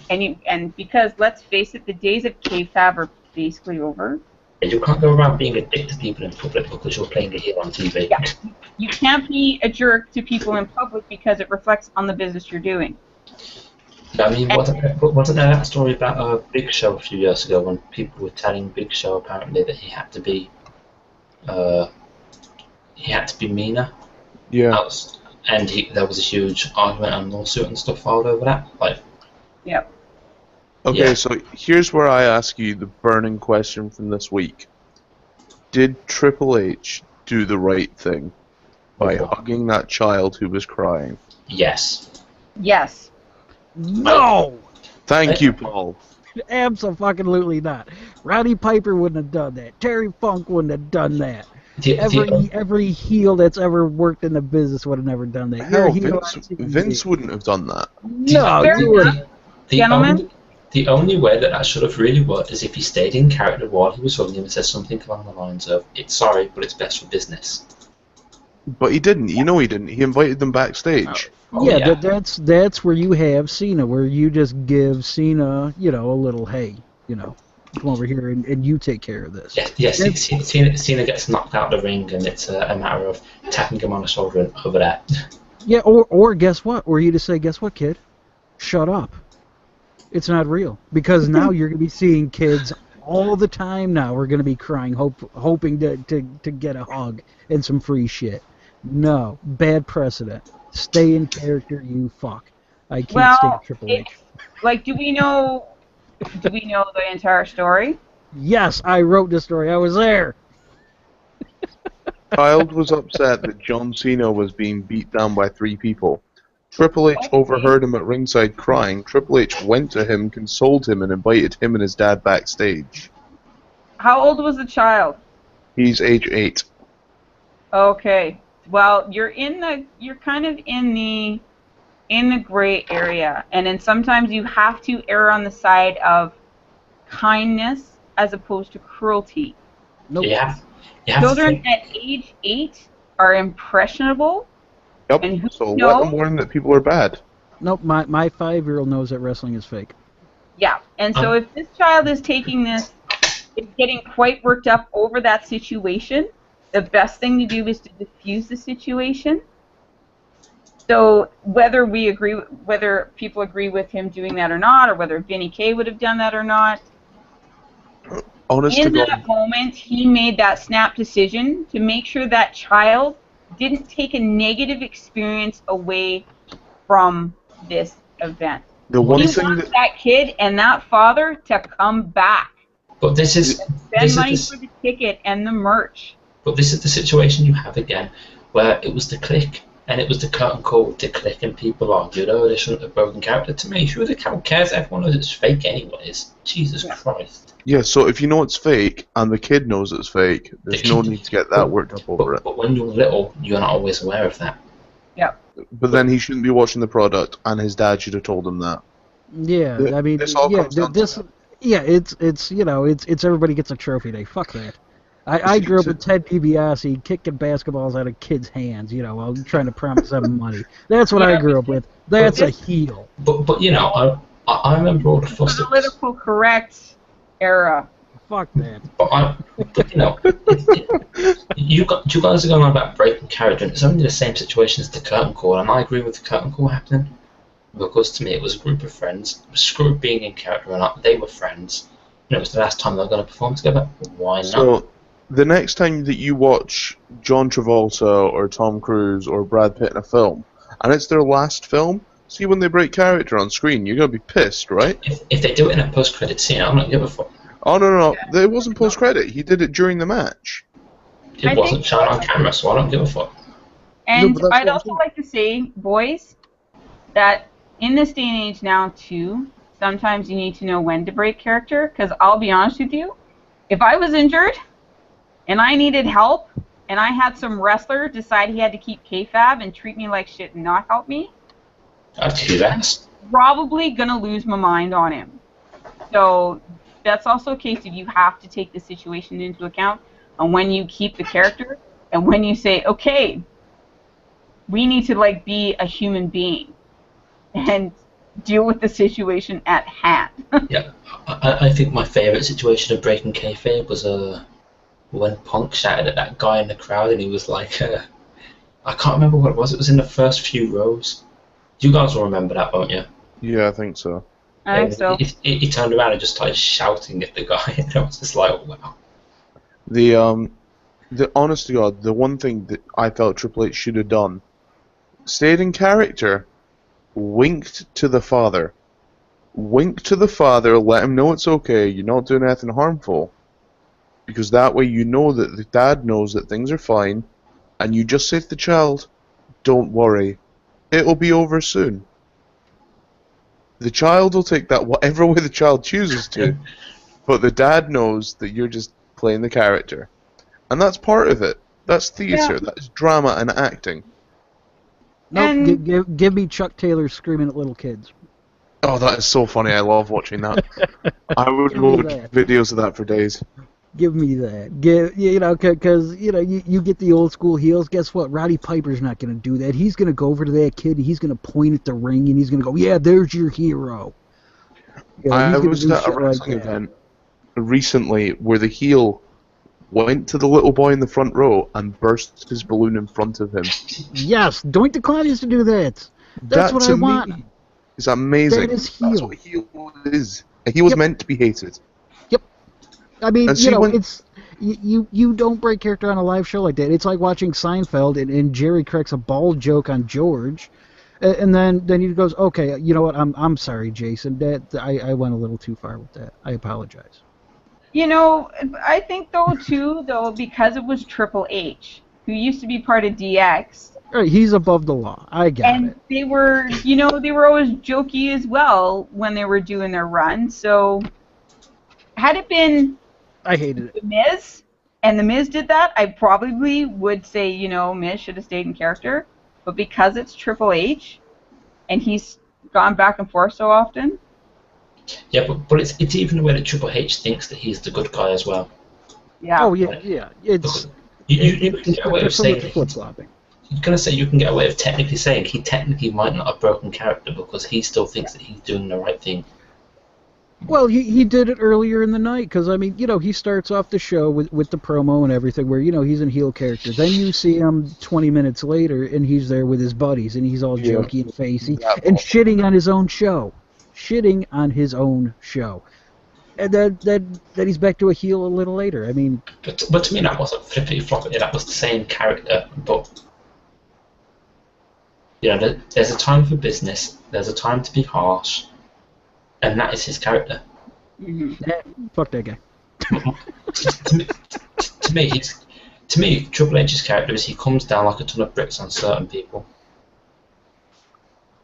[SPEAKER 4] and because let's face it, the days of kayfabe are basically over.
[SPEAKER 3] You can't go around being a dick to people in public because you're playing a heel on TV.
[SPEAKER 4] Yeah. You can't be a jerk to people in public because it reflects on the business you're doing.
[SPEAKER 3] I mean, wasn't there that story about Big Show a few years ago when people were telling Big Show apparently that he had to be meaner?
[SPEAKER 1] Yeah.
[SPEAKER 3] There was a huge argument and lawsuit and stuff filed over that.
[SPEAKER 4] Yeah.
[SPEAKER 1] Okay, so here's where I ask you the burning question from this week. Did Triple H do the right thing by hugging that child who was crying?
[SPEAKER 3] Yes.
[SPEAKER 4] Yes.
[SPEAKER 2] No!
[SPEAKER 1] Thank you, Paul.
[SPEAKER 2] Absolutely not. Roddy Piper wouldn't have done that. Terry Funk wouldn't have done that. Every heel that's ever worked in the business would have never done that.
[SPEAKER 1] Hell, Vince wouldn't have done that.
[SPEAKER 2] No, you wouldn't.
[SPEAKER 4] Gentlemen?
[SPEAKER 3] The only way that should have really worked is if he stayed in character while he was hugging him and said something along the lines of, "It's sorry, but it's best for business."
[SPEAKER 1] But he didn't. He didn't. He invited them backstage.
[SPEAKER 2] Yeah. That's where you have Cena, where you just give Cena, a little, hey, come over here and you take care of this.
[SPEAKER 3] Yes. Cena gets knocked out the ring, and it's a matter of tapping him on the shoulder and over there.
[SPEAKER 2] Yeah, or guess what? Or you just say, guess what, kid? Shut up. It's not real. Because now you're going to be seeing kids all the time now. We're going to be crying, hoping to get a hug and some free shit. No. Bad precedent. Stay in character, you fuck. I can't stand Triple H.
[SPEAKER 4] Do we know the entire story?
[SPEAKER 2] Yes, I wrote the story. I was there.
[SPEAKER 1] Child was upset that John Cena was being beat down by 3 people. Triple H overheard him at ringside crying. Triple H went to him, consoled him, and invited him and his dad backstage.
[SPEAKER 4] How old was the child?
[SPEAKER 1] He's age 8.
[SPEAKER 4] Okay. Well, you're kind of in in the gray area. And then sometimes you have to err on the side of kindness as opposed to cruelty.
[SPEAKER 2] Nope.
[SPEAKER 3] You have
[SPEAKER 4] Children at age 8 are impressionable.
[SPEAKER 1] Yep.
[SPEAKER 4] And who
[SPEAKER 1] So
[SPEAKER 4] knows?
[SPEAKER 1] let them learn that people are bad.
[SPEAKER 2] Nope. My 5-year-old knows that wrestling is fake.
[SPEAKER 4] Yeah, and so if this child is taking this, is getting quite worked up over that situation, the best thing to do is to diffuse the situation. So whether people agree with him doing that or not, or whether Vinny K would have done that or not,
[SPEAKER 1] Honest to
[SPEAKER 4] in
[SPEAKER 1] God.
[SPEAKER 4] that moment, he made that snap decision to make sure that child didn't take a negative experience away from this event.
[SPEAKER 1] The one
[SPEAKER 4] He
[SPEAKER 1] thing
[SPEAKER 4] wants
[SPEAKER 1] that
[SPEAKER 4] that kid and that father to come back.
[SPEAKER 3] But this is
[SPEAKER 4] Spend money for the ticket and the merch.
[SPEAKER 3] But this is the situation you have again, where it was the click, and it was the curtain call with the click, and people argued, oh, they shouldn't have broken character. To me, who the hell cares? Everyone knows it's fake anyways. Jesus Christ.
[SPEAKER 1] yeah, so if you know it's fake and the kid knows it's fake, there's no need to get that worked up over it.
[SPEAKER 3] But when you're little, you're not always aware of that.
[SPEAKER 4] Yeah.
[SPEAKER 1] But then he shouldn't be watching the product, and his dad should have told him that.
[SPEAKER 2] Yeah, I mean,
[SPEAKER 1] This all
[SPEAKER 2] yeah,
[SPEAKER 1] comes down
[SPEAKER 2] this,
[SPEAKER 1] to
[SPEAKER 2] yeah, it's everybody gets a trophy day. Fuck that. I grew up with Ted DiBiase kicking basketballs out of kids' hands, while trying to promise them money. That's what I grew up with. That's a heel.
[SPEAKER 3] But you know, I remember all the fuss.
[SPEAKER 4] Political correct era.
[SPEAKER 2] Fuck that.
[SPEAKER 3] But you know, you guys are going on about breaking character, and it's only the same situation as the curtain call, and I agree with the curtain call happening. Because to me it was a group of friends, screw being in character or not, they were friends, and it was the last time they were going to perform together. Why not?
[SPEAKER 1] So, the next time that you watch John Travolta or Tom Cruise or Brad Pitt in a film, and it's their last film, see when they break character on screen, you're going to be pissed, right?
[SPEAKER 3] If they do it in a post-credit scene, I'm not give a fuck.
[SPEAKER 1] Oh, no, it wasn't post-credit. He did it during the match.
[SPEAKER 3] It wasn't shown on camera, so I don't give a fuck.
[SPEAKER 4] And
[SPEAKER 1] No, but that's
[SPEAKER 4] I'd
[SPEAKER 1] what
[SPEAKER 4] also like to say, boys, that in this day and age now, too, sometimes you need to know when to break character, because I'll be honest with you, if I was injured and I needed help and I had some wrestler decide he had to keep kayfabe and treat me like shit and not help me,
[SPEAKER 3] I'd do that.
[SPEAKER 4] I'm probably going to lose my mind on him. So that's also a case of you have to take the situation into account, and when you keep the character and when you say, okay, we need to be a human being and deal with the situation at hand.
[SPEAKER 3] Yeah, I think my favourite situation of breaking kayfabe was when Punk shouted at that guy in the crowd, and he was like, I can't remember what it was. It was in the first few rows. You guys will remember that, won't you?
[SPEAKER 1] Yeah, I think so.
[SPEAKER 4] I think so.
[SPEAKER 3] He turned around and just started shouting at the guy, and I was just like, wow.
[SPEAKER 1] The honest to God, the one thing that I felt Triple H should have done, stayed in character, winked to the father. Wink to the father, let him know it's okay, you're not doing anything harmful. Because that way you know that the dad knows that things are fine, and you just say to the child, don't worry, it'll be over soon. The child will take that whatever way the child chooses to, but the dad knows that you're just playing the character. And that's part of it. That's theatre, that's drama and acting.
[SPEAKER 2] Nope, give me Chuck Taylor screaming at little kids.
[SPEAKER 1] Oh, that is so funny. I love watching that. I would load videos of that for days.
[SPEAKER 2] Give me that. Because you get the old school heels. Guess what? Roddy Piper's not going to do that. He's going to go over to that kid. He's going to point at the ring, and he's going to go, "Yeah, there's your hero."
[SPEAKER 1] I was at a wrestling event recently where the heel went to the little boy in the front row and burst his balloon in front of him.
[SPEAKER 2] Yes, Doink the Clown used to do that. That's what I want.
[SPEAKER 1] It's amazing.
[SPEAKER 2] That is heel.
[SPEAKER 1] That's what heel is. He was meant to be hated.
[SPEAKER 2] Yep. I mean,
[SPEAKER 1] when,
[SPEAKER 2] it's you don't break character on a live show like that. It's like watching Seinfeld and Jerry cracks a bald joke on George, and then he goes, "Okay, you know what? I'm sorry, Jason. That I went a little too far with that. I apologize."
[SPEAKER 4] I think though, because it was Triple H, who used to be part of DX.
[SPEAKER 2] Right, he's above the law. I got it.
[SPEAKER 4] And they were, they were always jokey as well when they were doing their run. So, had it been
[SPEAKER 2] I hated it.
[SPEAKER 4] The Miz, and The Miz did that, I probably would say, Miz should have stayed in character. But because it's Triple H, and he's gone back and forth so often.
[SPEAKER 3] Yeah, but it's even the way that Triple H thinks that he's the good guy as well.
[SPEAKER 4] Yeah.
[SPEAKER 2] Oh yeah. It's
[SPEAKER 3] You can get away with
[SPEAKER 2] so
[SPEAKER 3] saying
[SPEAKER 2] much
[SPEAKER 3] that
[SPEAKER 2] flip-flopping.
[SPEAKER 3] you're gonna say you can get away with technically saying he technically might not have broken character because he still thinks that he's doing the right thing.
[SPEAKER 2] Well, he did it earlier in the night because, I mean, he starts off the show with the promo and everything where, he's a heel character. Then you see him 20 minutes later and he's there with his buddies and he's all jokey and facey and shitting on his own show. Shitting on his own show. And then he's back to a heel a little later. I mean...
[SPEAKER 3] But to me that wasn't flippity floppity, that was the same character, but... there's a time for business, there's a time to be harsh, and that is his character.
[SPEAKER 2] Mm-hmm. Fuck that guy.
[SPEAKER 3] to me, Triple H's character is he comes down like a ton of bricks on certain people.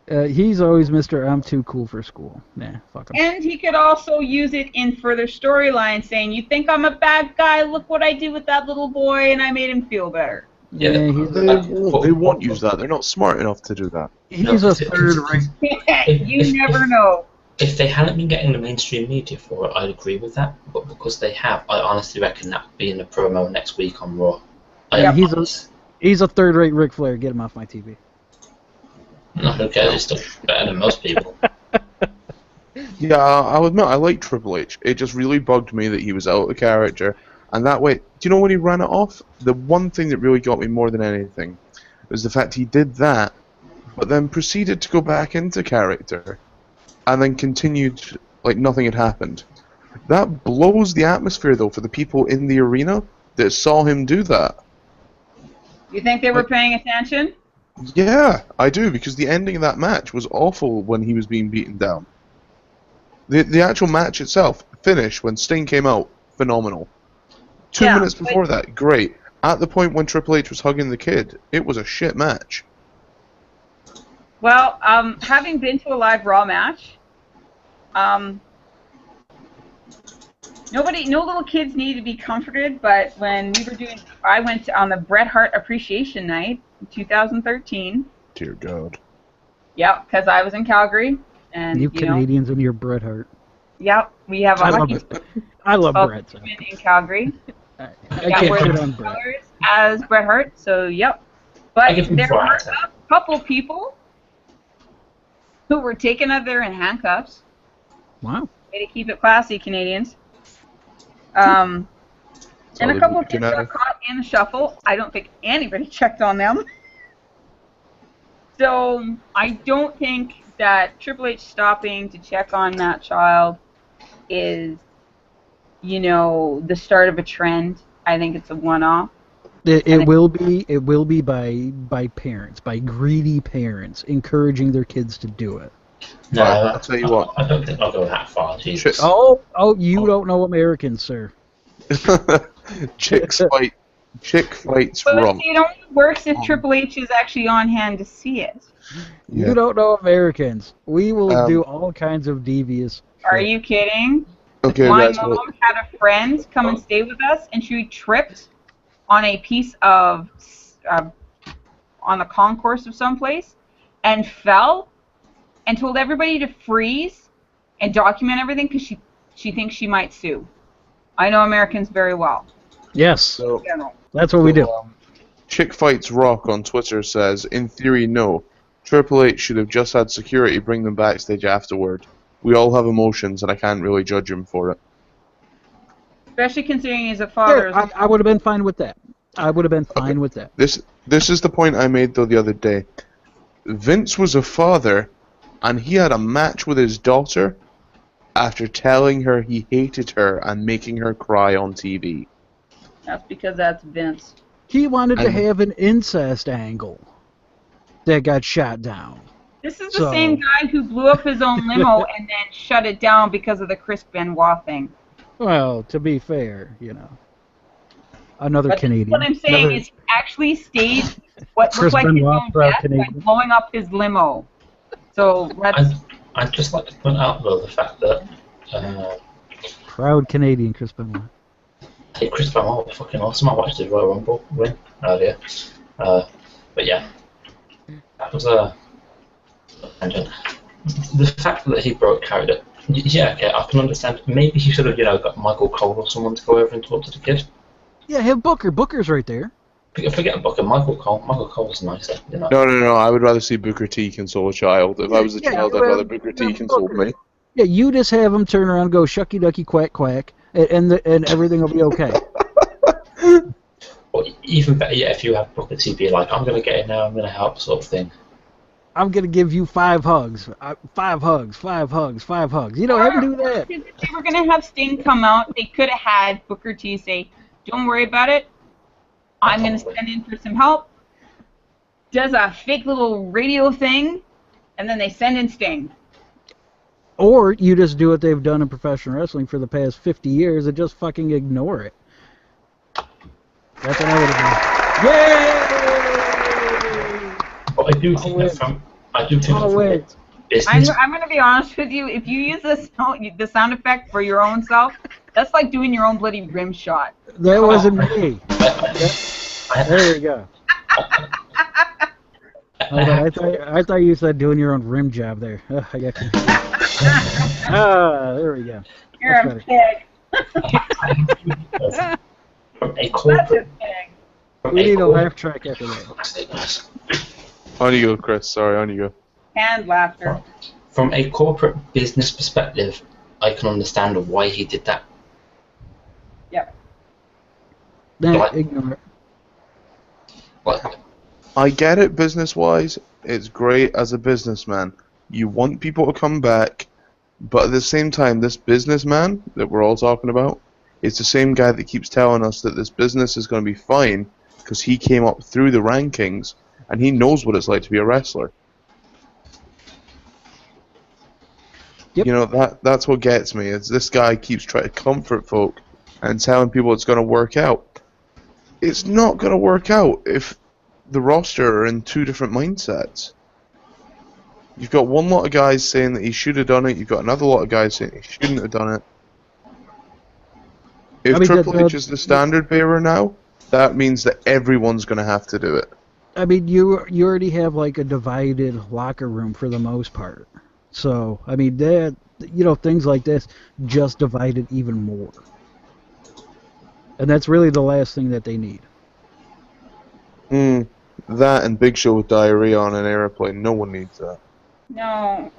[SPEAKER 2] He's always Mr. I'm too cool for school. Nah, fuck him.
[SPEAKER 4] And he could also use it in further storyline, saying, "You think I'm a bad guy? Look what I did with that little boy, and I made him feel better."
[SPEAKER 3] Yeah,
[SPEAKER 1] they won't use that. They're not smart enough to do that.
[SPEAKER 2] He's a third-rate.
[SPEAKER 4] You never know.
[SPEAKER 3] If they hadn't been getting the mainstream media for it, I'd agree with that. But because they have, I honestly reckon that would be in the promo next week on Raw.
[SPEAKER 2] He's a third-rate Ric Flair. Get him off my TV.
[SPEAKER 3] No, who cares? He's still better than most people.
[SPEAKER 1] Yeah, I'll admit, I like Triple H. It just really bugged me that he was out of character. And that way, do you know when he ran it off? The one thing that really got me more than anything was the fact he did that, but then proceeded to go back into character, and then continued like nothing had happened. That blows the atmosphere, though, for the people in the arena that saw him do that.
[SPEAKER 4] You think they were paying attention?
[SPEAKER 1] Yeah, I do, because the ending of that match was awful when he was being beaten down. The actual match itself, finish, when Sting came out, phenomenal. 2 minutes before that, great. At the point when Triple H was hugging the kid, it was a shit match.
[SPEAKER 4] Well, having been to a live Raw match, no little kids need to be comforted, but when we were I went on the Bret Hart Appreciation Night in 2013.
[SPEAKER 1] Dear God.
[SPEAKER 4] Yep, because I was in Calgary. And,
[SPEAKER 2] you Canadians and your Bret Hart.
[SPEAKER 4] Yep, we have
[SPEAKER 2] I love Bret.
[SPEAKER 4] In Calgary.
[SPEAKER 2] I can't shit on Bret.
[SPEAKER 4] As Bret Hart, so yep. But there were a couple people who were taken out there in handcuffs.
[SPEAKER 2] Wow.
[SPEAKER 4] Way to keep it classy, Canadians. And a couple of kids got caught in the shuffle. I don't think anybody checked on them. So I don't think that Triple H stopping to check on that child is, the start of a trend. I think it's a one-off.
[SPEAKER 2] It will be by parents, by greedy parents, encouraging their kids to do it.
[SPEAKER 3] No,
[SPEAKER 1] I'll tell you what.
[SPEAKER 3] I don't think I'll go that far. Jesus.
[SPEAKER 2] Oh, you don't know Americans, sir.
[SPEAKER 1] Chick fights
[SPEAKER 4] But
[SPEAKER 1] wrong.
[SPEAKER 4] it only works if Triple H is actually on hand to see it.
[SPEAKER 2] You don't know Americans. We will do all kinds of devious.
[SPEAKER 4] Are you kidding?
[SPEAKER 1] Okay,
[SPEAKER 4] My mom had a friend come and stay with us, and she tripped on a piece of on the concourse of someplace, and fell, and told everybody to freeze and document everything because she thinks she might sue. I know Americans very well.
[SPEAKER 2] Yes,
[SPEAKER 1] So,
[SPEAKER 2] that's what we do.
[SPEAKER 1] Chick Fights Rock on Twitter says, in theory, no. Triple H should have just had security bring them backstage afterward. We all have emotions, and I can't really judge him for it.
[SPEAKER 4] Especially considering he's a father.
[SPEAKER 2] Yeah, I would have been fine with that. I would have been fine with that.
[SPEAKER 1] This is the point I made, though, the other day. Vince was a father, and he had a match with his daughter after telling her he hated her and making her cry on TV.
[SPEAKER 4] That's because that's Vince.
[SPEAKER 2] He wanted to have an incest angle that got shot down.
[SPEAKER 4] This is the same guy who blew up his own limo and then shut it down because of the Chris Benoit thing.
[SPEAKER 2] Well, to be fair, another Canadian.
[SPEAKER 4] What I'm saying is he actually staged what looked like his own death by blowing up his limo. So let's...
[SPEAKER 3] I'd just like to point out, though, the fact that...
[SPEAKER 2] proud Canadian Chris Benoit.
[SPEAKER 3] Hey, Chris Benoit was fucking awesome. I watched his Royal Rumble win earlier. But yeah, that was tangent. The fact that he broke character, yeah, okay, I can understand. Maybe he should have, got Michael Cole or someone to go over and talk to the kid.
[SPEAKER 2] Yeah, have Booker. Booker's right there.
[SPEAKER 3] Forget Booker. Michael Cole's nicer,
[SPEAKER 1] No. I would rather see Booker T console a child. If I was a child, I'd rather Booker T console me.
[SPEAKER 2] Yeah, you just have him turn around, and go shucky ducky quack quack, and everything will be okay.
[SPEAKER 3] Or even better yet, if you have Booker T be like, I'm going to get in now, I'm going to help, sort of thing.
[SPEAKER 2] I'm going to give you 5 hugs. 5 hugs, 5 hugs, 5 hugs. Have him do that.
[SPEAKER 4] If they were going to have Sting come out, they could have had Booker T say, don't worry about it. I'm going to send in for some help. Does a fake little radio thing, and then they send in Sting.
[SPEAKER 2] Or you just do what they've done in professional wrestling for the past 50 years and just fucking ignore it. That's what I would have done. Yay!
[SPEAKER 3] But I do think business.
[SPEAKER 4] I'm going to be honest with you. If you use the sound effect for your own self, that's like doing your own bloody rim shot.
[SPEAKER 2] That wasn't me. There you go. I thought you said doing your own rim job there. I got you. There we go.
[SPEAKER 4] You're a pig.
[SPEAKER 3] From a corporate.
[SPEAKER 2] We need a laugh track after that.
[SPEAKER 1] On you go, Chris. Sorry, on you go.
[SPEAKER 4] And laughter.
[SPEAKER 3] From a corporate business perspective, I can understand why he did that.
[SPEAKER 4] Yep.
[SPEAKER 2] Ignore it.
[SPEAKER 1] I get it business-wise. It's great as a businessman. You want people to come back, but at the same time, this businessman that we're all talking about is the same guy that keeps telling us that this business is going to be fine because he came up through the rankings and he knows what it's like to be a wrestler.
[SPEAKER 2] Yep.
[SPEAKER 1] That's what gets me. Is this guy keeps trying to comfort folk and telling people it's going to work out. It's not going to work out if the roster are in 2 different mindsets. You've got one lot of guys saying that he should have done it. You've got another lot of guys saying he shouldn't have done it. If Triple H is the standard bearer now, that means that everyone's going to have to do it.
[SPEAKER 2] I mean, you already have like a divided locker room for the most part. So, I mean, things like this just divide it even more. And that's really the last thing that they need.
[SPEAKER 1] That and Big Show with diarrhea on an airplane. No one needs that.
[SPEAKER 4] No.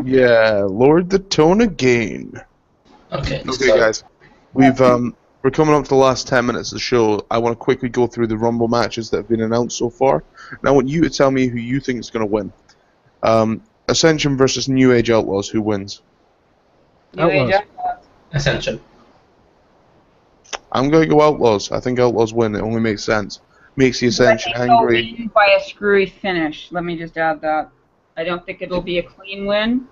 [SPEAKER 1] Yeah, lowered the tone again.
[SPEAKER 3] Okay,
[SPEAKER 1] guys. We're coming up to the last 10 minutes of the show. I want to quickly go through the Rumble matches that have been announced so far. And I want you to tell me who you think is going to win. Ascension versus New Age Outlaws. Who wins?
[SPEAKER 4] New Age Outlaws.
[SPEAKER 3] Ascension.
[SPEAKER 1] I'm going to go Outlaws. I think Outlaws win. It only makes sense. Makes the Ascension angry.
[SPEAKER 4] Win by a screwy finish. Let me just add that. I don't think it'll be a clean win.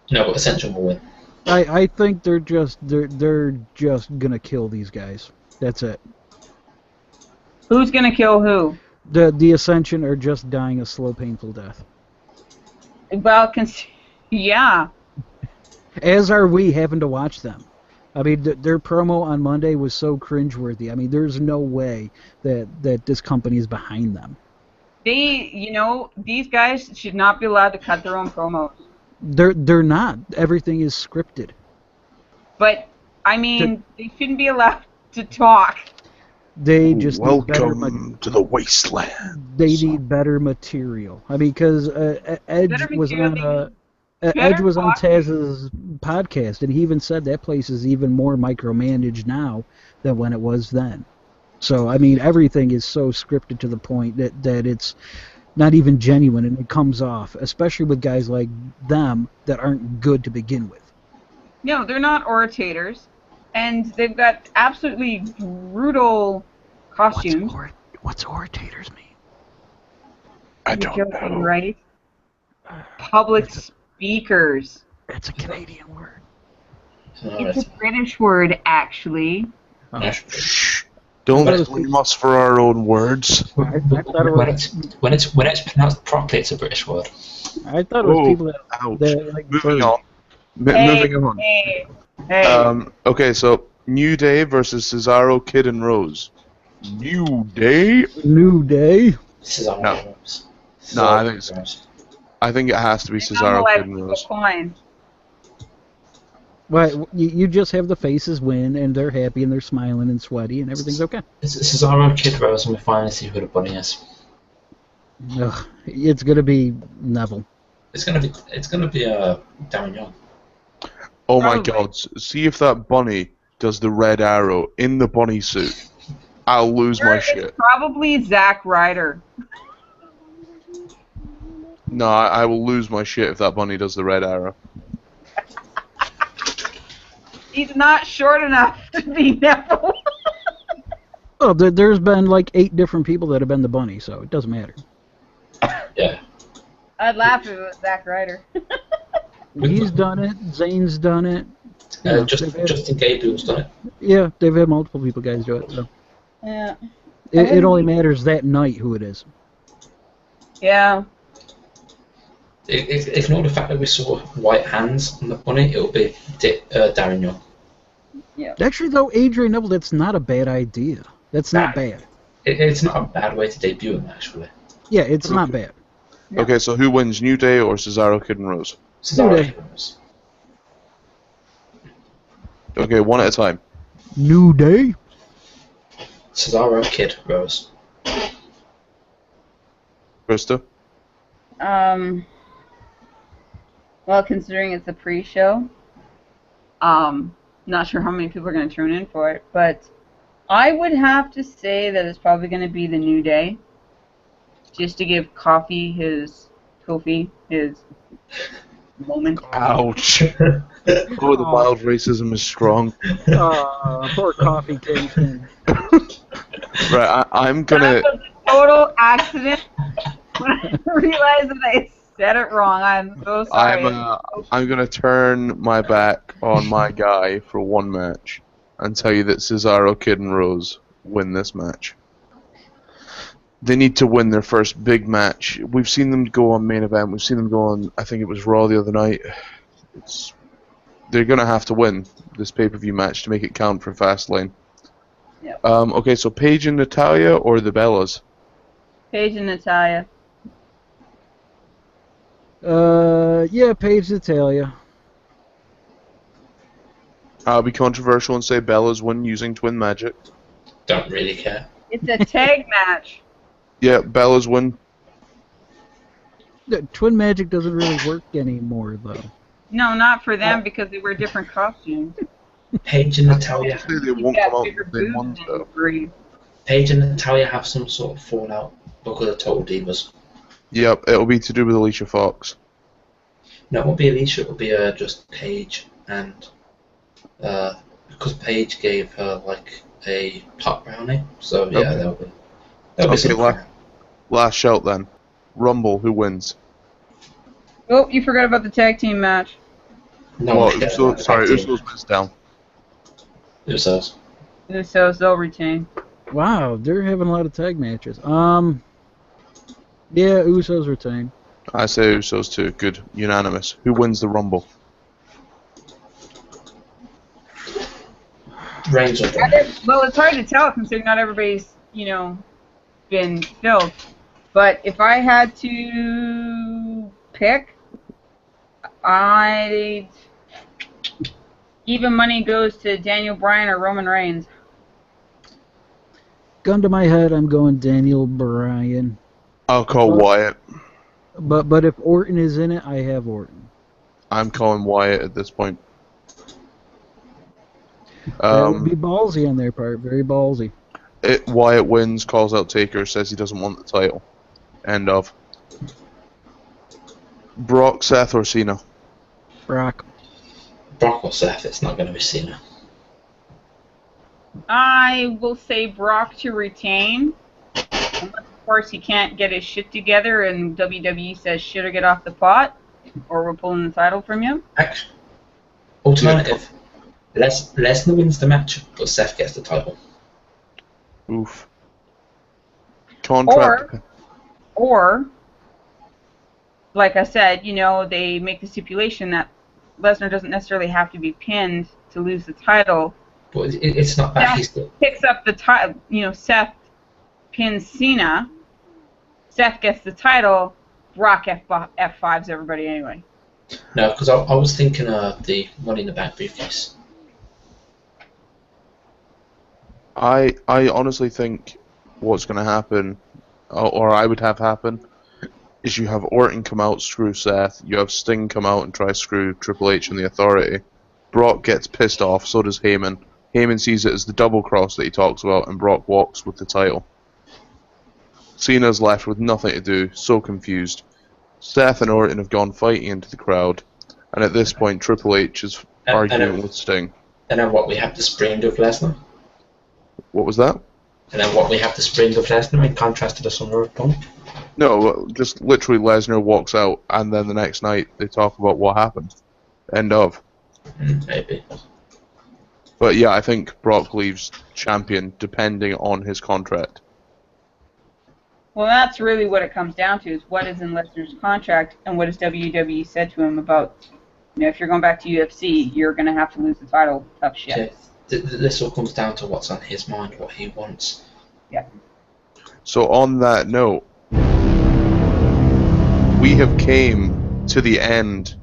[SPEAKER 3] No, but Ascension will win.
[SPEAKER 2] I think they're just gonna kill these guys. That's it.
[SPEAKER 4] Who's gonna kill who?
[SPEAKER 2] The Ascension are just dying a slow, painful death.
[SPEAKER 4] Well, yeah.
[SPEAKER 2] As are we having to watch them. I mean, their promo on Monday was so cringeworthy. I mean, there's no way that this company is behind them.
[SPEAKER 4] These guys should not be allowed to cut their own promos.
[SPEAKER 2] They're not. Everything is scripted.
[SPEAKER 4] But I mean, they shouldn't be allowed to talk.
[SPEAKER 2] They just
[SPEAKER 1] welcome to the wasteland.
[SPEAKER 2] They need better material. I mean, because Edge was on Taz's podcast, and he even said that place is even more micromanaged now than when it was then. So I mean, everything is so scripted to the point that it's not even genuine, and it comes off, especially with guys like them that aren't good to begin with.
[SPEAKER 4] No, they're not oratators, and they've got absolutely brutal costumes.
[SPEAKER 2] What's oratators mean?
[SPEAKER 1] I don't know.
[SPEAKER 4] Right? Public speakers.
[SPEAKER 2] That's a Canadian word.
[SPEAKER 4] It's a British word, actually.
[SPEAKER 1] Shh. Don't blame us for our own words.
[SPEAKER 3] When it's pronounced properly, it's a British word.
[SPEAKER 2] I thought it was people that like
[SPEAKER 1] moving on. Moving on.
[SPEAKER 4] Hey.
[SPEAKER 1] Okay, so New Day versus Cesaro, Kid, and Rose. New Day.
[SPEAKER 3] Cesaro.
[SPEAKER 1] No, I think it's I think it has to be Cesaro, Kid, and Rose.
[SPEAKER 4] Fine.
[SPEAKER 2] Well, you just have the faces win, and they're happy, and they're smiling and sweaty, and everything's okay.
[SPEAKER 3] It's Cesaro, Kid Rose, and we finally see who the bunny is.
[SPEAKER 2] Ugh, it's gonna be Neville.
[SPEAKER 3] It's gonna be Darren Young.
[SPEAKER 1] Oh my
[SPEAKER 4] Probably.
[SPEAKER 1] God! See if that bunny does the red arrow in the bunny suit. I'll lose my
[SPEAKER 4] It's
[SPEAKER 1] shit.
[SPEAKER 4] probably Zack Ryder.
[SPEAKER 1] No, I will lose my shit if that bunny does the red arrow.
[SPEAKER 4] He's not short enough to be Neville.
[SPEAKER 2] Oh, there's been like 8 different people that have been the bunny, so it doesn't matter.
[SPEAKER 3] Yeah.
[SPEAKER 4] I'd laugh if it was Zack Ryder.
[SPEAKER 2] He's done it. Zane's done it. You know,
[SPEAKER 3] Justin Gable's done it.
[SPEAKER 2] Yeah, they've had multiple people guys do it. So
[SPEAKER 4] Yeah.
[SPEAKER 2] it only matters that night who it is.
[SPEAKER 4] Yeah.
[SPEAKER 3] Ignore the fact that we saw white hands on the bunny, it'll be Darren Young.
[SPEAKER 2] Actually, though, Adrian Neville, that's not a bad idea. That's not bad.
[SPEAKER 3] It's not a bad way to debut him, actually.
[SPEAKER 2] Yeah, it's not bad.
[SPEAKER 4] Yeah.
[SPEAKER 1] Okay, so who wins, New Day or Cesaro, Kid, and Rose?
[SPEAKER 3] Cesaro,
[SPEAKER 2] Day.
[SPEAKER 3] Kid Rose.
[SPEAKER 1] Okay, one at a time.
[SPEAKER 2] New Day?
[SPEAKER 3] Cesaro, Kid, Rose.
[SPEAKER 1] Krista?
[SPEAKER 4] Well, considering it's a pre-show, not sure how many people are going to tune in for it, but I would have to say that it's probably going to be the New Day, just to give Kofi his moment.
[SPEAKER 1] Ouch. Oh, the mild racism is strong.
[SPEAKER 2] Poor Coffee Kingston.
[SPEAKER 1] Right, I'm
[SPEAKER 4] That
[SPEAKER 1] gonna...
[SPEAKER 4] was a total accident. When I realized that I said it wrong, I'm so sorry.
[SPEAKER 1] I'm gonna turn my back on my guy for one match and tell you that Cesaro, Kid, and Rose win this match. They need to win their first big match. We've seen them go on main event. We've seen them go on, I think it was Raw the other night. They're gonna have to win this pay-per-view match to make it count for Fastlane.
[SPEAKER 4] Yep.
[SPEAKER 1] Okay, so Paige and Natalya or the Bellas?
[SPEAKER 4] Paige and Natalya.
[SPEAKER 2] Yeah, Paige Natalia.
[SPEAKER 1] I'll be controversial and say Bellas win using Twin Magic.
[SPEAKER 3] Don't really care.
[SPEAKER 4] It's a tag match.
[SPEAKER 1] Yeah, Bellas win.
[SPEAKER 2] The Twin Magic doesn't really work anymore, though.
[SPEAKER 4] No, not for them because they wear different costumes.
[SPEAKER 3] Paige and Natalya.
[SPEAKER 1] They won't
[SPEAKER 4] Got
[SPEAKER 1] come out
[SPEAKER 4] bigger
[SPEAKER 1] with the same
[SPEAKER 4] boobs
[SPEAKER 1] ones
[SPEAKER 4] and
[SPEAKER 1] though.
[SPEAKER 4] breathe.
[SPEAKER 3] Paige and Natalya have some sort of fallout because of Total Divas.
[SPEAKER 1] Yep, it'll be to do with Alicia Fox.
[SPEAKER 3] No, it won't be Alicia, it'll be just Paige, and because Paige gave her like a pot brownie, so yeah,
[SPEAKER 1] Okay.
[SPEAKER 3] that'll be
[SPEAKER 1] Okay,
[SPEAKER 3] something.
[SPEAKER 1] last shout then. Rumble, who wins?
[SPEAKER 4] Oh, you forgot about the tag team match.
[SPEAKER 3] No,
[SPEAKER 1] Well,
[SPEAKER 3] yeah,
[SPEAKER 1] Usos wins down.
[SPEAKER 3] Usos.
[SPEAKER 4] Usos, they'll retain.
[SPEAKER 2] Wow, they're having a lot of tag matches. Yeah, Usos retain.
[SPEAKER 1] I say Usos too. Good. Unanimous. Who wins the Rumble?
[SPEAKER 3] Reigns or Brock.
[SPEAKER 4] Well, it's hard to tell considering not everybody's, been filled. But if I had to pick, even money goes to Daniel Bryan or Roman Reigns.
[SPEAKER 2] Gun to my head, I'm going Daniel Bryan.
[SPEAKER 1] I'll call Wyatt.
[SPEAKER 2] But if Orton is in it, I have Orton.
[SPEAKER 1] I'm calling Wyatt at this point.
[SPEAKER 2] That would be ballsy on their part. Very ballsy.
[SPEAKER 1] Wyatt wins, calls out Taker, says he doesn't want the title. End of. Brock, Seth, or Cena?
[SPEAKER 2] Brock.
[SPEAKER 3] Brock or Seth, it's not going to be Cena.
[SPEAKER 4] I will say Brock to retain. Unless, of course, he can't get his shit together and WWE says shit or get off the pot, or we're pulling the title from you.
[SPEAKER 3] Alternative. Lesnar wins the match, but Seth gets the title.
[SPEAKER 1] Oof. Contract.
[SPEAKER 4] Or, like I said, they make the stipulation that Lesnar doesn't necessarily have to be pinned to lose the title.
[SPEAKER 3] But it's not that he's
[SPEAKER 4] Seth picks up the title, Seth pins Cena. Seth gets the title, Brock F5s everybody anyway.
[SPEAKER 3] No, because I was thinking the Money in the Bank briefcase.
[SPEAKER 1] I honestly think what's going to happen, or I would have happen, is you have Orton come out, screw Seth, you have Sting come out and try screw Triple H and the Authority. Brock gets pissed off, so does Heyman. Heyman sees it as the double cross that he talks about, and Brock walks with the title. Cena's left with nothing to do, so confused. Seth and Orton have gone fighting into the crowd, and at this point Triple H is arguing with Sting.
[SPEAKER 3] And then what, we have the spring of Lesnar?
[SPEAKER 1] What was that?
[SPEAKER 3] And then what, we have the spring of Lesnar in contrast to the Summer of Punk?
[SPEAKER 1] No, just literally Lesnar walks out, and then the next night they talk about what happened. End of.
[SPEAKER 3] Maybe.
[SPEAKER 1] But yeah, I think Brock leaves champion depending on his contract.
[SPEAKER 4] Well, that's really what it comes down to, is what is in Lesnar's contract and what has WWE said to him about, if you're going back to UFC, you're going to have to lose the title. Tough shit.
[SPEAKER 3] Okay. This all comes down to what's on his mind, what he wants.
[SPEAKER 4] Yeah.
[SPEAKER 1] So on that note, we have came to the end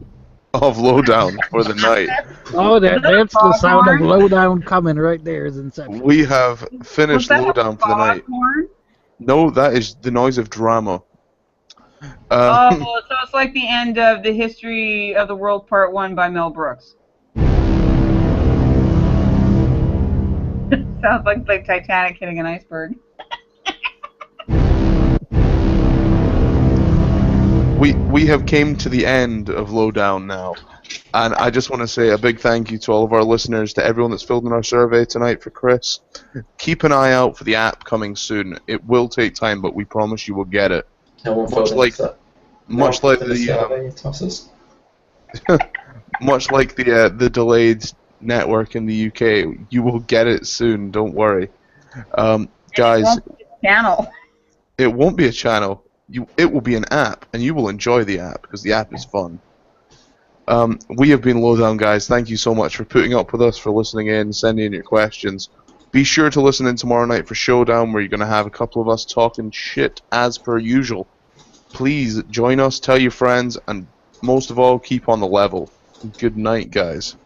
[SPEAKER 1] of Lowdown for the night.
[SPEAKER 2] Oh, that's the sound of Lowdown coming right there. Is Inception.
[SPEAKER 1] We have finished Lowdown for the night.
[SPEAKER 4] Horn?
[SPEAKER 1] No, that is the noise of drama.
[SPEAKER 4] So it's like the end of The History of the World Part 1 by Mel Brooks. Sounds like the Titanic hitting an iceberg.
[SPEAKER 1] We have came to the end of Lowdown now, and I just want to say a big thank you to all of our listeners, to everyone that's filled in our survey tonight for Chris. Keep an eye out for the app coming soon. It will take time, but we promise you will get it. Much like the delayed network in the UK, you will get it soon. Don't worry, guys.
[SPEAKER 4] It won't be a channel.
[SPEAKER 1] It won't be a channel. It will be an app, and you will enjoy the app because the app is fun. We have been Lowdown, guys. Thank you so much for putting up with us, for listening in, sending in your questions. Be sure to listen in tomorrow night for Showdown, where you're going to have a couple of us talking shit as per usual. Please join us, tell your friends, and most of all, keep on the level. Good night, guys.